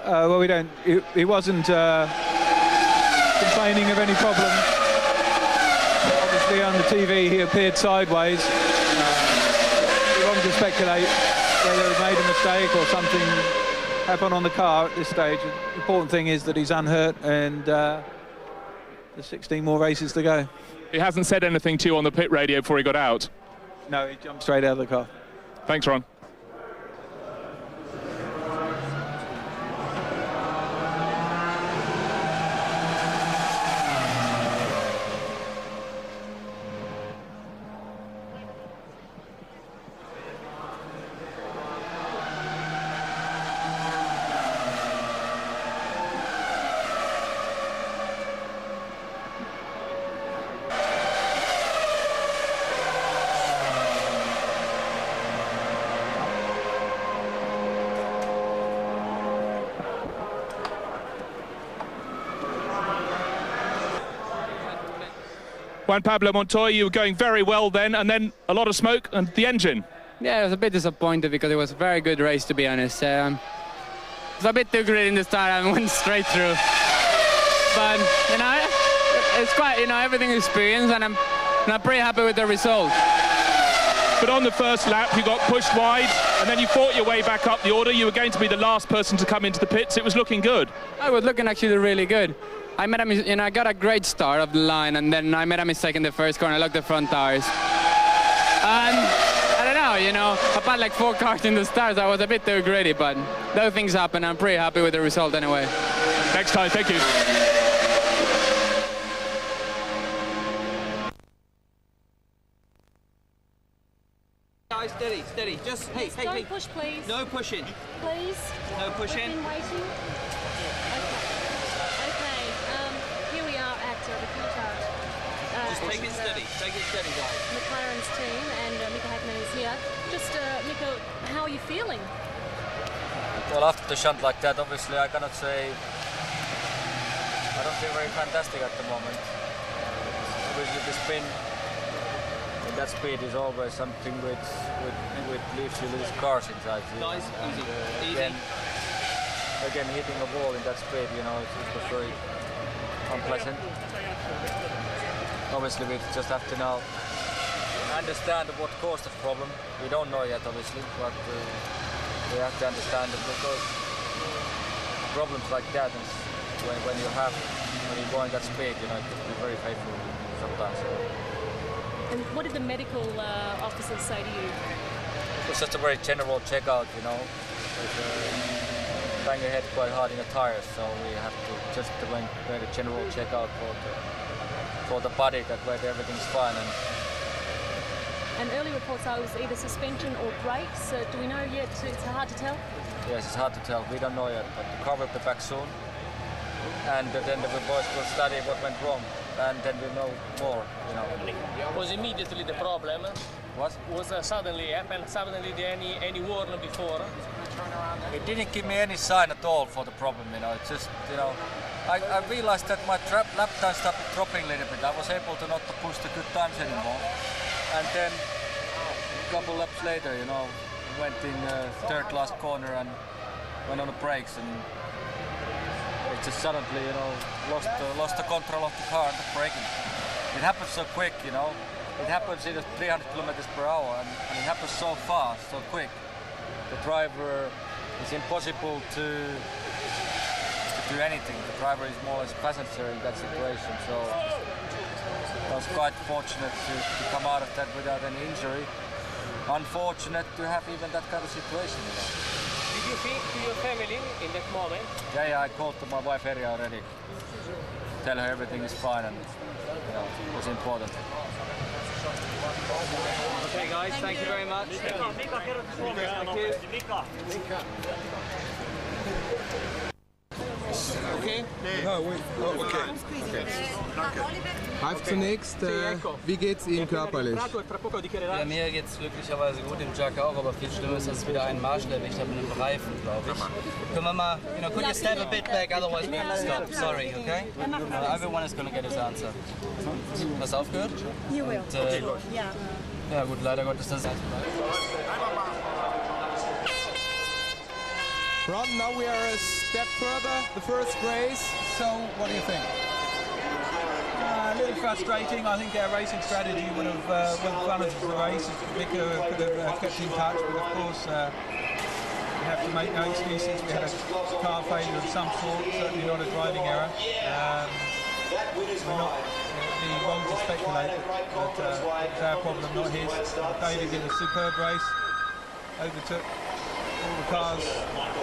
Well, we don't. He wasn't complaining of any problem. Obviously, on the TV, he appeared sideways. We wanted to speculate whether he made a mistake or something happened on the car at this stage. The important thing is that he's unhurt, and there's 16 more races to go. He hasn't said anything to you on the pit radio before he got out? No, he jumped straight out of the car. Thanks, Ron. Juan Pablo Montoya, you were going very well then, and then a lot of smoke and the engine. Yeah, I was a bit disappointed because it was a very good race, to be honest. It was a bit too great in the start and went straight through. But, you know, it's quite, you know, everything experience, and I'm pretty happy with the result. But on the first lap, you got pushed wide, and then you fought your way back up the order. You were going to be the last person to come into the pits. It was looking good. I was looking actually really good. I made I got a great start of the line, and then I made a mistake in the first corner. I locked the front tires. And I don't know, you know, I had like 4 cars in the start, so I was a bit too greedy, but those things happen. I'm pretty happy with the result anyway. Next time, thank you. Guys, steady, steady. Just, hey, hey, Don't push, please. No pushing. Please. No pushing. We've been waiting. Okay. Here we are at the Qatar. Just take it steady. Take it steady, guys. McLaren's team, and Mika Häkkinen is here. Just, Mika, how are you feeling? Well, after the shunt like that, obviously I cannot say. I don't feel very fantastic at the moment. Obviously the spin at that speed is always something which leaves you lose cars inside. Nice, easy. Again, hitting a wall in that speed, you know, it was very unpleasant. Obviously, we just have to now understand what caused the problem. We don't know yet, obviously, but we have to understand it because problems like that, when you're going that speed, you know, it can be very painful sometimes. And what did the medical officers say to you? It was just a very general checkout, you know. Bang your head quite hard in the tires, so we have to just make a general checkout for the body, that way everything's fine. And early reports are it was either suspension or brakes. Do we know yet? It's hard to tell? Yes, it's hard to tell. We don't know yet, but the car will be back soon. And then the boys will study what went wrong, and then we'll know more, you know. Was immediately the problem? What? Was suddenly happened? Suddenly any warning before? It didn't give me any sign at all for the problem, you know. It's just, you know, I realized that my lap time started dropping a little bit. I was able to not to push the good times anymore. And then a couple laps later, you know, went in third last corner and went on the brakes, and it just suddenly, you know, lost the control of the car and the braking. It happens so quick, you know. It happens in 300 kilometers per hour, and it happens so fast, so quick. The driver, it's impossible to do anything. The driver is more or less passenger in that situation, so I was quite fortunate to come out of that without any injury. Unfortunate to have even that kind of situation, you know. Did you speak to your family in that moment? Yeah, I called to my wife Eri already. Tell her everything is fine, and it was important. Okay, guys, thank you very much. Okay? Okay. Ralf, zunächst, wie geht's Ihnen körperlich? Ja, mir geht's glücklicherweise gut, dem Jack auch, aber viel schlimmer ist, dass ich wieder einen Marshall erwischt habe mit einem Reifen, glaube ich. Können wir mal, could you step a bit back, otherwise we have to stop. Sorry, okay? Everyone is gonna get his answer. Hast du aufgehört? You will. Okay, Yeah. Ja gut, leider Gottes das. Ron, now we are a step further, the first race, so what do you think? A little frustrating. I think our racing strategy would have won us the race. Vicker could have kept in touch, but of course we have to make no excuses. We had a car failure of some sort, certainly not a driving error. We're not being wrong to speculate, but it's our problem, not his. David did a superb race, overtook all the cars,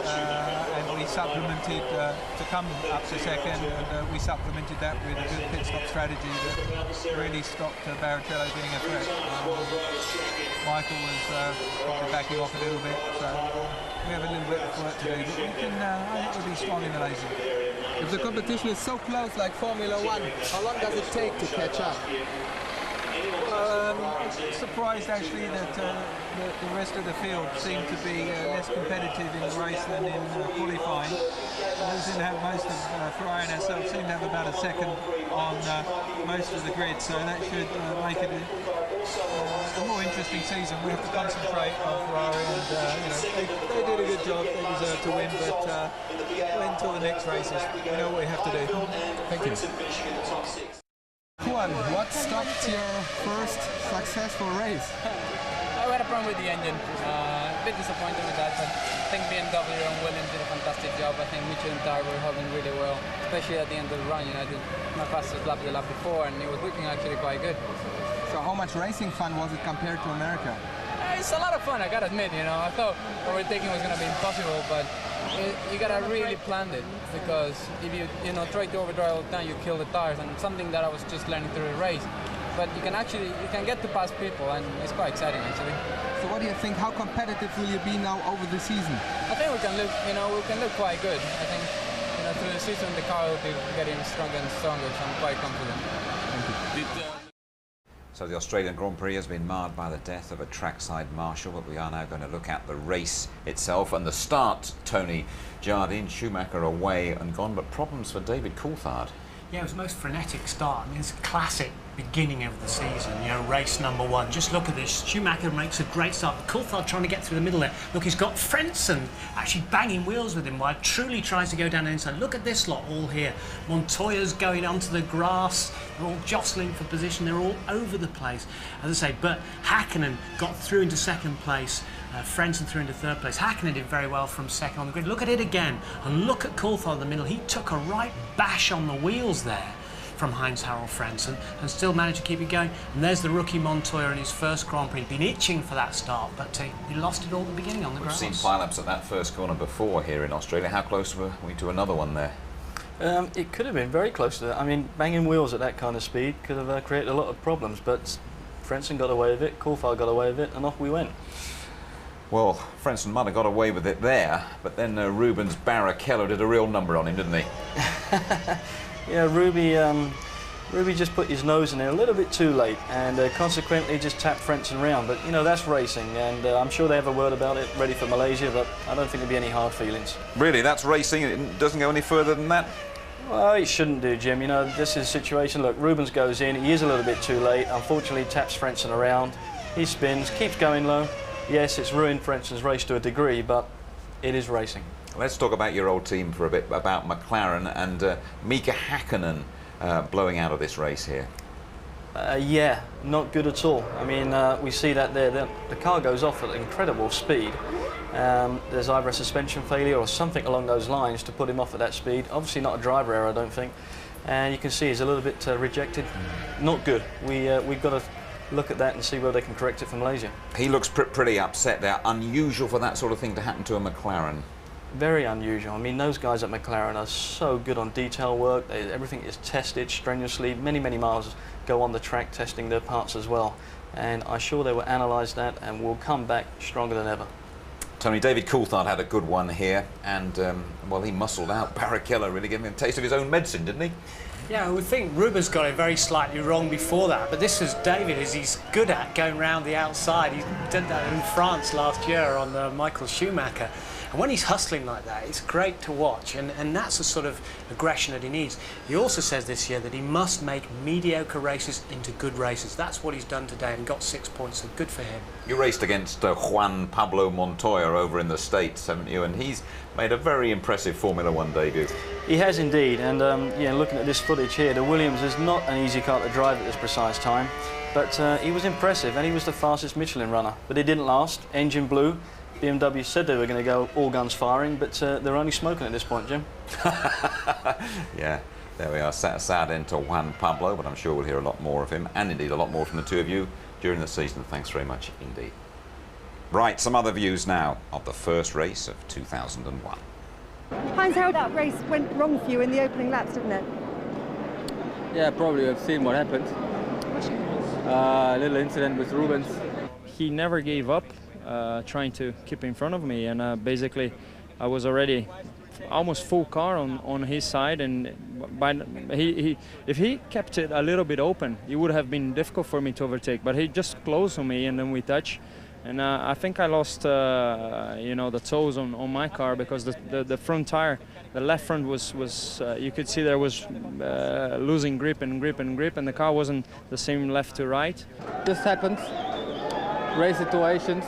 and we supplemented to come up to second, and we supplemented that with a good pit stop strategy that really stopped Barrichello being a threat. Michael was probably backing off a little bit, so we have a little bit of work to do, but we can, I think we'll be strong in the racing. If the competition is so close like Formula One, how long does it take to catch up? Surprised actually that the rest of the field seemed to be less competitive in the race than in qualifying. We seem to have most of Ferrari and ourselves seem to have about a second on most of the grid, so that should make it a more interesting season. We have to concentrate on Ferrari, and they did a good job. They deserve to win, but until the next races, we know what we have to do. Thank you. Juan, what stopped your first successful race? I had a problem with the engine. A bit disappointed with that, but I think BMW and Williams did a fantastic job. I think Mitchell and Tire were holding really well, especially at the end of the run. I did my fastest lap the lap before, and it was looking actually quite good. So how much racing fun was it compared to America? It's a lot of fun, I gotta admit. I thought overtaking was gonna be impossible, but you gotta really plan it, because if you try to overdrive all the time, you kill the tires, and something that I was just learning through the race. But you can get to pass people, and it's quite exciting actually. So what do you think? How competitive will you be now over the season? I think we can look quite good. I think through the season the car will be getting stronger and stronger, so I'm quite confident. Thank you. So the Australian Grand Prix has been marred by the death of a trackside marshal, but we are now going to look at the race itself and the start. Tony Jardine, Schumacher away and gone, but problems for David Coulthard. Yeah, it was the most frenetic start. I mean, it's a classic beginning of the season, race number one. Just look at this. Schumacher makes a great start. Coulthard trying to get through the middle there. Look, he's got Frentzen actually banging wheels with him while Truly tries to go down the inside. Look at this lot all here. Montoya's going onto the grass. They're all jostling for position. They're all over the place, as I say. But Hakkinen got through into second place. Frentzen through into third place. Hakkinen did very well from second on the grid. Look at it again. And look at Coulthard in the middle. He took a right bash on the wheels there from Heinz-Harald Frentzen and still managed to keep it going. And there's the rookie Montoya in his first Grand Prix. Been itching for that start, but he lost it all at the beginning on the grass. We've seen pile-ups at that first corner before here in Australia. How close were we to another one there? It could have been very close to that. I mean, banging wheels at that kind of speed could have created a lot of problems, but Frentzen got away with it, Coulthard got away with it, and off we went. Well, Frentzen might have got away with it there, but then Rubens Barrichello did a real number on him, didn't he? Yeah, Ruby just put his nose in there a little bit too late, and consequently just tapped Frentzen round. But that's racing, and I'm sure they have a word about it ready for Malaysia, but I don't think there'll be any hard feelings. Really, that's racing? It doesn't go any further than that? Well, it shouldn't do, Jim. This is a situation. Look, Rubens goes in, he is a little bit too late. Unfortunately, taps Frentzen around. He spins, keeps going low. Yes, it's ruined Frentzen's race to a degree, but it is racing. Let's talk about your old team for a bit, about McLaren and Mika Hakkinen blowing out of this race here. Yeah, not good at all. I mean, we see that there. The car goes off at incredible speed. There's either a suspension failure or something along those lines to put him off at that speed. Obviously not a driver error, I don't think. And you can see he's a little bit rejected. Not good. We've got to look at that and see whether they can correct it for Malaysia. He looks pretty upset there. Unusual for that sort of thing to happen to a McLaren. very unusual. I mean, those guys at McLaren are so good on detail work. Everything is tested strenuously. Many, many miles go on the track testing their parts as well. And I'm sure they will analyse that and will come back stronger than ever. Tony, David Coulthard had a good one here, and well, he muscled out Barrichello, really giving him a taste of his own medicine, didn't he? Yeah, I would think Rubens got it very slightly wrong before that, but this is David, as he's good at going round the outside. He did that in France last year on Michael Schumacher. And when he's hustling like that, it's great to watch, and that's the sort of aggression that he needs. He also says this year that he must make mediocre races into good races. That's what he's done today and got 6 points, so good for him. You raced against Juan Pablo Montoya over in the States, haven't you? And he's made a very impressive Formula One debut. He has indeed, and yeah, looking at this footage here, the Williams is not an easy car to drive at this precise time, but he was impressive, and he was the fastest Michelin runner. But it didn't last. Engine blew. BMW said they were going to go all guns firing, but they're only smoking at this point, Jim. Yeah, there we are. Sad end to Juan Pablo, but I'm sure we'll hear a lot more of him, and indeed a lot more from the two of you during the season. Thanks very much indeed. Right, some other views now of the first race of 2001. Heinz, how that race went wrong for you in the opening laps, didn't it? Yeah, probably I've seen what happened. A little incident with Rubens. He never gave up. Trying to keep in front of me, and basically I was already almost full car on his side, and if he kept it a little bit open, it would have been difficult for me to overtake, but he just closed on me and then we touched, and I think I lost you know, the toes on my car, because the front tire, the left front was you could see there was losing grip, and the car wasn't the same left to right. This happens. Race situations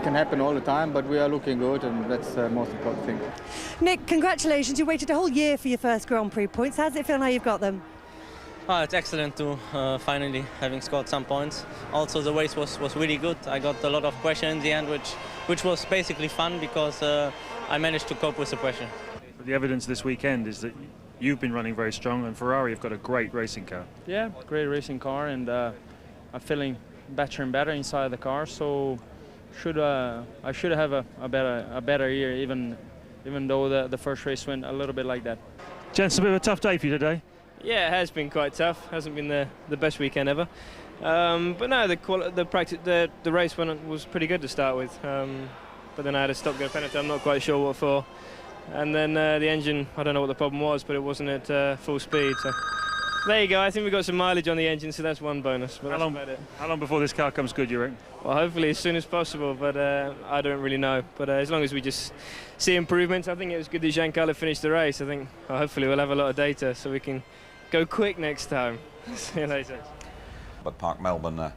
can happen all the time, but we are looking good, and that's the most important thing. Nick, congratulations. You waited a whole year for your first Grand Prix points. How does it feel now you've got them? Oh, it's excellent to finally having scored some points. Also, the race was really good. I got a lot of pressure in the end, which was basically fun, because I managed to cope with the pressure. The evidence this weekend is that you've been running very strong, and Ferrari have got a great racing car. Yeah, great racing car, and I'm feeling better and better inside the car, so I should have a better year, even though the first race went a little bit like that. Gents, a bit of a tough day for you today. Yeah, it has been quite tough. Hasn't been the best weekend ever, but no, the race was pretty good to start with, but then I had to stop, get a penalty. I'm not quite sure what for, and then the engine, I don't know what the problem was, but it wasn't at full speed. So there you go. I think we got some mileage on the engine, so that's one bonus. But that's about it. How long before this car comes good, you reckon? Well, hopefully as soon as possible, but I don't really know. But as long as we just see improvements, I think it was good that Giancarlo finished the race. I think hopefully we'll have a lot of data so we can go quick next time. See you later. But Park Melbourne, a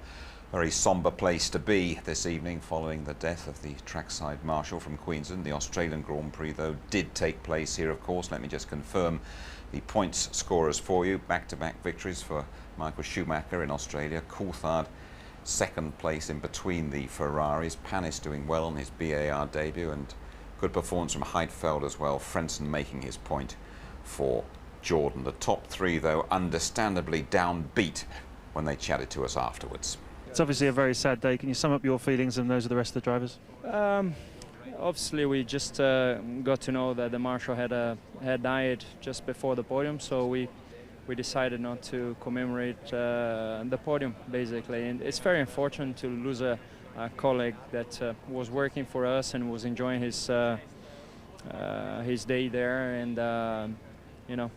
very sombre place to be this evening following the death of the trackside marshal from Queensland. The Australian Grand Prix, though, did take place here, of course. Let me just confirm the points scorers for you. Back-to-back victories for Michael Schumacher in Australia. Coulthard, second place in between the Ferraris. Panis doing well on his BAR debut, and good performance from Heidfeld as well. Frentzen making his point for Jordan. The top three, though, understandably downbeat when they chatted to us afterwards. It's obviously a very sad day. Can you sum up your feelings and those of the rest of the drivers? Obviously, we just got to know that the marshal had died just before the podium, so we decided not to commemorate the podium, basically. And it's very unfortunate to lose a colleague that was working for us and was enjoying his day there. And you know,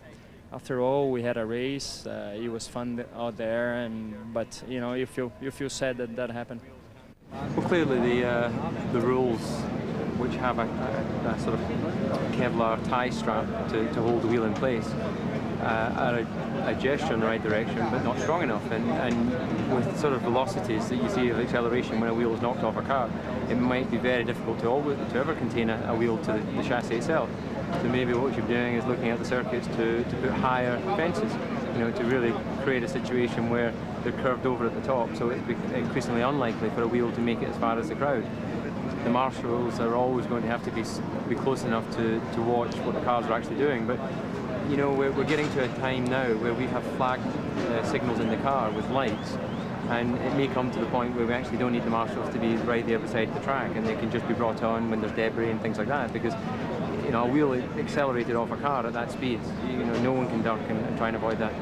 after all, we had a race. It was fun out there, but you know, you feel sad that happened. Well, clearly the rules, which have a sort of Kevlar tie strap to hold the wheel in place, are a gesture in the right direction, but not strong enough. And with sort of velocities that you see of acceleration when a wheel is knocked off a car, it might be very difficult to ever contain a wheel to the chassis itself. So maybe what you're doing is looking at the circuits to put higher fences, you know, to really create a situation where they're curved over at the top, so it's increasingly unlikely for a wheel to make it as far as the crowd. The marshals are always going to have to be close enough to watch what the cars are actually doing, but you know, we're getting to a time now where we have flag signals in the car with lights, And it may come to the point where we actually don't need the marshals to be right there beside the track, and they can just be brought on when there's debris and things like that, because you know, a wheel accelerated off a car at that speed, you know, no one can duck and try and avoid that.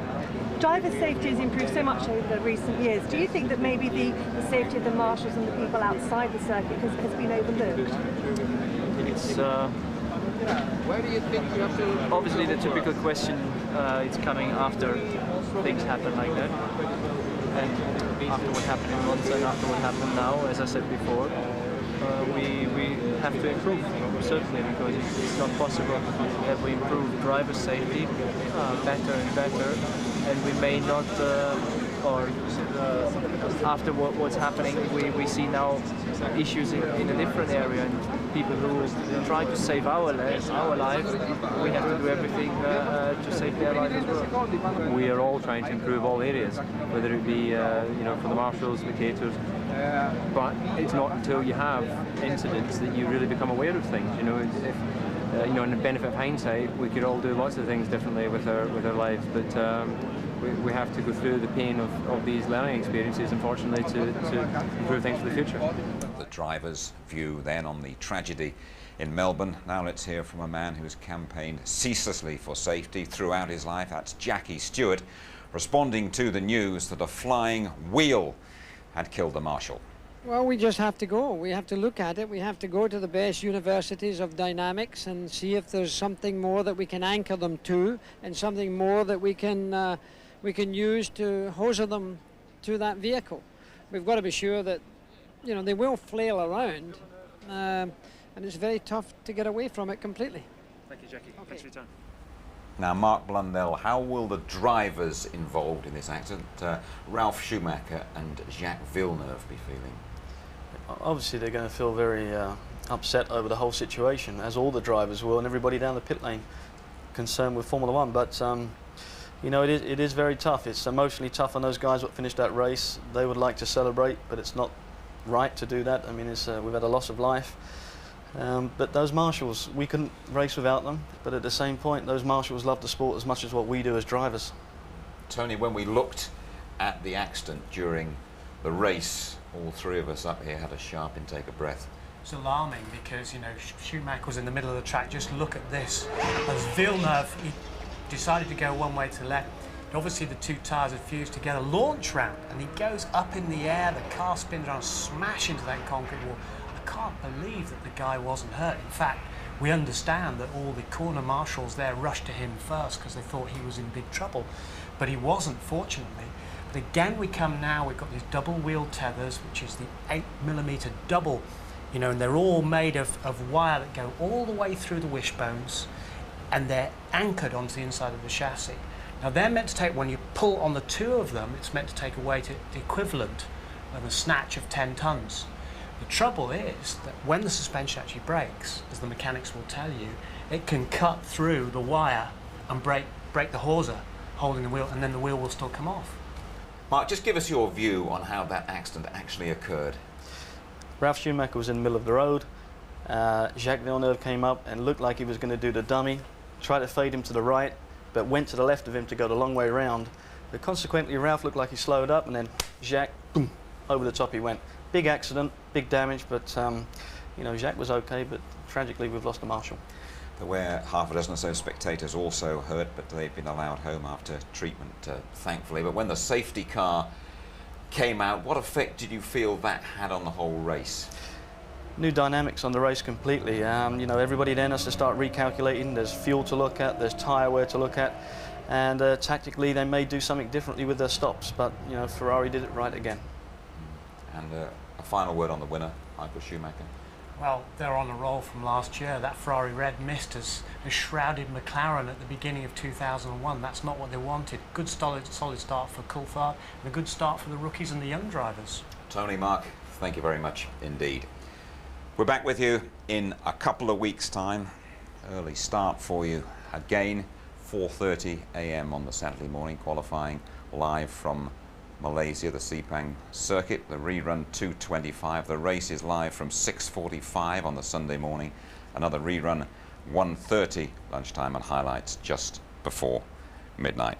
Driver safety has improved so much over the recent years. Do you think that maybe the safety of the marshals and the people outside the circuit has been overlooked? It's where do you think you have to... Obviously the typical question, it's coming after things happen like that. And after what happened in Monza and after what happened now, as I said before, we have to improve, certainly, because it's not possible that we improve driver safety better and better, and we may not, after what's happening, we see now issues in a different area, and people who try to save our lives, we have to do everything to save their lives as well. We are all trying to improve all areas, whether it be you know, for the marshals, the caterers, but it's not until you have incidents that you really become aware of things. You know, if, you know, in the benefit of hindsight, we could all do lots of things differently with our lives, but we have to go through the pain of these learning experiences, unfortunately, to improve things for the future. The driver's view then on the tragedy in Melbourne. Now let's hear from a man who's campaigned ceaselessly for safety throughout his life. That's Jackie Stewart, responding to the news that a flying wheel had killed the marshal. Well, we just have to go. We have to look at it. We have to go to the best universities of dynamics and see if there's something more that we can anchor them to, and something more that we can use to hose them to that vehicle. We've got to be sure that, you know, they will flail around, and it's very tough to get away from it completely. Thank you, Jackie. Okay. Thanks for your time. Now, Mark Blundell, how will the drivers involved in this accident, Ralf Schumacher and Jacques Villeneuve, be feeling? Obviously, they're going to feel very upset over the whole situation, as all the drivers will, and everybody down the pit lane concerned with Formula One. But you know, it is very tough. It's emotionally tough on those guys that finished that race. They would like to celebrate, but it's not right to do that. I mean, we've had a loss of life. But those marshals, we couldn't race without them, but at the same point, those marshals love the sport as much as what we do as drivers. Tony, when we looked at the accident during the race, all three of us up here had a sharp intake of breath. It's alarming because, you know, Schumacher was in the middle of the track. Just look at this. As Villeneuve, he decided to go one way to the left. Obviously, the two tyres had fused together. Launch ramp, and he goes up in the air. The car spins around, smash into that concrete wall. I can't believe that the guy wasn't hurt. In fact, we understand that all the corner marshals there rushed to him first because they thought he was in big trouble, but he wasn't, fortunately. But again, we've got these double wheel tethers, which is the 8mm double, you know, and they're all made of wire that go all the way through the wishbones, and they're anchored onto the inside of the chassis. Now, they're meant to take, when you pull on the two of them, it's meant to take a weight equivalent of a snatch of 10 tons. The trouble is that when the suspension actually breaks, as the mechanics will tell you, it can cut through the wire and break the hawser holding the wheel, and then the wheel will still come off. Mark, just give us your view on how that accident actually occurred. Ralf Schumacher was in the middle of the road. Jacques Villeneuve came up and looked like he was going to do the dummy, tried to fade him to the right, but went to the left of him to go the long way round. But consequently, Ralf looked like he slowed up, and then Jacques, boom, over the top he went. Big accident, big damage, but you know, Jacques was okay, but tragically we've lost a marshal. There were half a dozen or so spectators also hurt, but they've been allowed home after treatment, thankfully. But when the safety car came out, what effect did you feel that had on the whole race? New dynamics on the race completely. You know, everybody then has to start recalculating. There's fuel to look at, there's tyre wear to look at, and tactically they may do something differently with their stops, but you know, Ferrari did it right again. And a final word on the winner, Michael Schumacher. Well, they're on a roll from last year. That Ferrari red mist has shrouded McLaren at the beginning of 2001. That's not what they wanted. Good, solid start for Coulthard, and a good start for the rookies and the young drivers. Tony, Mark, thank you very much indeed. We're back with you in a couple of weeks' time. Early start for you again, 4:30 a.m. on the Saturday morning, qualifying live from Malaysia, the Sepang circuit. The rerun 2:25. The race is live from 6:45 on the Sunday morning. Another rerun 1:30 lunchtime, and highlights just before midnight.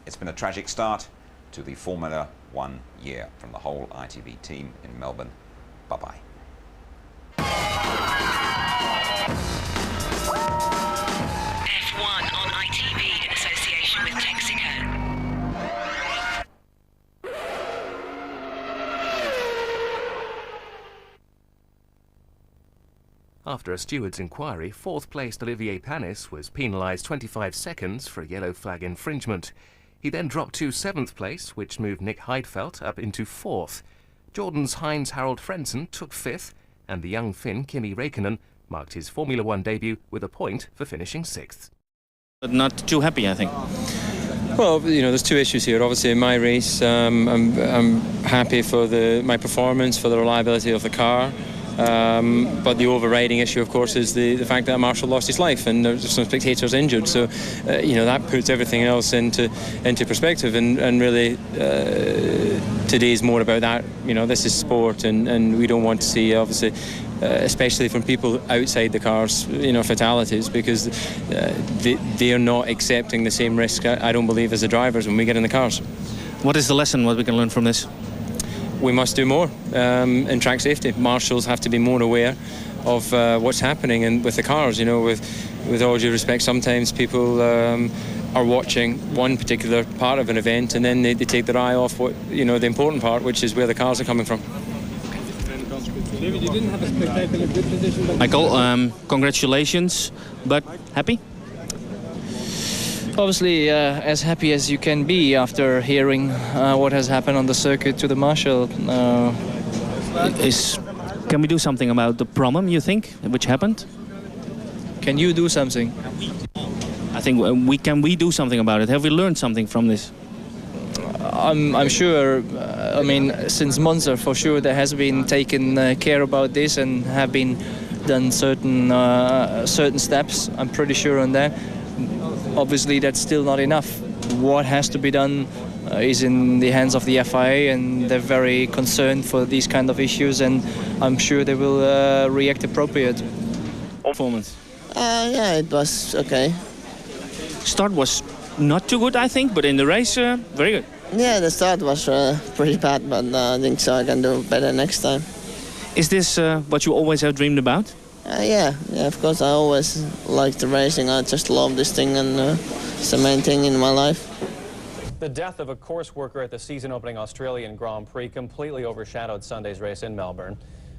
It's been a tragic start to the Formula One year. From the whole ITV team in Melbourne, bye-bye. F1 on ITV in association with Texaco. After a steward's inquiry, fourth-placed Olivier Panis was penalised 25 seconds for a yellow flag infringement. He then dropped to seventh place, which moved Nick Heidfeld up into fourth. Jordan's Heinz-Harald Frentzen took fifth, and the young Finn Kimi Räikkönen marked his Formula One debut with a point for finishing sixth. But not too happy, I think. Well, you know, there's two issues here. Obviously, in my race, I'm happy for my performance, for the reliability of the car. But the overriding issue, of course, is the fact that Marshall lost his life and there's some spectators injured. So, you know, that puts everything else into perspective. And really, today's more about that. You know, this is sport, and we don't want to see, obviously, especially from people outside the cars, you know, fatalities, because they are not accepting the same risk, I don't believe, as the drivers when we get in the cars. What is the lesson, what we can learn from this? We must do more in track safety. Marshals have to be more aware of what's happening and with the cars. You know, with all due respect, sometimes people are watching one particular part of an event and then they take their eye off what, you know, the important part, which is where the cars are coming from. David, you didn't have a spectacular good position, but Michael, congratulations, but happy? Obviously, as happy as you can be after hearing what has happened on the circuit to the marshal. Can we do something about the problem, you think, which happened? Can you do something? I think we do something about it? Have we learned something from this? I'm sure, I mean, since Monza, for sure, there has been taken care about this and have been done certain steps, I'm pretty sure on that. Obviously, that's still not enough. What has to be done is in the hands of the FIA, and they're very concerned for these kind of issues, and I'm sure they will react appropriate. Performance? Yeah, it was okay. Start was not too good, I think, but in the race, very good. Yeah, the start was pretty bad, but I think so I can do better next time. Is this what you always have dreamed about? Yeah, of course. I always liked the racing. I just love this thing, and it's the main thing in my life. The death of a course worker at the season-opening Australian Grand Prix completely overshadowed Sunday's race in Melbourne.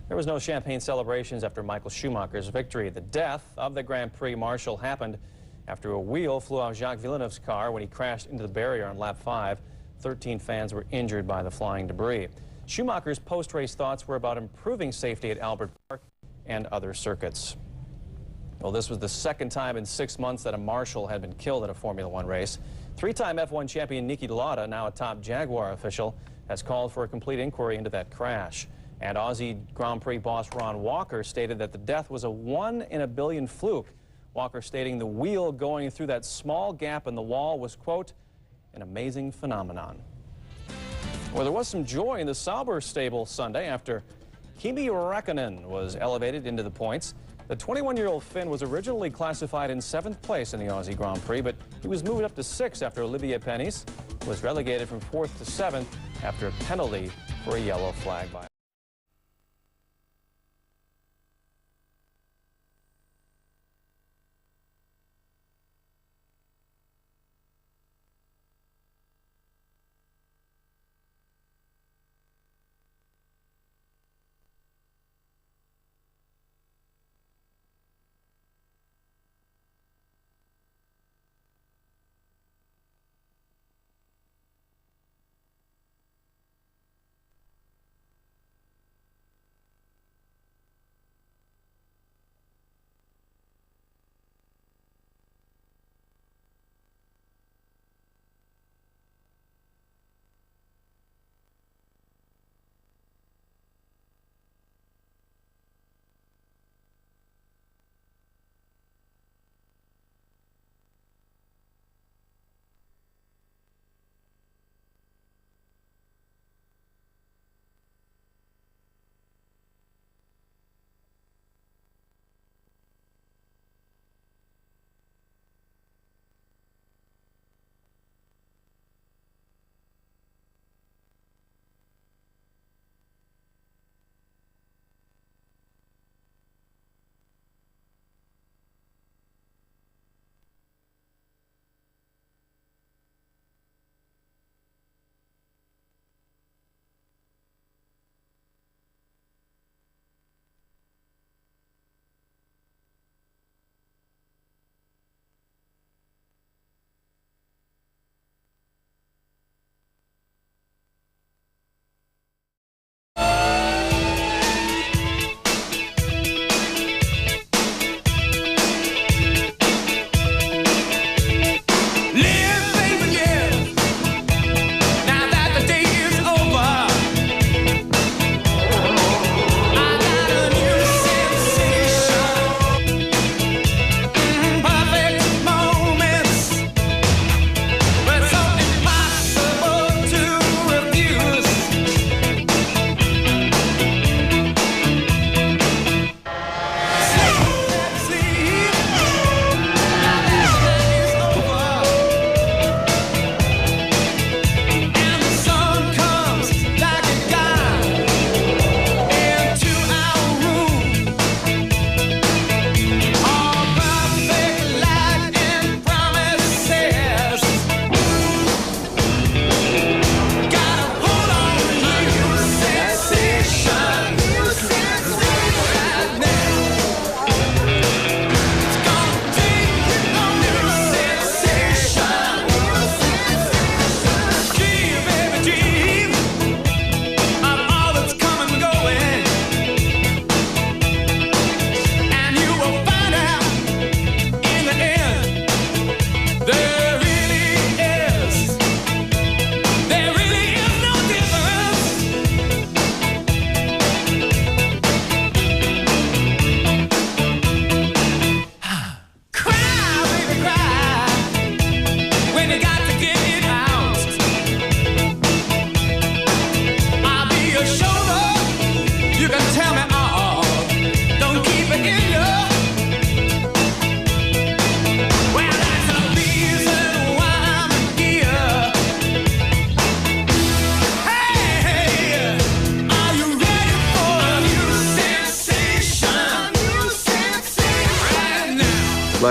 There was no champagne celebrations after Michael Schumacher's victory. The death of the Grand Prix marshal happened after a wheel flew off Jacques Villeneuve's car when he crashed into the barrier on lap 5. 13 fans were injured by the flying debris. Schumacher's post-race thoughts were about improving safety at Albert Park and other circuits. Well, this was the second time in 6 months that a marshal had been killed at a Formula One race. Three-time F1 champion Niki Lauda, now a top Jaguar official, has called for a complete inquiry into that crash. And Aussie Grand Prix boss Ron Walker stated that the death was a 1 in a billion fluke. Walker stating the wheel going through that small gap in the wall was, quote, an amazing phenomenon. Well, there was some joy in the Sauber stable Sunday after Kimi Räikkönen was elevated into the points. The 21-year-old Finn was originally classified in 7th place in the Aussie Grand Prix, but he was moved up to 6th after Olivier Panis was relegated from 4th to 7th after a penalty for a yellow flag violation.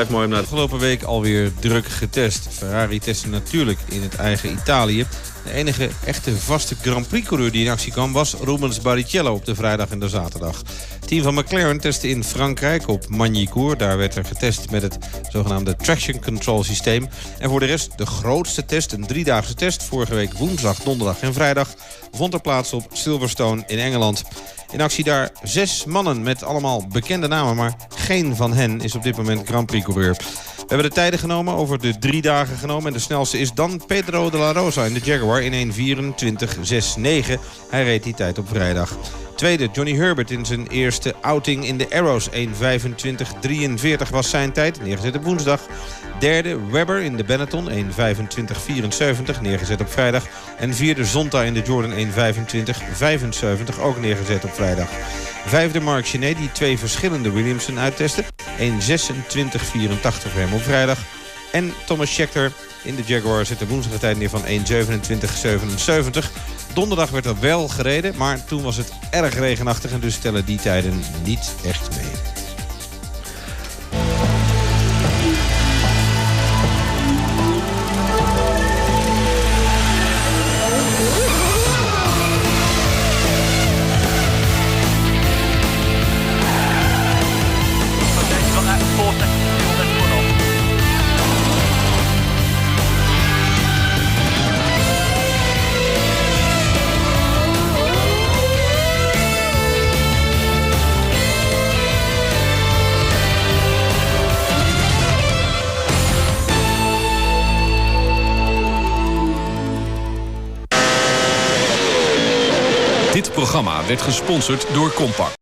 blijft mooi om naar de afgelopen week alweer druk getest. Ferrari testte natuurlijk in het eigen Italië. De enige echte vaste Grand Prix-coureur die in actie kwam was Rubens Barrichello op de vrijdag en de zaterdag. Het team van McLaren testte in Frankrijk op Magny-Cours. Daar werd er getest met het zogenaamde traction control systeem. En voor de rest de grootste test, een 3-daagse test, vorige week woensdag, donderdag en vrijdag, vond er plaats op Silverstone in Engeland. In actie daar 6 mannen met allemaal bekende namen, maar geen van hen is op dit moment Grand Prix-coureur. We hebben de tijden genomen, over de 3 dagen genomen. En de snelste is dan Pedro de la Rosa in de Jaguar in 1:24.69. Hij reed die tijd op vrijdag. Tweede, Johnny Herbert in zijn eerste outing in de Arrows. 1:25.43 was zijn tijd, neergezet op woensdag. Derde, Webber in de Benetton, 1:25.74, neergezet op vrijdag. En vierde, Zonta in de Jordan, 1:25.75, ook neergezet op vrijdag. Vijfde, Mark Genet, die 2 verschillende Williamson uittesten. 1:26.84 voor hem op vrijdag. En Thomas Scheckter in de Jaguar zet de woensdag tijd neer van 1:27.77. Donderdag werd er wel gereden, maar toen was het erg regenachtig en dus tellen die tijden niet echt mee. Dit programma werd gesponsord door Compaq.